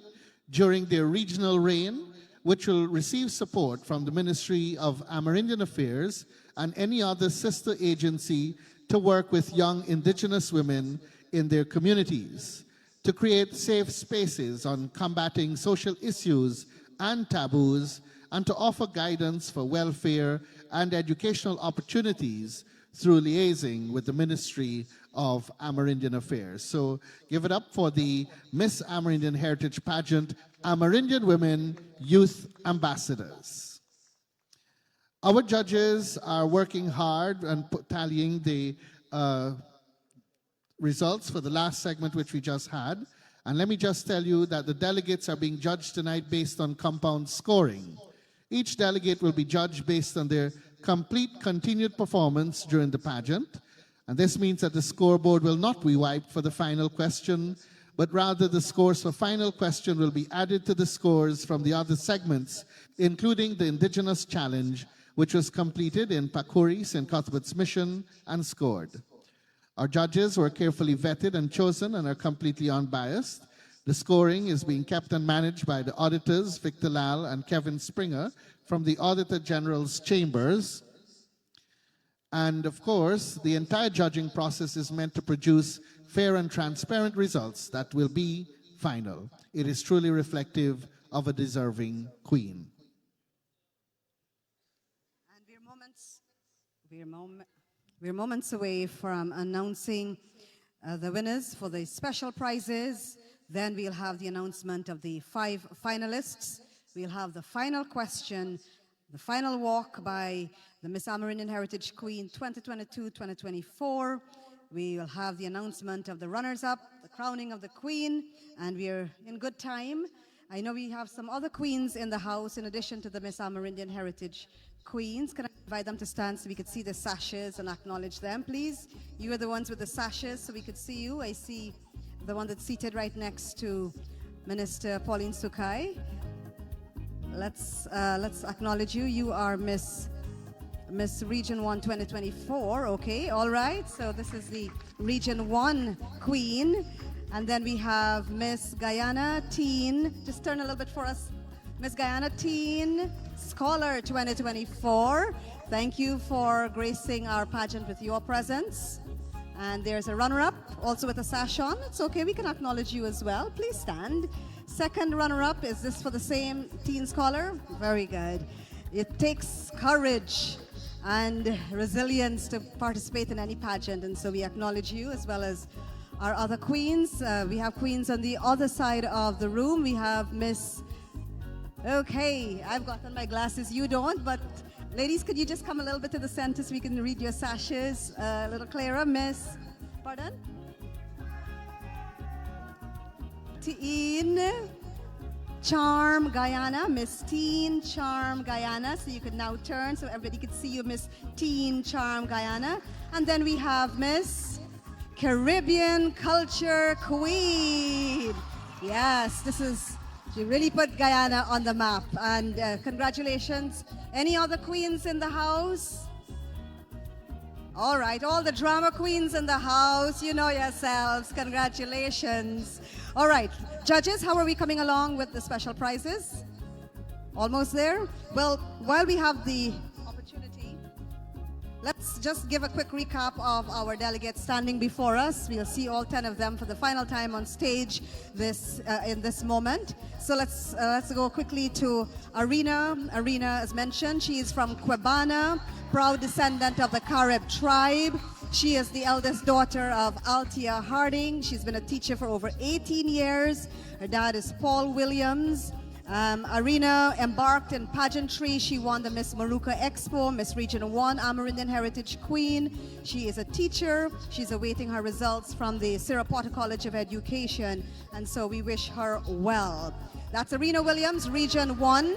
during their regional reign, which will receive support from the Ministry of Amerindian Affairs and any other sister agency to work with young Indigenous women in their communities, to create safe spaces on combating social issues and taboos, and to offer guidance for welfare and educational opportunities through liaising with the Ministry of Amerindian Affairs. So give it up for the Miss Amerindian Heritage Pageant Amerindian Women Youth Ambassadors. Our judges are working hard and tallying the results for the last segment which we just had. And let me just tell you that the delegates are being judged tonight based on compound scoring. Each delegate will be judged based on their complete continued performance during the pageant. And this means that the scoreboard will not be wiped for the final question, but rather the scores for final question will be added to the scores from the other segments, including the Indigenous Challenge, which was completed in Pakuri, St. Cuthbert's Mission, and scored. Our judges were carefully vetted and chosen and are completely unbiased. The scoring is being kept and managed by the auditors, Victor Lal and Kevin Springer, from the Auditor General's chambers. And of course, the entire judging process is meant to produce fair and transparent results that will be final. It is truly reflective of a deserving queen. And we're moments away from announcing the winners for the special prizes. Then we'll have the announcement of the 5 finalists. We'll have the final question, the final walk by the Miss Amerindian Heritage Queen 2022-2024. We will have the announcement of the runners-up, the crowning of the queen, and we're in good time. I know we have some other queens in the house in addition to the Miss Amerindian Heritage Queens. Can I invite them to stand so we could see the sashes and acknowledge them, please? You are the ones with the sashes, so we could see you. I see the one that's seated right next to Minister Pauline Sukai. Let's acknowledge you. You are Miss Region 1 2024. Okay, all right. So this is the Region 1 Queen. And then we have Miss Guyana Teen. Just turn a little bit for us. Miss Guyana Teen Scholar 2024. Thank you for gracing our pageant with your presence. And there's a runner-up, also with a sash on. It's okay, we can acknowledge you as well. Please stand. Second runner-up, is this for the same Teen Scholar? Very good. It takes courage and resilience to participate in any pageant, and so we acknowledge you as well as our other queens. We have queens on the other side of the room. We have Miss... Okay, I've gotten my glasses, you don't, but ladies, could you just come a little bit to the center so we can read your sashes a little clearer? Miss... Pardon? Teen Charm Guyana, Miss Teen Charm Guyana. So you could now turn so everybody could see you, Miss Teen Charm Guyana. And then we have Miss Caribbean Culture Queen. Yes, she really put Guyana on the map. And congratulations. Any other queens in the house? All right, all the drama queens in the house, you know yourselves. Congratulations. All right, judges, how are we coming along with the special prizes? Almost there? Well, while we have the opportunity, let's just give a quick recap of our delegates standing before us. We'll see all 10 of them for the final time on stage in this moment. So let's go quickly to Arena. Arena, as mentioned, she is from Quebana, proud descendant of the Carib tribe. She is the eldest daughter of Althea Harding. She's been a teacher for over 18 years. Her dad is Paul Williams. Arena embarked in pageantry. She won the Miss Maruka Expo, Miss Region 1 Amerindian Heritage Queen. She is a teacher. She's awaiting her results from the Sirapota College of Education, and so we wish her well. That's Arena Williams, Region 1.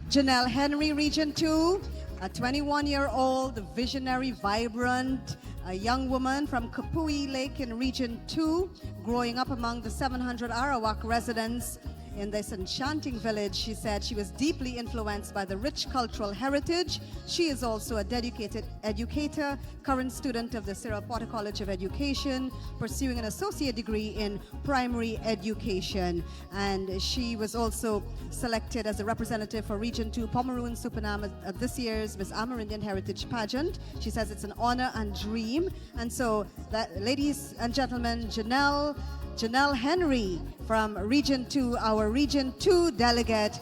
Janelle Henry, Region 2. A 21-year-old, visionary, vibrant, a young woman from Kapui Lake in Region 2, growing up among the 700 Arawak residents in this enchanting village. She said she was deeply influenced by the rich cultural heritage. She is also a dedicated educator, current student of the Sirapota College of Education, pursuing an associate degree in primary education. And she was also selected as a representative for Region 2 Pomeroon Supanam at this year's Miss Amerindian Heritage Pageant. She says it's an honor and dream. And so, ladies and gentlemen, Janelle Henry from Region 2, our Region 2 delegate,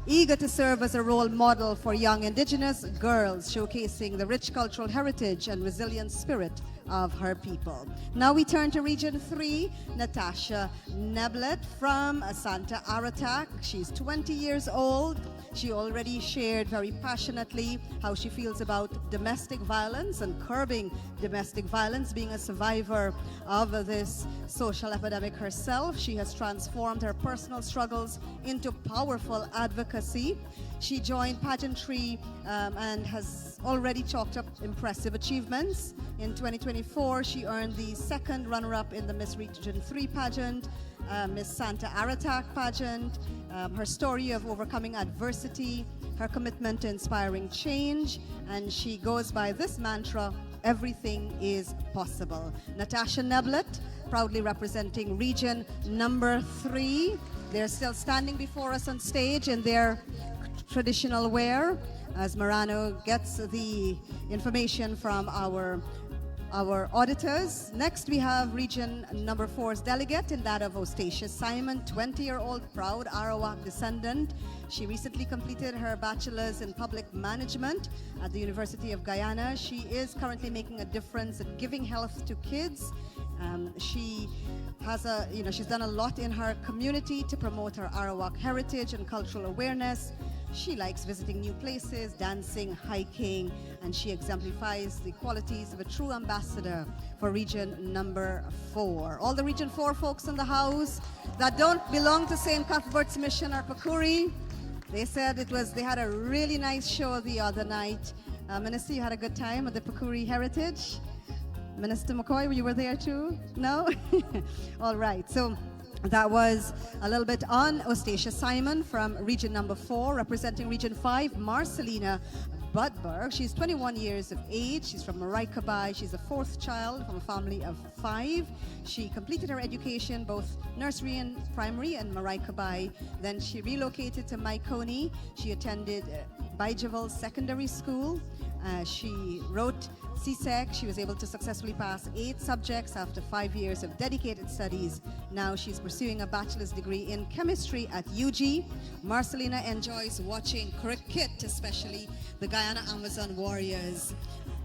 eager to serve as a role model for young Indigenous girls, showcasing the rich cultural heritage and resilient spirit of her people. Now we turn to Region 3, Natasha Neblet from Santa Aratac. She's 20 years old. She already shared very passionately how she feels about domestic violence and curbing domestic violence. Being a survivor of this social epidemic herself, she has transformed her personal struggles into powerful advocacy. She joined pageantry and has already chalked up impressive achievements. In 2024, she earned the second runner-up in the Miss Region 3 pageant, Miss Santa Aratac pageant. Her story of overcoming adversity, her commitment to inspiring change, and she goes by this mantra, everything is possible. Natasha Neblet, proudly representing Region number 3. They're still standing before us on stage in their traditional wear as Marano gets the information from our our auditors. Next, we have region number 4's delegate, in that of Ostacia Simon, 20-year-old proud Arawak descendant. She recently completed her bachelor's in public management at the University of Guyana. She is currently making a difference at giving health to kids. She has she's done a lot in her community to promote her Arawak heritage and cultural awareness. She likes visiting new places, dancing, hiking, and she exemplifies the qualities of a true ambassador for region number 4. All the region 4 folks in the house that don't belong to St. Cuthbert's Mission or Pakuri, they said they had a really nice show the other night. Minister, you had a good time at the Pakuri Heritage? Minister McCoy, you were there too? No? All right. So that was a little bit on Ostacia Simon from region number 4, representing region 5, Marcelina Budberg. She's 21 years of age. She's from Marikabai. She's a 4th child from a family of 5. She completed her education, both nursery and primary, in Marikabai. Then she relocated to Maikoni. She attended Baijaval Secondary School. She wrote CSEC. She was able to successfully pass 8 subjects after 5 years of dedicated studies. Now she's pursuing a bachelor's degree in chemistry at UG. Marcelina enjoys watching cricket, especially the Guyana Amazon Warriors.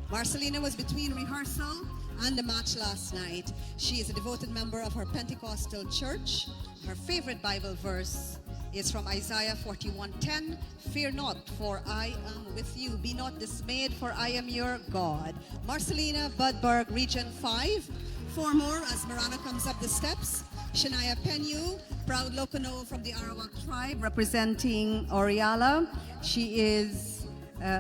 Marcelina was between rehearsal and the match last night. She is a devoted member of her Pentecostal church. Her favorite Bible verse is from Isaiah 41:10. Fear not, for I am with you. Be not dismayed, for I am your God. Marcelina Budberg, Region 5. 4 more as Marana comes up the steps. Shania Penyu, proud Locono from the Arawak tribe, representing Oriala. She is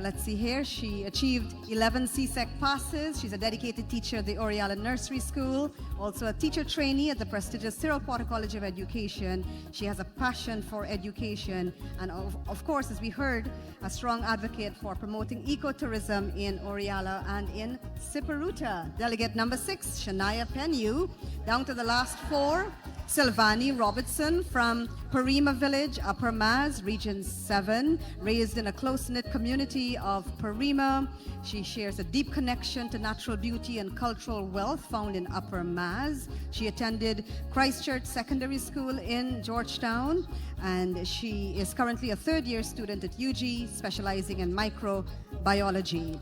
let's see here, she achieved 11 CSEC passes. She's a dedicated teacher at the Oriala Nursery School, also a teacher trainee at the prestigious Cyril Porter College of Education. She has a passion for education and of course, as we heard, a strong advocate for promoting ecotourism in Oriala and in Siparuta. Delegate number 6, Shania Penyu. Down to the last 4, Silvani Robertson from Parima Village, Upper Maz, Region 7, raised in a close-knit community of Parima. She shares a deep connection to natural beauty and cultural wealth found in Upper Maz. She attended Christchurch Secondary School in Georgetown, and she is currently a 3rd-year student at UG, specializing in microbiology.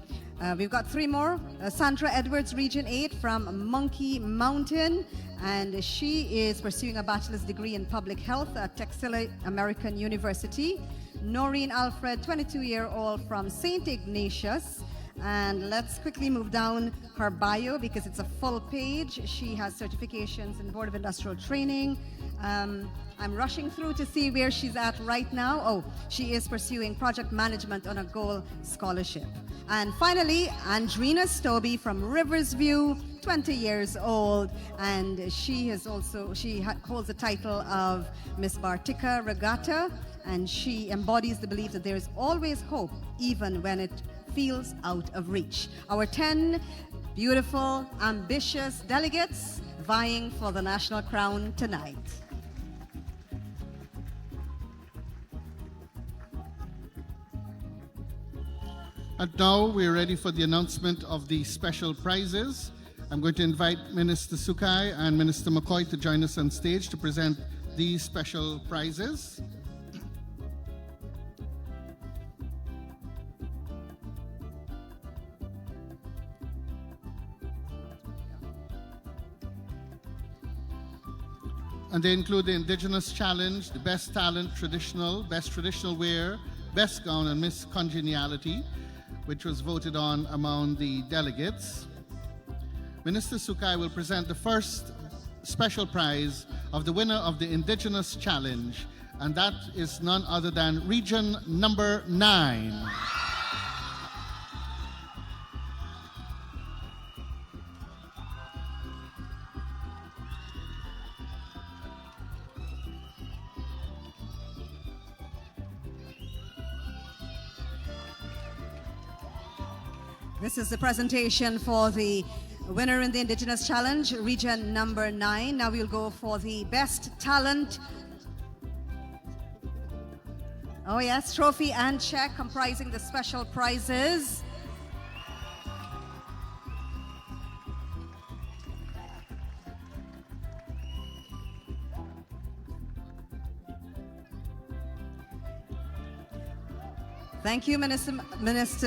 We've got 3 more. Sandra Edwards, Region 8 from Monkey Mountain, and she is pursuing a bachelor's degree in public health at Texas American University. Noreen Alfred, 22-year-old from St. Ignatius. And let's quickly move down her bio because it's a full page. She has certifications in Board of Industrial Training. I'm rushing through to see where she's at right now. Oh, she is pursuing project management on a gold scholarship. And finally, Andrina Stobie from Riversview, 20 years old, and she holds the title of Miss Bartica Regatta, and she embodies the belief that there is always hope, even when it feels out of reach. Our 10 beautiful, ambitious delegates vying for the national crown tonight. And now we're ready for the announcement of the special prizes. I'm going to invite Minister Sukai and Minister McCoy to join us on stage to present these special prizes. And they include the Indigenous Challenge, the Best Talent Traditional, Best Traditional Wear, Best Gown, and Miss Congeniality, which was voted on among the delegates. Minister Sukai will present the first special prize of the winner of the Indigenous Challenge, and that is none other than Region number 9. This is the presentation for the winner in the Indigenous Challenge, Region number 9. Now we'll go for the Best Talent. Oh yes, trophy and check comprising the special prizes. Thank you, Minister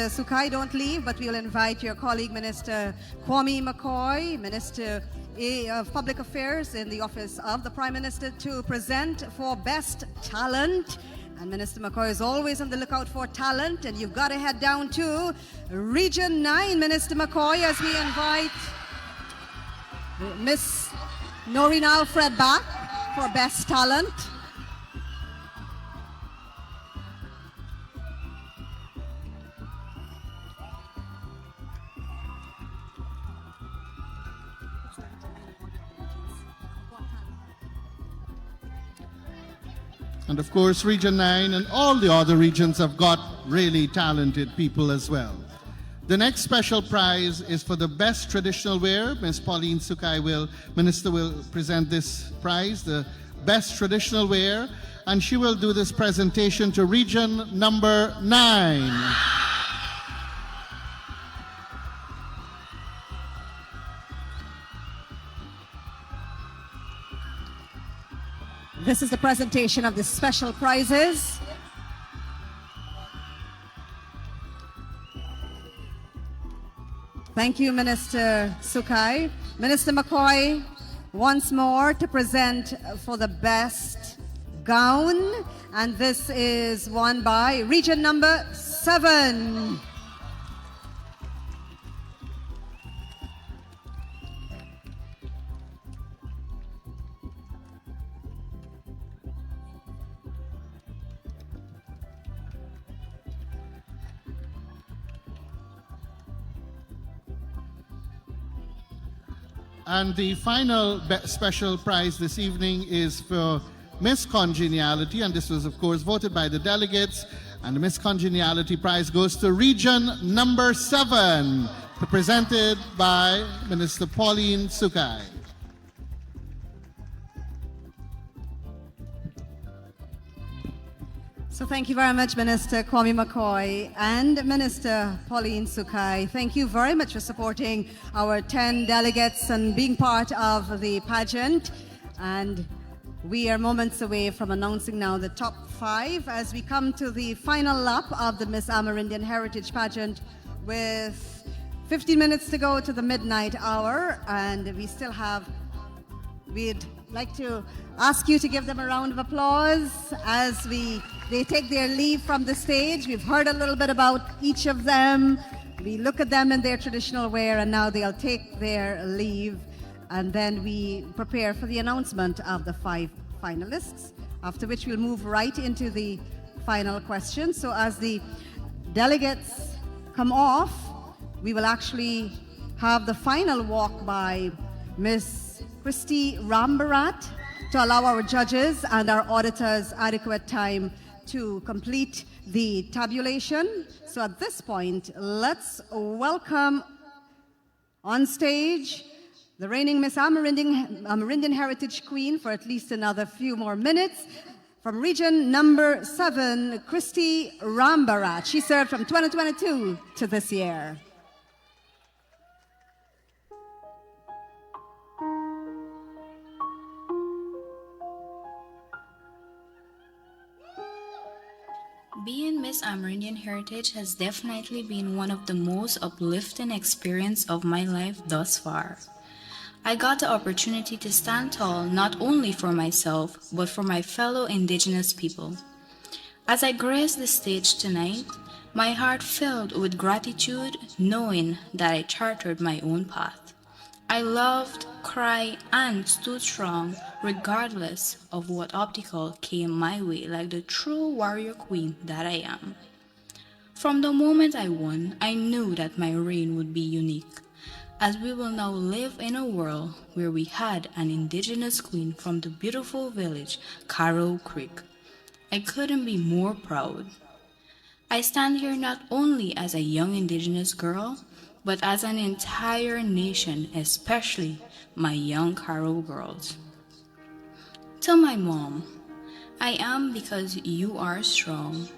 Sukai. Don't leave, but we'll invite your colleague, Minister Kwame McCoy, Minister of Public Affairs in the Office of the Prime Minister, to present for Best Talent. And Minister McCoy is always on the lookout for talent, and you've got to head down to Region 9, Minister McCoy, as we invite Miss Noreen Alfred back for Best Talent. And of course, Region 9 and all the other regions have got really talented people as well. The next special prize is for the best traditional wear. Ms. Pauline Sukai Minister will present this prize, the best traditional wear, and she will do this presentation to region number 9. This is the presentation of the special prizes. Thank you, Minister Sukai. Minister McCoy, once more to present for the best gown. And this is won by region number 7. And the final special prize this evening is for Miss Congeniality, and this was, of course, voted by the delegates. And the Miss Congeniality prize goes to region number 7, presented by Minister Pauline Sukai. So thank you very much, Minister Kwame McCoy and Minister Pauline Sukai. Thank you very much for supporting our 10 delegates and being part of the pageant. And we are moments away from announcing now the top 5 as we come to the final lap of the Miss Amerindian Heritage Pageant, with 15 minutes to go to the midnight hour. And we still have, we'd like to ask you to give them a round of applause as they take their leave from the stage. We've heard a little bit about each of them. We look at them in their traditional wear, and now they'll take their leave. And then we prepare for the announcement of the 5 finalists, after which we'll move right into the final question. So as the delegates come off, we will actually have the final walk by Miss Christy Rambarat to allow our judges and our auditors adequate time to complete the tabulation. So at this point, let's welcome on stage the reigning Miss Amerindian Heritage Queen for at least another few more minutes. From region number 7, Christy Rambarat. She served from 2022 to this year. Being Miss Amerindian Heritage has definitely been one of the most uplifting experiences of my life thus far. I got the opportunity to stand tall not only for myself, but for my fellow Indigenous people. As I graced the stage tonight, my heart filled with gratitude knowing that I chartered my own path. I loved, cried, and stood strong regardless of what obstacle came my way, like the true warrior queen that I am. From the moment I won, I knew that my reign would be unique, as we will now live in a world where we had an Indigenous queen from the beautiful village, Carroll Creek. I couldn't be more proud. I stand here not only as a young Indigenous girl, but as an entire nation, especially my young Carroll girls. To my mom, I am because you are strong.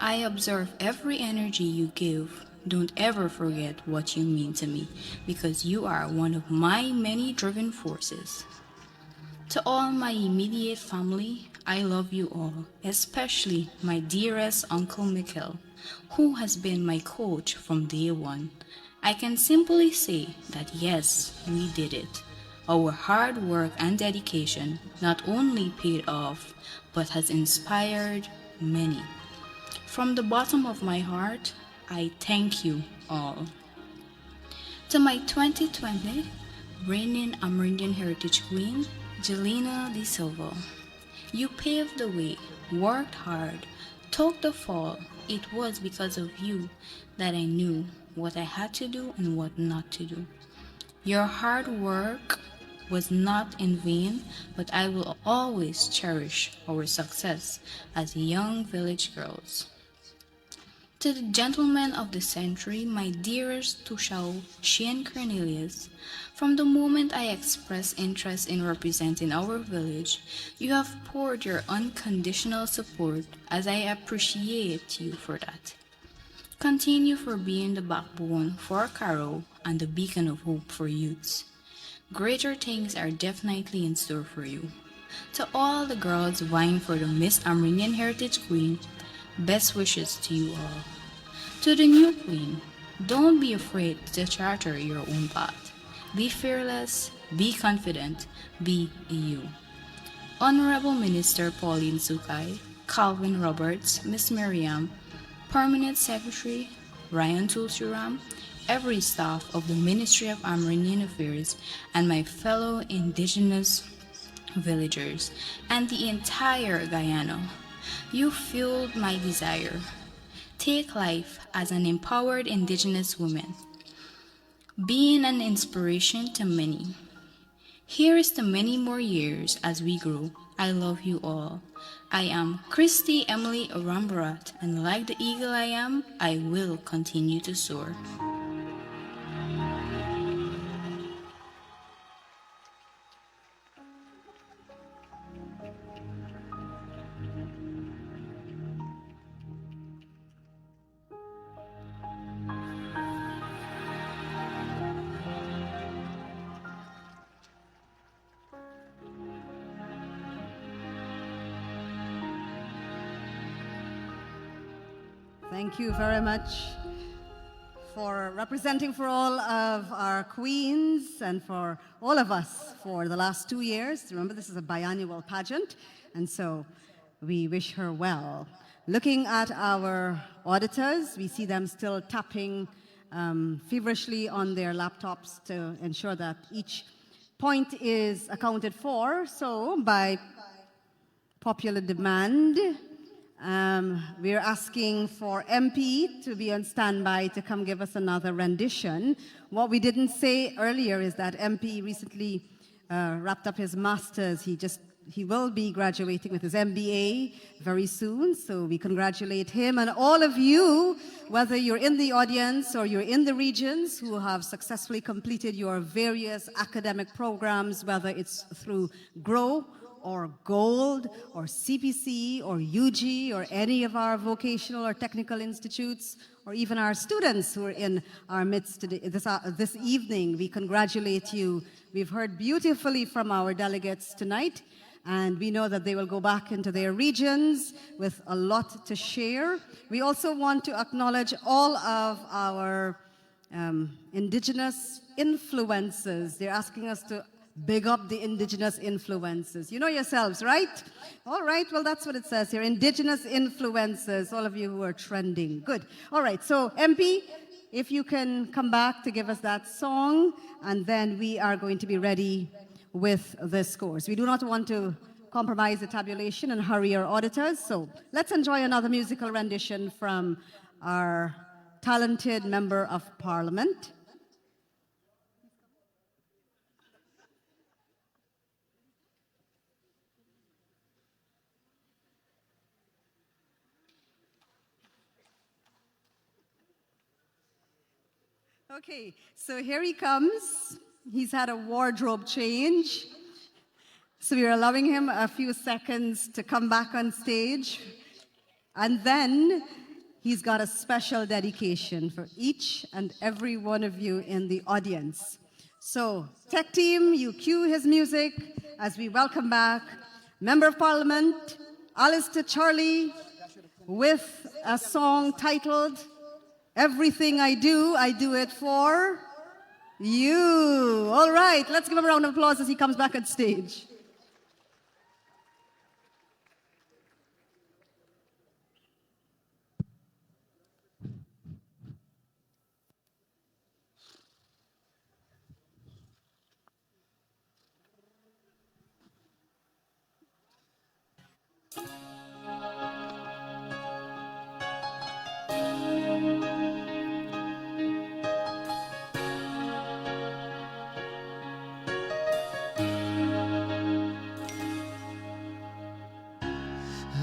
I observe every energy you give. Don't ever forget what you mean to me, because you are one of my many driven forces. To all my immediate family, I love you all, especially my dearest Uncle Mikkel, who has been my coach from day one. I can simply say that yes, we did it. Our hard work and dedication not only paid off, but has inspired many. From the bottom of my heart, I thank you all. To my 2020 reigning Amerindian Heritage Queen, Jelena De Silva, you paved the way, worked hard, took the fall. It was because of you that I knew what I had to do and what not to do. Your hard work was not in vain, but I will always cherish our success as young village girls. To the gentlemen of the century, my dearest Tushao, Shane Cornelius, from the moment I expressed interest in representing our village, you have poured your unconditional support, as I appreciate you for that. Continue for being the backbone for Caro and the beacon of hope for youths. Greater things are definitely in store for you. To all the girls vying for the Miss Amerindian Heritage Queen, best wishes to you all. To the new queen, don't be afraid to charter your own path. Be fearless, be confident, be you. Honorable Minister Pauline Sukai, Calvin Roberts, Miss Miriam, Permanent Secretary Ryan Tulsiram, every staff of the Ministry of Amerindian Affairs, and my fellow indigenous villagers, and the entire Guyana. You fueled my desire. Take life as an empowered indigenous woman, being an inspiration to many. Here is to many more years as we grow. I love you all. I am Christy Emily Arambarat, and like the eagle I am, I will continue to soar. Thank you very much for representing for all of our queens and for all of us for the last 2 years. Remember, this is a biannual pageant, and so we wish her well. Looking at our auditors, we see them still tapping feverishly on their laptops to ensure that each point is accounted for. So by popular demand, we're asking for MP to be on standby to come give us another rendition. What we didn't say earlier is that MP recently wrapped up his master's. He will be graduating with his MBA very soon, so we congratulate him and all of you, whether you're in the audience or you're in the regions who have successfully completed your various academic programs, whether it's through GROW or GOLD or CPC or UG or any of our vocational or technical institutes, or even our students who are in our midst today, this evening. We congratulate you. We've heard beautifully from our delegates tonight, and we know that they will go back into their regions with a lot to share. We also want to acknowledge all of our indigenous influencers. They're asking us to big up the indigenous influencers. You know yourselves, right? All right, well, that's what it says here. Indigenous influencers, all of you who are trending. Good. All right, so MP, if you can come back to give us that song, and then we are going to be ready with the scores. We do not want to compromise the tabulation and hurry our auditors, so let's enjoy another musical rendition from our talented Member of Parliament. Okay, so here he comes. He's had a wardrobe change. So we're allowing him a few seconds to come back on stage. And then he's got a special dedication for each and every one of you in the audience. So, tech team, you cue his music as we welcome back Member of Parliament, Alistair Charlie, with a song titled Everything I Do It for You. All right, let's give him a round of applause as he comes back on stage.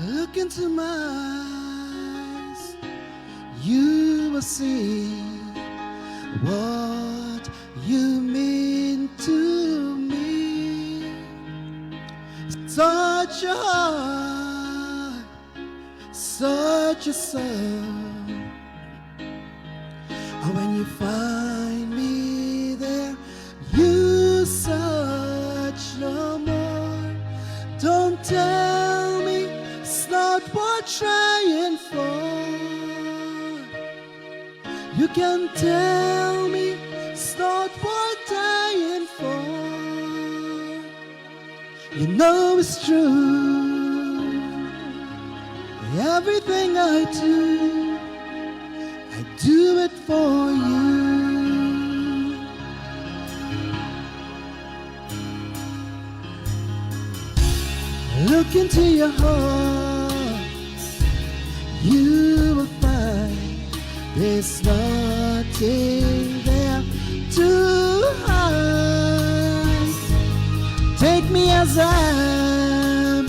Look into my eyes, you will see what you mean to me. Such a heart, such a soul. And when you find me there, you search no more. Don't tell me it's not worth trying for. You can tell me it's not worth dying for. You know it's true. Everything I do it for you. Look into your heart, you will find there's nothing there to hide. Take me as I am,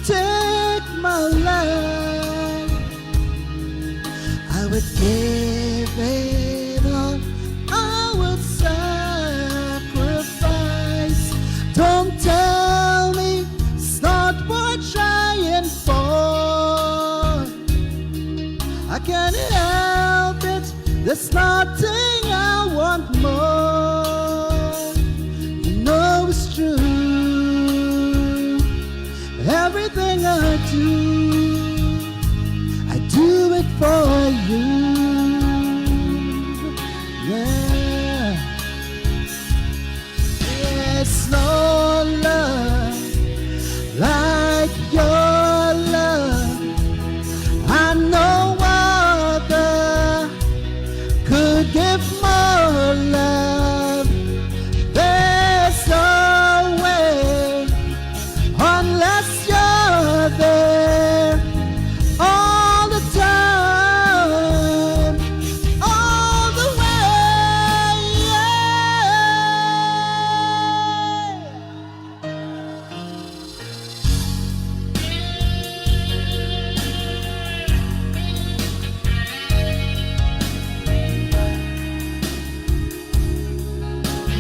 take my life. I would give it all, I would sacrifice. Don't tell me it's not worth trying for. I can't help it, there's nothing I want more. You know it's true. Everything I do it for you. Yeah. It's no love like your love. I know other could give more love. There's no way unless you're there all the time, all the way.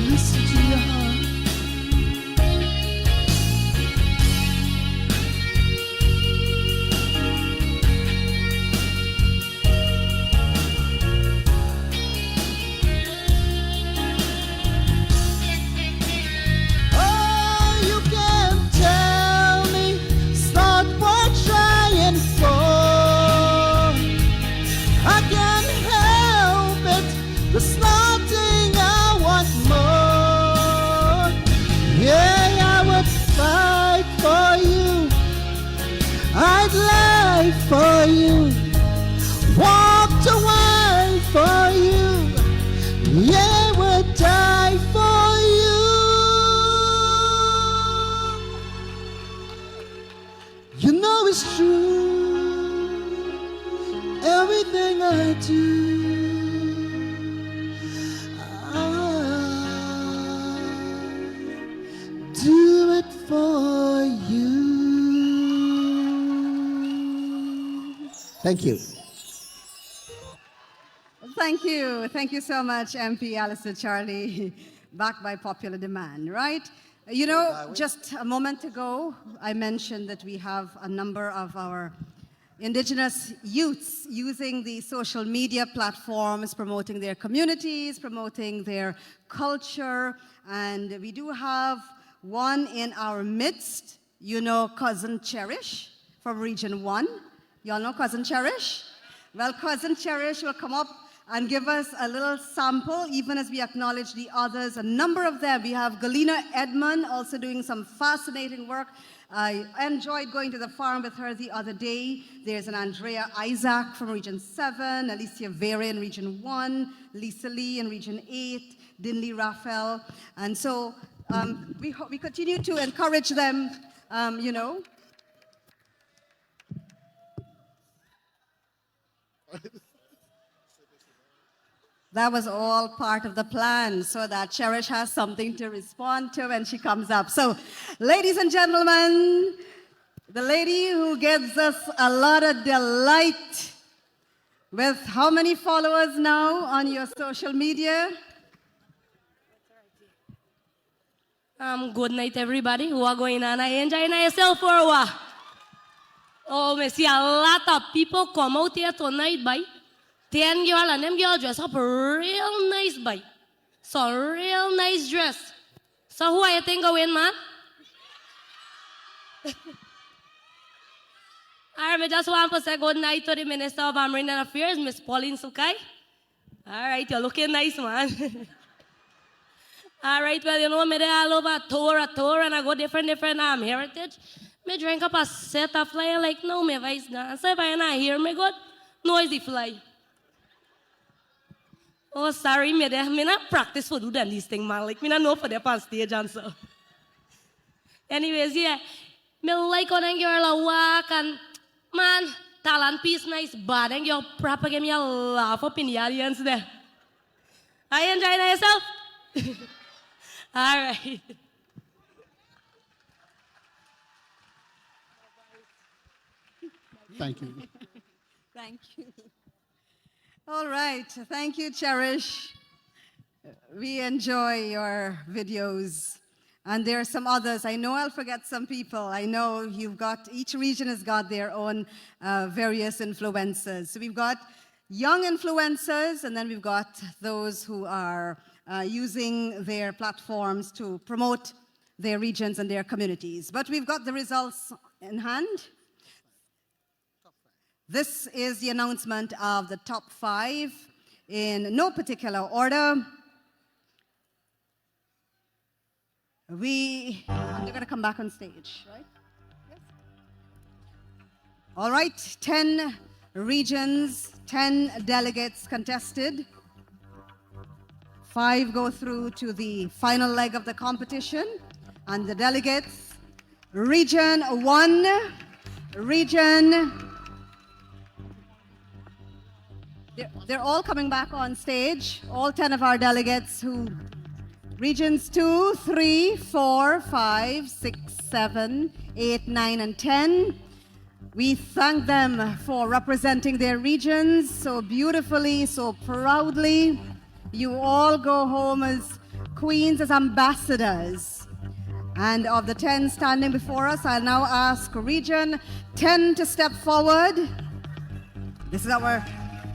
Listen to your heart. Oh, you can tell me it's not worth trying for. I can't help it, there's nothing I want more. Yeah, I would fight for you, I'd lie for you, walk away for you. Yeah, I would die for you. You know it's true. Everything I do it for you. Thank you. Thank you. Thank you so much, MP Alistair Charlie, backed by popular demand, right? You know, just a moment ago, I mentioned that we have a number of our Indigenous youths using the social media platforms, promoting their communities, promoting their culture. And we do have one in our midst, you know, Cousin Cherish from Region 1. Y'all know Cousin Cherish? Well, Cousin Cherish will come up and give us a little sample, even as we acknowledge the others, a number of them. We have Galina Edmond also doing some fascinating work. I enjoyed going to the farm with her the other day. There's an Andrea Isaac from Region 7, Alicia Vera in Region 1, Lisa Lee in Region 8, Dinley Raphael. And so we continue to encourage them, you know. That was all part of the plan so that Cherish has something to respond to when she comes up. So, ladies and gentlemen, the lady who gives us a lot of delight with how many followers now on your social media? Good night, everybody who are going on. I enjoying yourself for a while. Oh, I see a lot of people come out here tonight, bye. 10 girl and them girl dress up real nice, bye. So real nice dress. So who are you think going, man? I just want to say good night to the Minister of Amerindian Affairs, Miss Pauline Sukai. All right, you're looking nice, man. All right, well, you know, me there all over tour, and I go different heritage. Me drink up a set of fly like, no, me vice gone. So if I not hear me good, noisy fly. Oh, sorry, me there. Me not practice for do them these things, man. Like, me not know for them on stage and so. Anyways, yeah. Me like when them girl walk and, man, talent piece nice, bad. And girl proper give me a laugh up in the audience there. Are you enjoying yourself? All right. Thank you. Thank you. All right. Thank you, Cherish. We enjoy your videos. And there are some others. I know I'll forget some people. I know each region has got their own various influencers. So we've got young influencers, and then we've got those who are using their platforms to promote their regions and their communities. But we've got the results in hand. This is the announcement of the top 5 in no particular order. I'm going to come back on stage, right? Yes. All right, 10 regions, 10 delegates contested. 5 go through to the final leg of the competition. And the delegates, Region 1, They're all coming back on stage, all 10 of our delegates Regions 2, 3, 4, 5, 6, 7, 8, 9, and 10. We thank them for representing their regions so beautifully, so proudly. You all go home as queens, as ambassadors. And of the 10 standing before us, I'll now ask Region 10 to step forward. This is our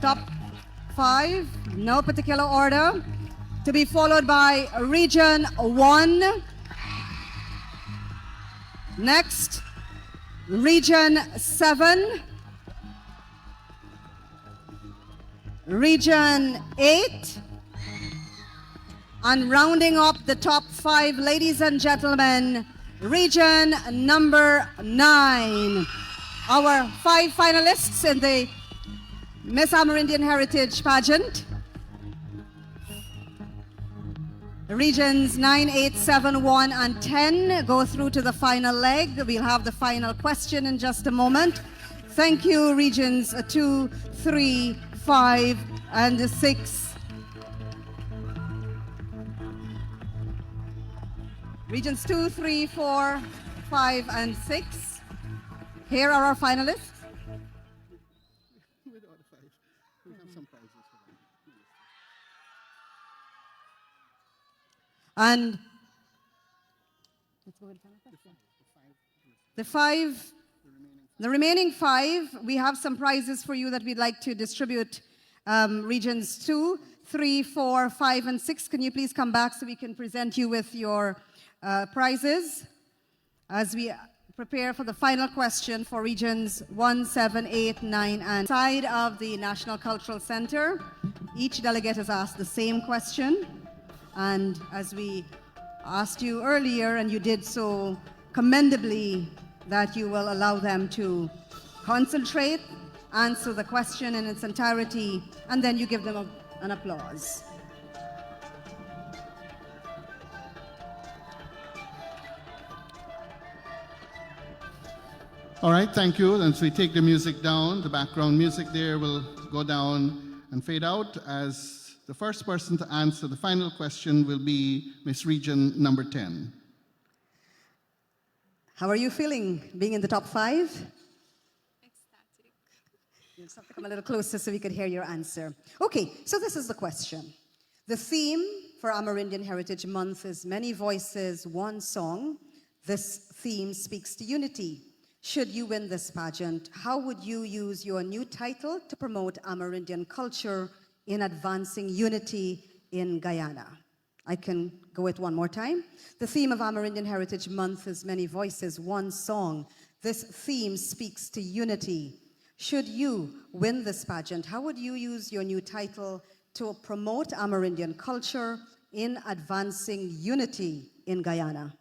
top 5, no particular order, to be followed by Region 1. Next, Region 7, Region 8, and rounding up the top 5, ladies and gentlemen, Region number 9. Our 5 finalists in the Miss Amerindian Heritage Pageant. Regions 9, 8, 7, 1, and 10 go through to the final leg. We'll have the final question in just a moment. Thank you, Regions 2, 3, 5, and 6. Regions 2, 3, 4, 5, and 6. Here are our finalists. We have some prizes for them. And let's go with the 5. The remaining 5, we have some prizes for you that we'd like to distribute. Regions 2, 3, 4, 5, and 6. Can you please come back so we can present you with your prizes as we prepare for the final question for regions 1, 7, 8, 9, and side of the National Cultural Center. Each delegate has asked the same question. And as we asked you earlier, and you did so commendably, that you will allow them to concentrate, answer the question in its entirety, and then you give them an applause. All right, thank you. And so we take the music down. The background music there will go down and fade out as the first person to answer the final question will be Miss Region number 10. How are you feeling being in the top 5? Ecstatic. You just have to come a little closer so we could hear your answer. Okay, so this is the question. The theme for Amerindian Heritage Month is Many Voices, One Song. This theme speaks to unity. Should you win this pageant, how would you use your new title to promote Amerindian culture in advancing unity in Guyana? I can go it one more time. The theme of Amerindian Heritage Month is Many Voices, One Song. This theme speaks to unity. Should you win this pageant, how would you use your new title to promote Amerindian culture in advancing unity in Guyana?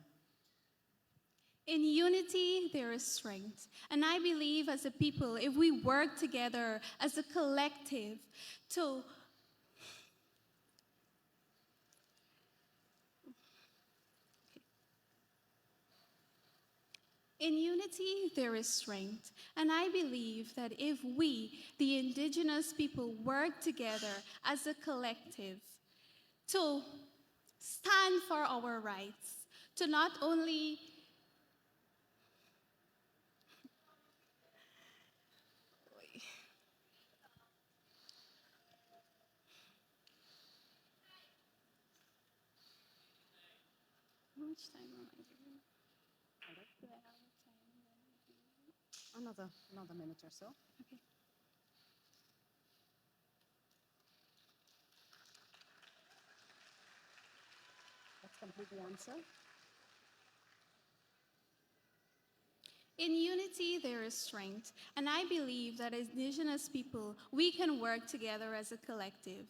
In unity, there is strength. And I believe as a people, if we work together as a collective to In unity, there is strength. And I believe that if we, the indigenous people, work together as a collective to stand for our rights, to not only How much time am I giving? Do I have time? Another minute or so. Okay. Let's complete the answer. In unity, there is strength. And I believe that as indigenous people, we can work together as a collective.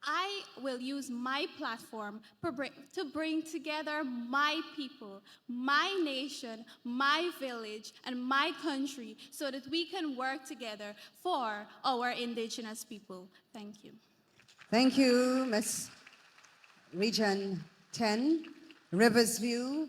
I will use my platform to bring together my people, my nation, my village, and my country so that we can work together for our indigenous people. Thank you. Thank you, Ms. Region 10, Rivers View.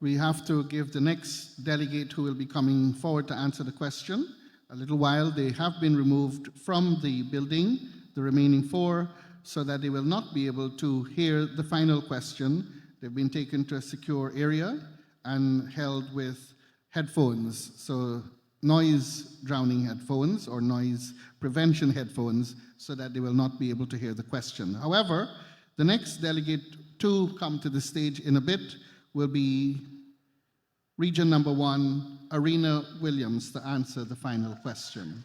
We have to give the next delegate who will be coming forward to answer the question a little while. They have been removed from the building, the remaining 4, so that they will not be able to hear the final question. They've been taken to a secure area and held with headphones, so noise drowning headphones or noise prevention headphones, so that they will not be able to hear the question. However, the next delegate to come to the stage in a bit will be Region number 1, Arena Williams, to answer the final question.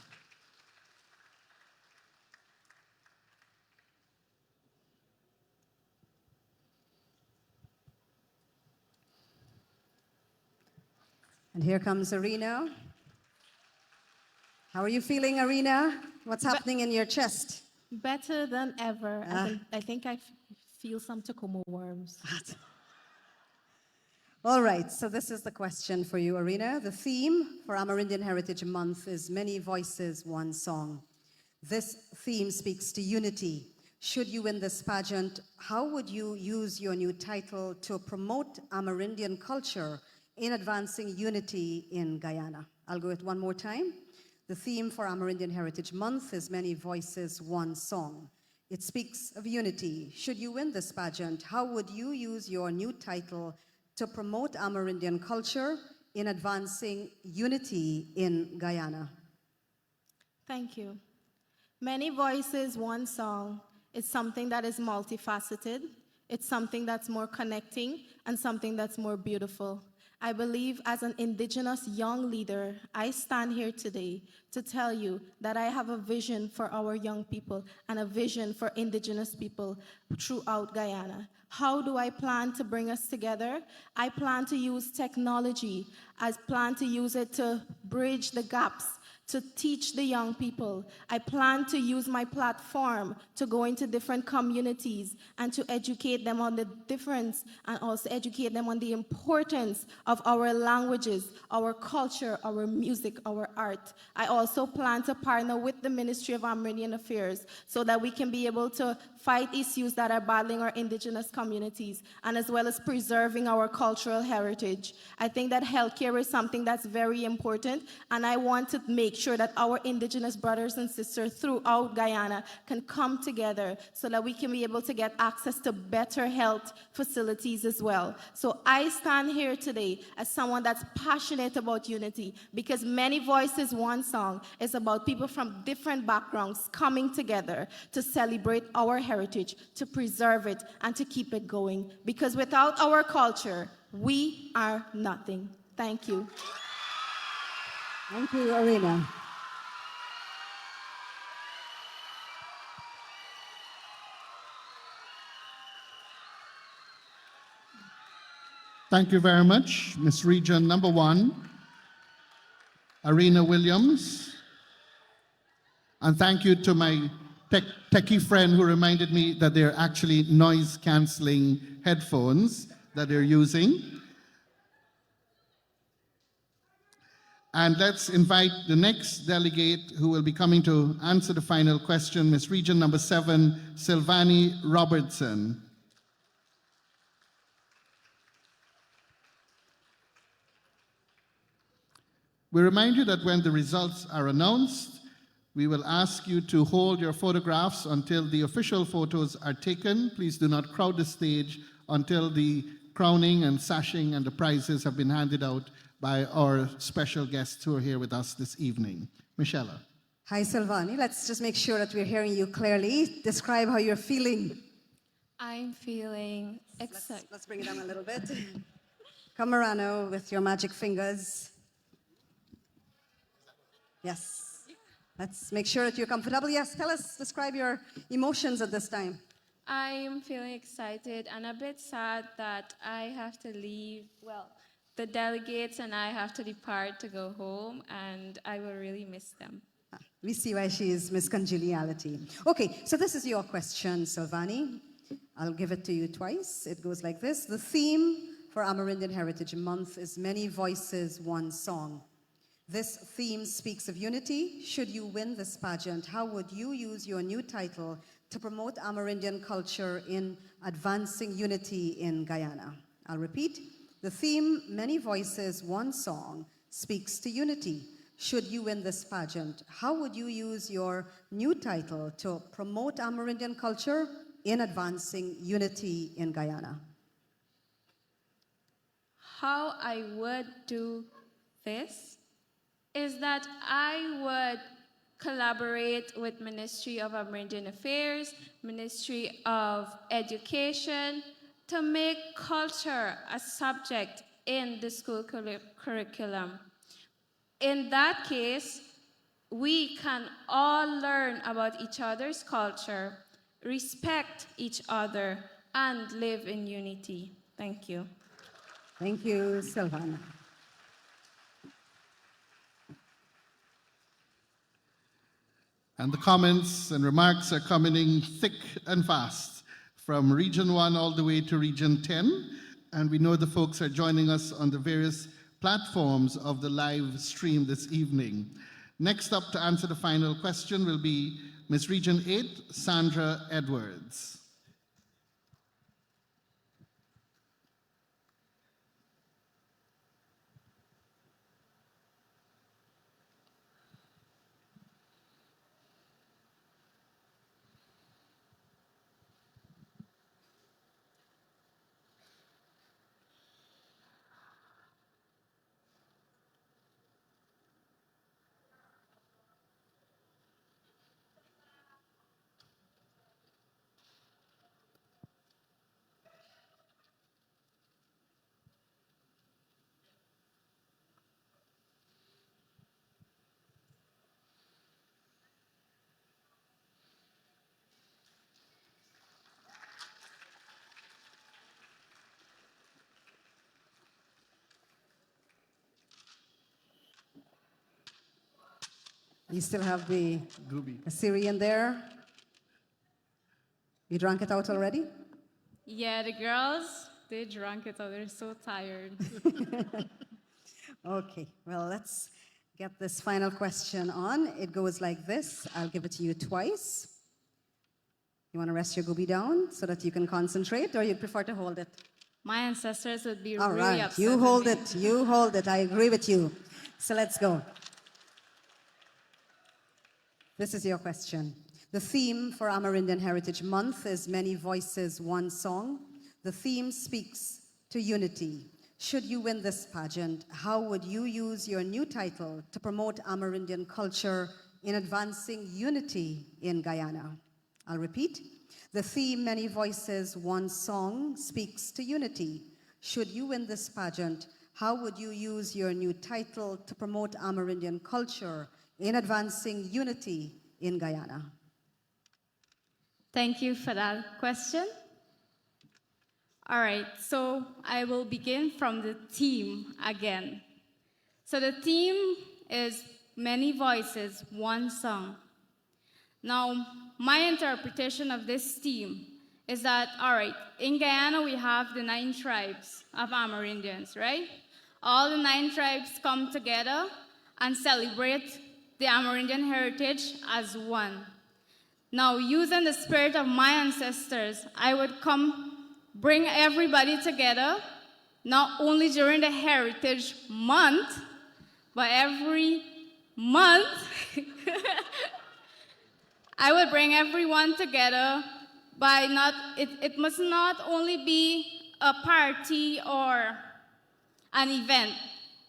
And here comes Arena. How are you feeling, Arena? What's happening in your chest? Better than ever. I think I feel some Tacoma worms. All right, so this is the question for you, Arena. The theme for Amerindian Heritage Month is Many Voices, One Song. This theme speaks to unity. Should you win this pageant, how would you use your new title to promote Amerindian culture in advancing unity in Guyana? I'll go it one more time. The theme for Amerindian Heritage Month is Many Voices, One Song. It speaks of unity. Should you win this pageant, how would you use your new title to promote Amerindian culture in advancing unity in Guyana? Thank you. Many Voices, One Song is something that is multifaceted. It's something that's more connecting and something that's more beautiful. I believe as an Indigenous young leader, I stand here today to tell you that I have a vision for our young people and a vision for Indigenous people throughout Guyana. How do I plan to bring us together? I plan to use technology. I plan to use it to bridge the gaps, to teach the young people. I plan to use my platform to go into different communities and to educate them on the difference and also educate them on the importance of our languages, our culture, our music, our art. I also plan to partner with the Ministry of Amerindian Affairs so that we can be able to fight issues that are battling our Indigenous communities and as well as preserving our cultural heritage. I think that healthcare is something that's very important, and I want to make sure that our Indigenous brothers and sisters throughout Guyana can come together so that we can be able to get access to better health facilities as well. So I stand here today as someone that's passionate about unity, because Many Voices, One Song is about people from different backgrounds coming together to celebrate our heritage, to preserve it, and to keep it going. Because without our culture, we are nothing. Thank you. Thank you, Arena. Thank you very much, Miss Region number 1, Arena Williams. And thank you to my techie friend who reminded me that they're actually noise-canceling headphones that they're using. And let's invite the next delegate who will be coming to answer the final question, Miss Region number 7, Silvani Robertson. We remind you that when the results are announced, we will ask you to hold your photographs until the official photos are taken. Please do not crowd the stage until the crowning and sashing and the prizes have been handed out by our special guests who are here with us this evening. Michelle. Hi, Silvani. Let's just make sure that we're hearing you clearly. Describe how you're feeling. I'm feeling excited. Let's bring it down a little bit. Come, Morano, with your magic fingers. Yes. Let's make sure that you're comfortable. Yes, tell us, describe your emotions at this time. I'm feeling excited and a bit sad that I have to leave. Well, the delegates and I have to depart to go home, and I will really miss them. We see why she is Miss Congeniality. Okay, so this is your question, Silvani. I'll give it to you twice. It goes like this. The theme for Amerindian Heritage Month is Many Voices, One Song. This theme speaks of unity. Should you win this pageant, how would you use your new title to promote Amerindian culture in advancing unity in Guyana? I'll repeat. The theme, Many Voices, One Song, speaks to unity. Should you win this pageant, how would you use your new title to promote Amerindian culture in advancing unity in Guyana? How I would do this is that I would collaborate with Ministry of Amerindian Affairs, Ministry of Education, to make culture a subject in the school curriculum. In that case, we can all learn about each other's culture, respect each other, and live in unity. Thank you. Thank you, Silvana. And the comments and remarks are coming in thick and fast from Region 1 all the way to Region 10. And we know the folks are joining us on the various platforms of the live stream this evening. Next up to answer the final question will be Miss Region 8, Sandra Edwards. You still have the Gooby. Assyrian there. You drank it out already? Yeah, the girls, they drank it out. They're so tired. Okay, well, let's get this final question on. It goes like this. I'll give it to you twice. You want to rest your gooby down so that you can concentrate, or you'd prefer to hold it? My ancestors would be All really right, upset. you with hold me. it. You hold it. I agree with you. So let's go. This is your question. The theme for Amerindian Heritage Month is Many Voices, One Song. The theme speaks to unity. Should you win this pageant, how would you use your new title to promote Amerindian culture in advancing unity in Guyana? I'll repeat. The theme, Many Voices, One Song, speaks to unity. Should you win this pageant, how would you use your new title to promote Amerindian culture in advancing unity in Guyana? Thank you for that question. All right, so I will begin from the theme again. So the theme is Many Voices, One Song. Now, my interpretation of this theme is that, all right, in Guyana we have the 9 tribes of Amerindians, right? All the 9 tribes come together and celebrate the Amerindian heritage as one. Now, using the spirit of my ancestors, I would bring everybody together, not only during the Heritage Month, but every month, I would bring everyone together by it must not only be a party or an event.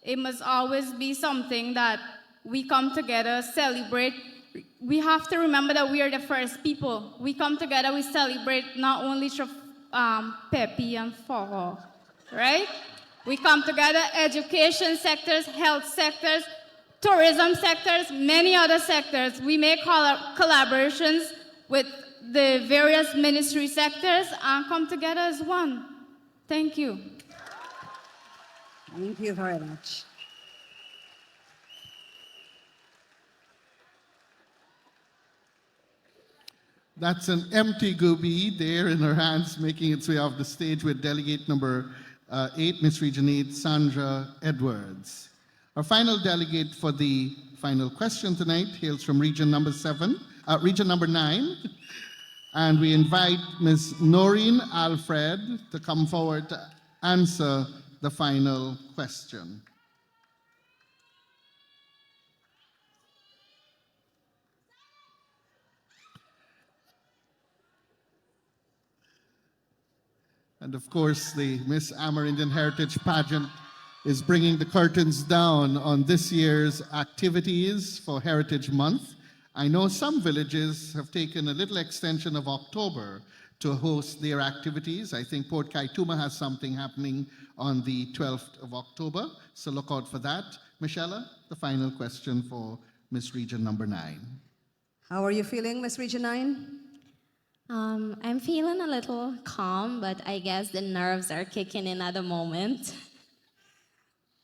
It must always be something that we come together, celebrate. We have to remember that we are the first people. We come together, we celebrate not only through Pepi and Foho, right? We come together, education sectors, health sectors, tourism sectors, many other sectors. We make collaborations with the various ministry sectors and come together as one. Thank you. Thank you very much. That's an empty gooby there in her hands, making its way off the stage with delegate number 8, Miss Region 8, Sandra Edwards. Our final delegate for the final question tonight hails from region number 9. And we invite Ms. Noreen Alfred to come forward to answer the final question. And of course, the Miss Amerindian Heritage Pageant is bringing the curtains down on this year's activities for Heritage Month. I know some villages have taken a little extension of October to host their activities. I think Port Kaituma has something happening on the 12th of October, so look out for that. Michelle, the final question for Miss Region number 9. How are you feeling, Miss Region 9? I'm feeling a little calm, but I guess the nerves are kicking in at the moment.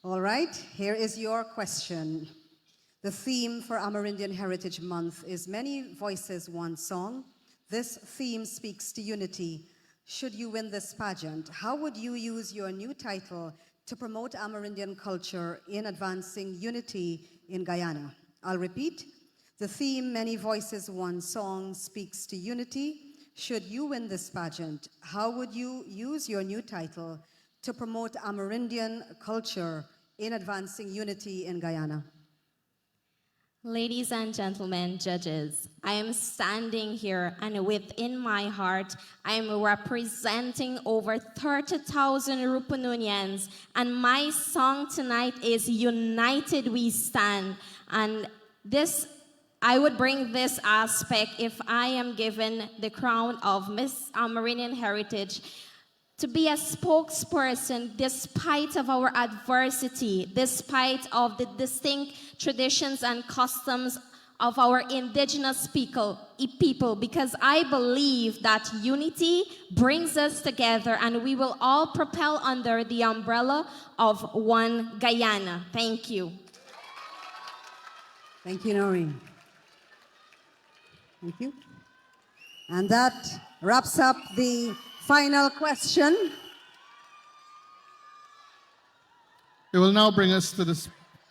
All right, here is your question. The theme for Amerindian Heritage Month is Many Voices, One Song. This theme speaks to unity. Should you win this pageant, how would you use your new title to promote Amerindian culture in advancing unity in Guyana? I'll repeat. The theme, Many Voices, One Song, speaks to unity. Should you win this pageant, how would you use your new title to promote Amerindian culture in advancing unity in Guyana? Ladies and gentlemen, judges, I am standing here and within my heart, I am representing over 30,000 Rupununians, and my song tonight is United We Stand. And I would bring this aspect if I am given the crown of Miss Amerindian Heritage, to be a spokesperson despite of our adversity, despite of the distinct traditions and customs of our indigenous people, because I believe that unity brings us together and we will all propel under the umbrella of one Guyana. Thank you. Thank you, Noreen. Thank you. And that wraps up the final question. It will now bring us to this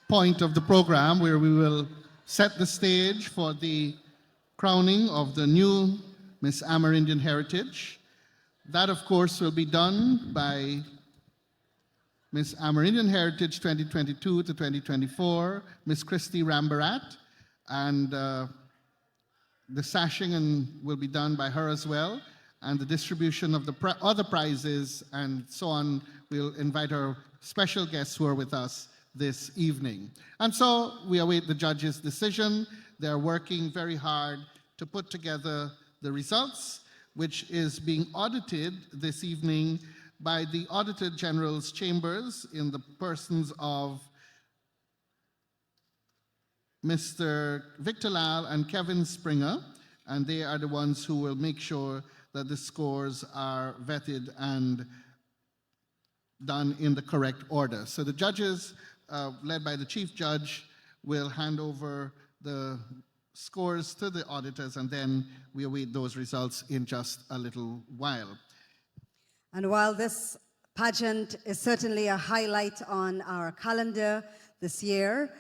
point of the program where we will set the stage for the crowning of the new Miss Amerindian Heritage. That, of course, will be done by Miss Amerindian Heritage 2022 to 2024, Miss Christy Rambarat, and the sashing will be done by her as well, and the distribution of the other prizes and so on. We'll invite our special guests who are with us this evening. And so we await the judges' decision. They're working very hard to put together the results, which is being audited this evening by the Auditor General's Chambers in the persons of Mr. Victor Lal and Kevin Springer, and they are the ones who will make sure that the scores are vetted and done in the correct order. So the judges, led by the Chief Judge, will hand over the scores to the auditors, and then we await those results in just a little while. And while this pageant is certainly a highlight on our calendar this year,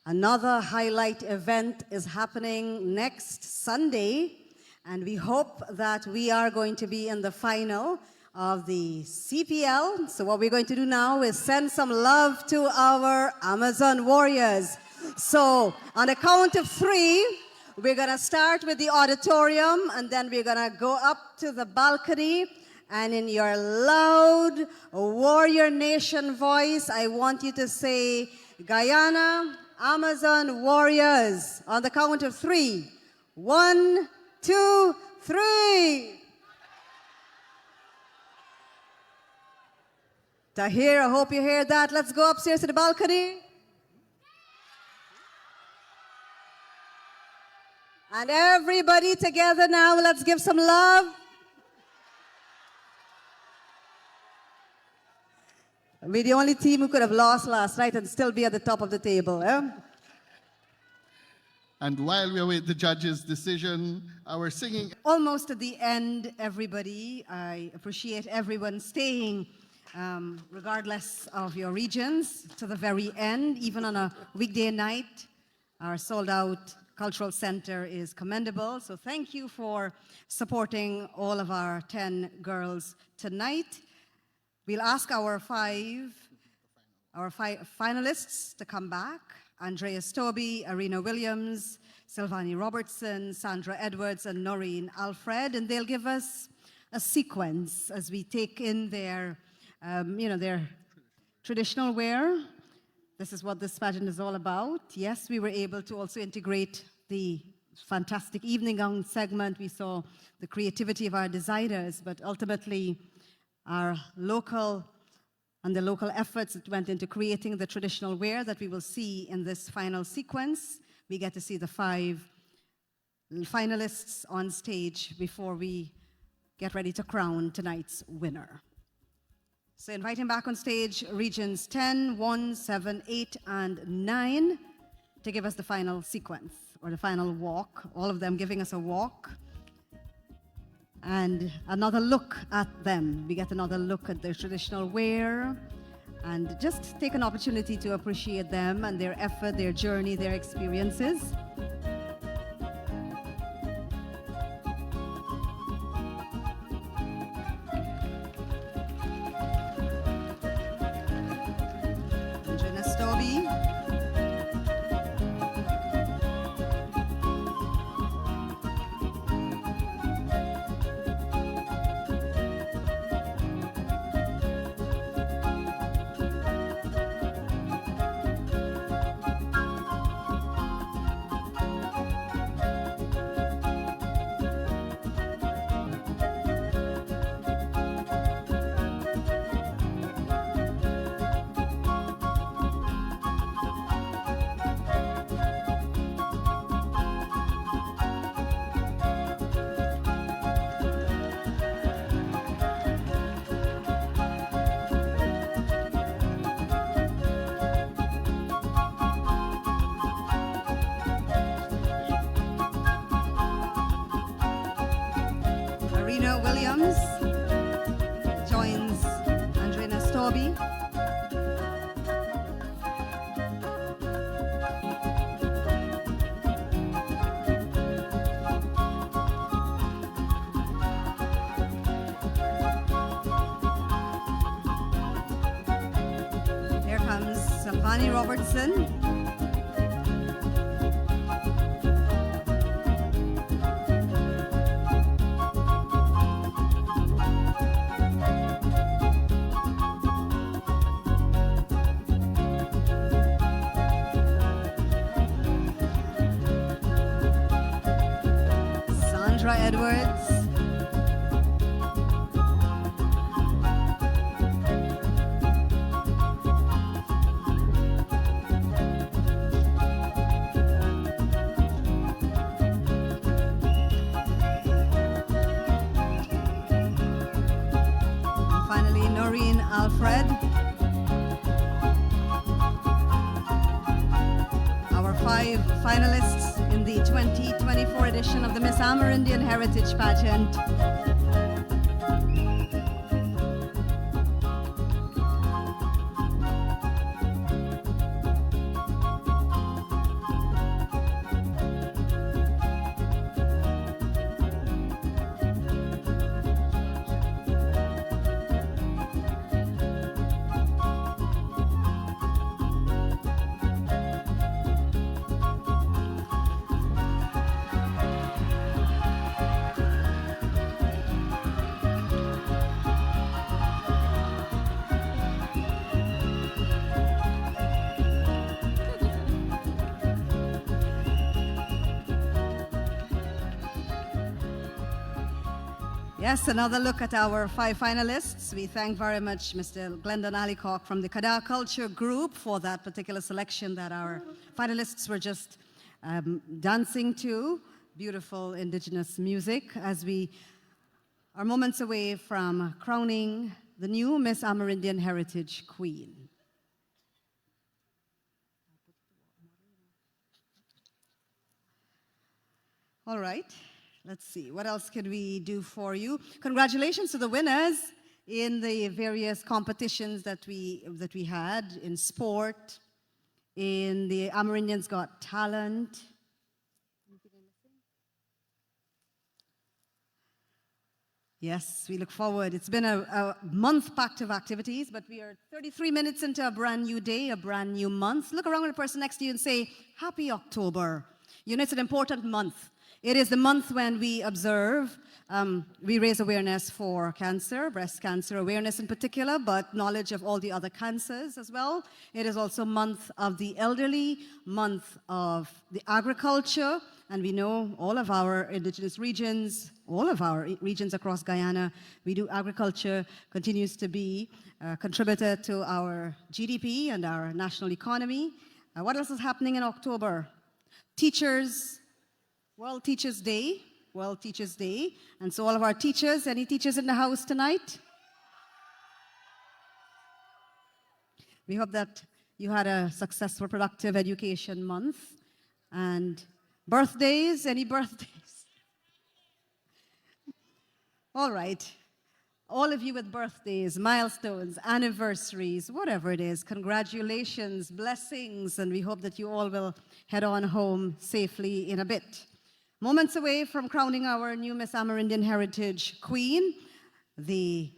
another highlight event is happening next Sunday, and we hope that we are going to be in the final of the CPL. So what we're going to do now is send some love to our Amazon warriors. So on the count of 3, we're going to start with the auditorium, and then we're going to go up to the balcony. And in your loud warrior nation voice, I want you to say, Guyana, Amazon warriors. On the count of 3. 1, 2, 3. Tahir, I hope you hear that. Let's go upstairs to the balcony. And everybody together now, let's give some love. We're the only team who could have lost last night and still be at the top of the table. And while we await the judge's decision, our singing... Almost at the end, everybody. I appreciate everyone staying, regardless of your regions, to the very end. Even on a weekday night, our sold-out cultural center is commendable. So thank you for supporting all of our 10 girls tonight. We'll ask our five finalists to come back. Andrea Stobie, Arena Williams, Sylvani Robertson, Sandra Edwards, and Noreen Alfred. And they'll give us a sequence as we take in their, their traditional wear. This is what this pageant is all about. Yes, we were able to also integrate the fantastic evening gown segment. We saw the creativity of our designers, but ultimately, our local and the local efforts that went into creating the traditional wear that we will see in this final sequence. We get to see the 5 finalists on stage before we get ready to crown tonight's winner. So inviting back on stage regions 10, 1, 7, 8, and 9 to give us the final sequence or the final walk, all of them giving us a walk. And another look at them. We get another look at their traditional wear and just take an opportunity to appreciate them and their effort, their journey, their experiences. Gina Williams joins Andrina Storby. Here comes Salvani Robertson. Sandra Edwards. And finally, Noreen Alfred. Our 5 finalists in the 2024 edition of the Miss Amerindian Heritage Pageant. Yes, another look at our 5 finalists. We thank very much Mr. Glendon Alicock from the Kada Culture Group for that particular selection that our finalists were just dancing to. Beautiful indigenous music as we are moments away from crowning the new Miss Amerindian Heritage Queen. All right. Let's see, what else can we do for you? Congratulations to the winners in the various competitions that we had in sport, in the Amerindians Got Talent. Yes, we look forward. It's been a month packed of activities, but we are 33 minutes into a brand new day, a brand new month. Look around at the person next to you and say, Happy October. You know, it's an important month. It is the month when we observe, we raise awareness for cancer, breast cancer awareness in particular, but knowledge of all the other cancers as well. It is also month of the elderly, month of the agriculture, and we know all of our indigenous regions, all of our regions across Guyana, we do agriculture, continues to be a contributor to our GDP and our national economy. What else is happening in October? Teachers, World Teachers Day, World Teachers Day. And so all of our teachers, any teachers in the house tonight? We hope that you had a successful, productive education month. And birthdays, any birthdays? All right. All of you with birthdays, milestones, anniversaries, whatever it is, congratulations, blessings, and we hope that you all will head on home safely in a bit. Moments away from crowning our new Miss Amerindian Heritage Queen, the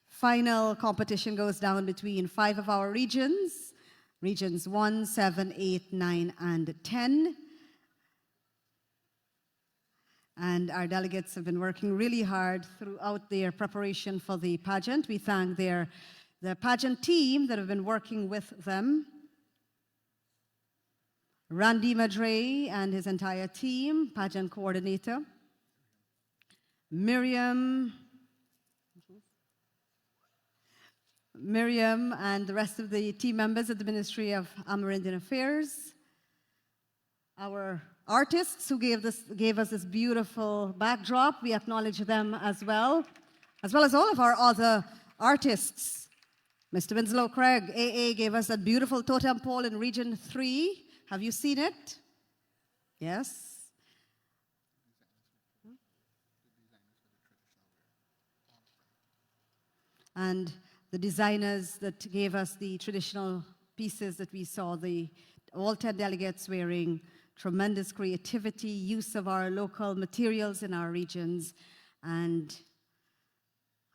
final competition goes down between 5 of our regions, regions 1, 7, 8, 9, and 10. And our delegates have been working really hard throughout their preparation for the pageant. We thank the pageant team that have been working with them. Randy Madre and his entire team, pageant coordinator. Miriam and the rest of the team members at the Ministry of Amerindian Affairs. Our artists who gave us this beautiful backdrop, we acknowledge them as well as all of our other artists. Mr. Winslow Craig, AA, gave us that beautiful totem pole in Region 3. Have you seen it? Yes? and the designers that gave us the traditional pieces that we saw, all 10 delegates wearing tremendous creativity, use of our local materials in our regions, and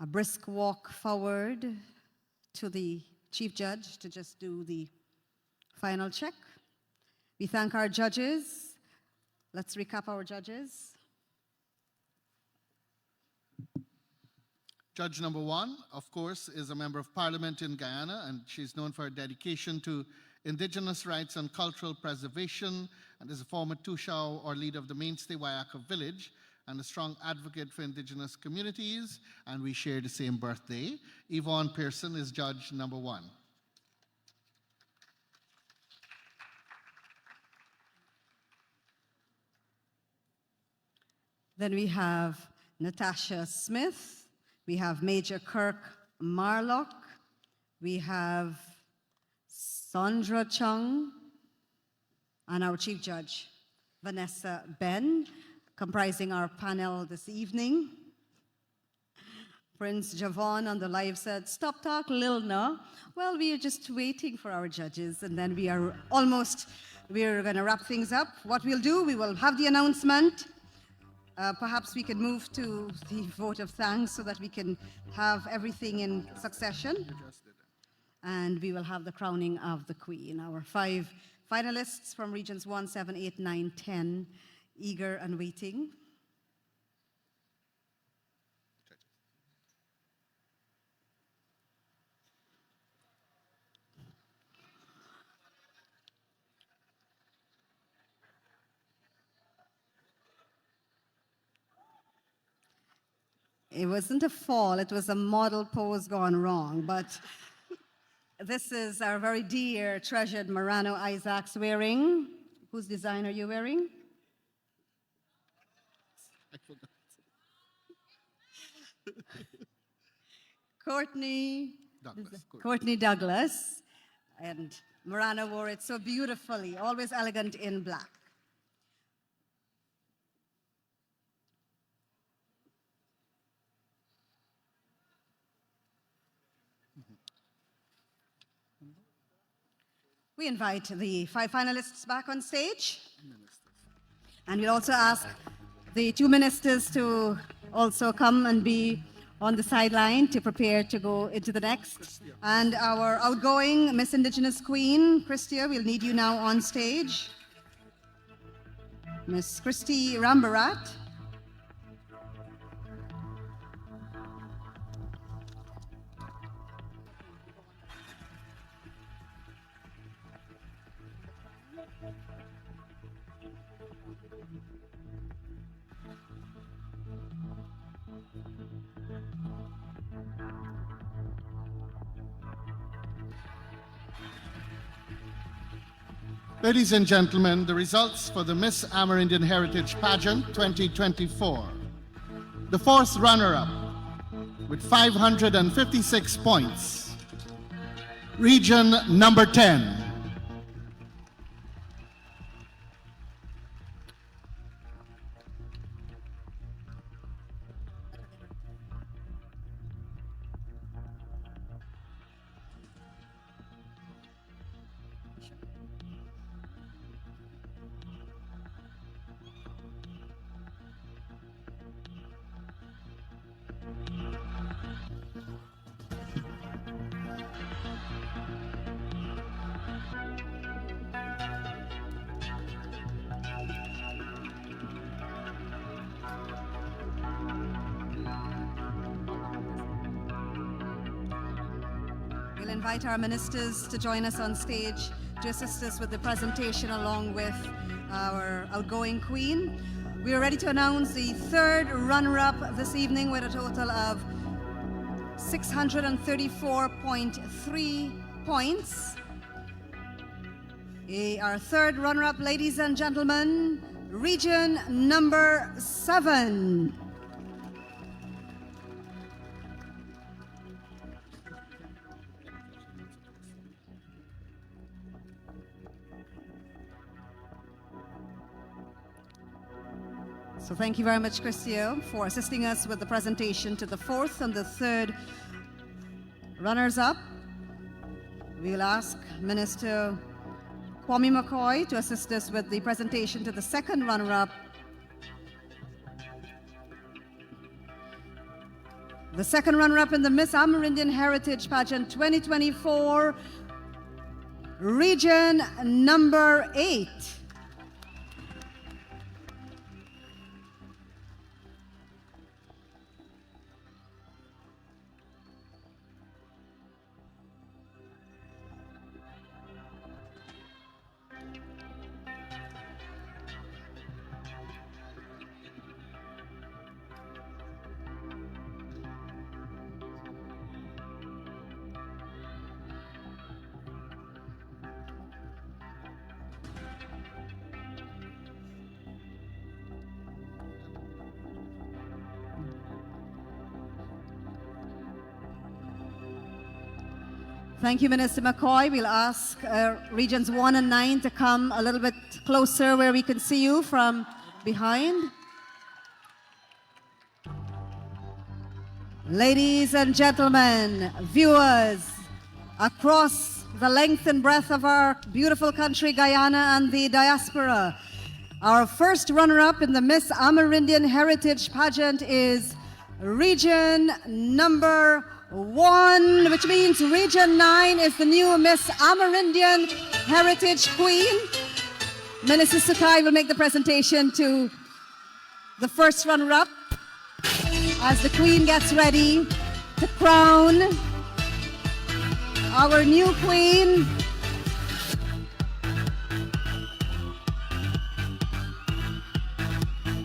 a brisk walk forward to the Chief Judge to just do the final check. We thank our judges. Let's recap our judges. Judge number 1, of course, is a member of parliament in Guyana, and she's known for her dedication to indigenous rights and cultural preservation, and is a former Tushao or leader of the mainstay Wayaka village, and a strong advocate for indigenous communities, and we share the same birthday. Yvonne Pearson is judge number 1. Then we have Natasha Smith. We have Major Kirk Marlock. We have Sandra Chung. And our Chief Judge, Vanessa Ben, comprising our panel this evening. Prince Javon on the live said, "Stop talk, Lil Na." Well, we are just waiting for our judges, and then we're going to wrap things up. What we'll do, we will have the announcement. Perhaps we can move to the vote of thanks so that we can have everything in succession. And we will have the crowning of the Queen. Our 5 finalists from regions 1, 7, 8, 9, 10, eager and waiting. It wasn't a fall, it was a model pose gone wrong, but this is our very dear, treasured Marano Isaacs wearing. Whose design are you wearing? I forgot. Courtney Douglas. And Marano wore it so beautifully, always elegant in black. We invite the 5 finalists back on stage. And we'll also ask the 2 ministers to also come and be on the sideline to prepare to go into the next. And our outgoing Miss Indigenous Queen, Christia, we'll need you now on stage. Miss Christy Rambarat. Ladies and gentlemen, the results for the Miss Amerindian Heritage Pageant 2024. The 4th runner-up with 556 points, region number 10. We'll invite our ministers to join us on stage to assist us with the presentation along with our outgoing Queen. We are ready to announce the 3rd runner-up this evening with a total of 634.3 points. Our 3rd runner-up, ladies and gentlemen, region number 7. So thank you very much, Christia, for assisting us with the presentation to the 4th and the 3rd Runners up, we'll ask Minister Kwame McCoy to assist us with the presentation to the second runner-up. The second runner-up in the Miss Amerindian Heritage Pageant 2024, region number 8. Thank you, Minister McCoy. We'll ask Regions 1 and 9 to come a little bit closer where we can see you from behind. Ladies and gentlemen, viewers across the length and breadth of our beautiful country, Guyana, and the diaspora, our first runner-up in the Miss Amerindian Heritage Pageant is region number 1, which means region 9 is the new Miss Amerindian Heritage Queen. Minister Sukai will make the presentation to the first runner-up as the Queen gets ready to crown our new Queen.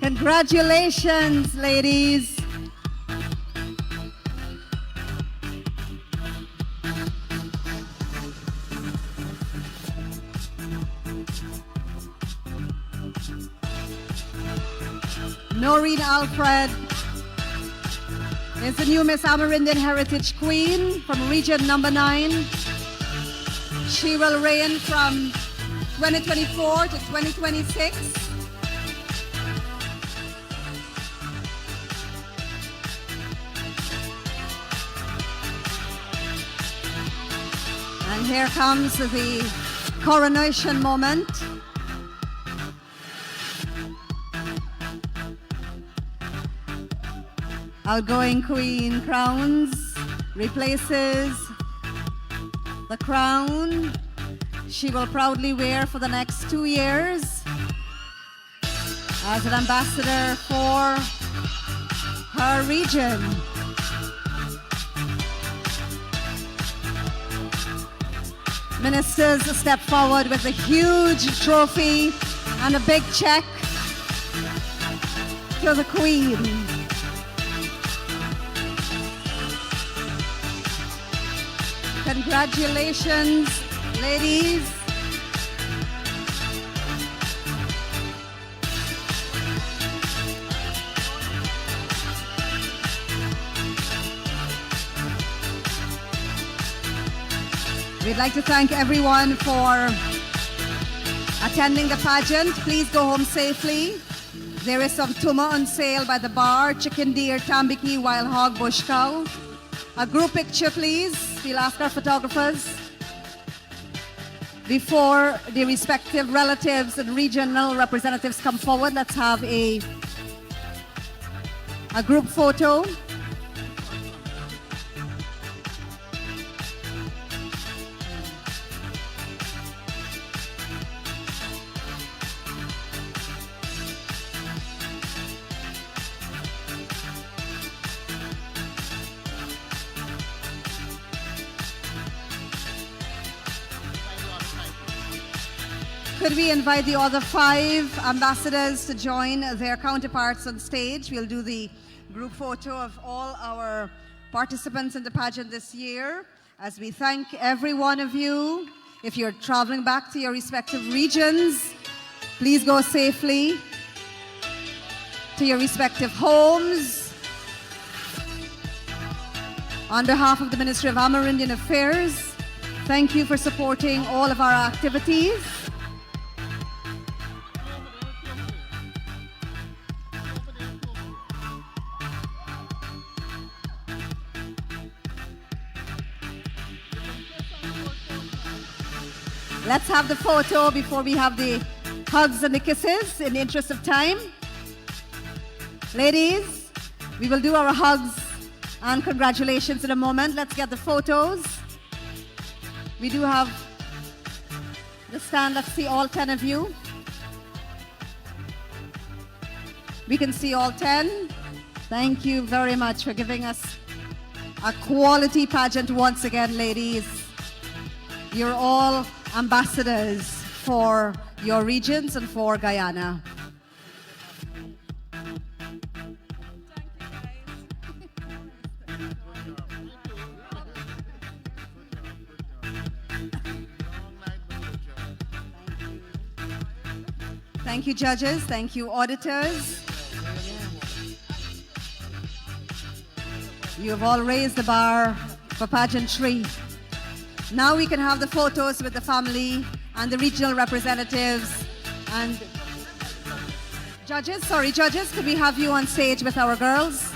Congratulations, ladies. Noreen Alfred is the new Miss Amerindian Heritage Queen from region number 9. She will reign from 2024 to 2026. And here comes the coronation moment. Outgoing Queen crowns, replaces the crown she will proudly wear for the next 2 years as an ambassador for her region. Ministers step forward with a huge trophy and a big check to the Queen. Congratulations, ladies. We'd like to thank everyone for attending the pageant. Please go home safely. There is some tuma on sale by the bar, chicken, deer, tambiki, wild hog, bush cow. A group picture, please. We'll ask our photographers before the respective relatives and regional representatives come forward. Let's have a group photo. Could we invite the other 5 ambassadors to join their counterparts on stage? We'll do the group photo of all our participants in the pageant this year as we thank every one of you. If you're traveling back to your respective regions, please go safely to your respective homes. On behalf of the Ministry of Amerindian Affairs, thank you for supporting all of our activities. Let's have the photo before we have the hugs and the kisses in the interest of time. Ladies, we will do our hugs and congratulations in a moment. Let's get the photos. We do have the stand. Let's see all 10 of you. We can see all 10. Thank you very much for giving us a quality pageant once again, ladies. You're all ambassadors for your regions and for Guyana. Thank you, judges. Thank you, auditors. You have all raised the bar for pageantry. Now we can have the photos with the family and the regional representatives and judges. Sorry, judges, could we have you on stage with our girls?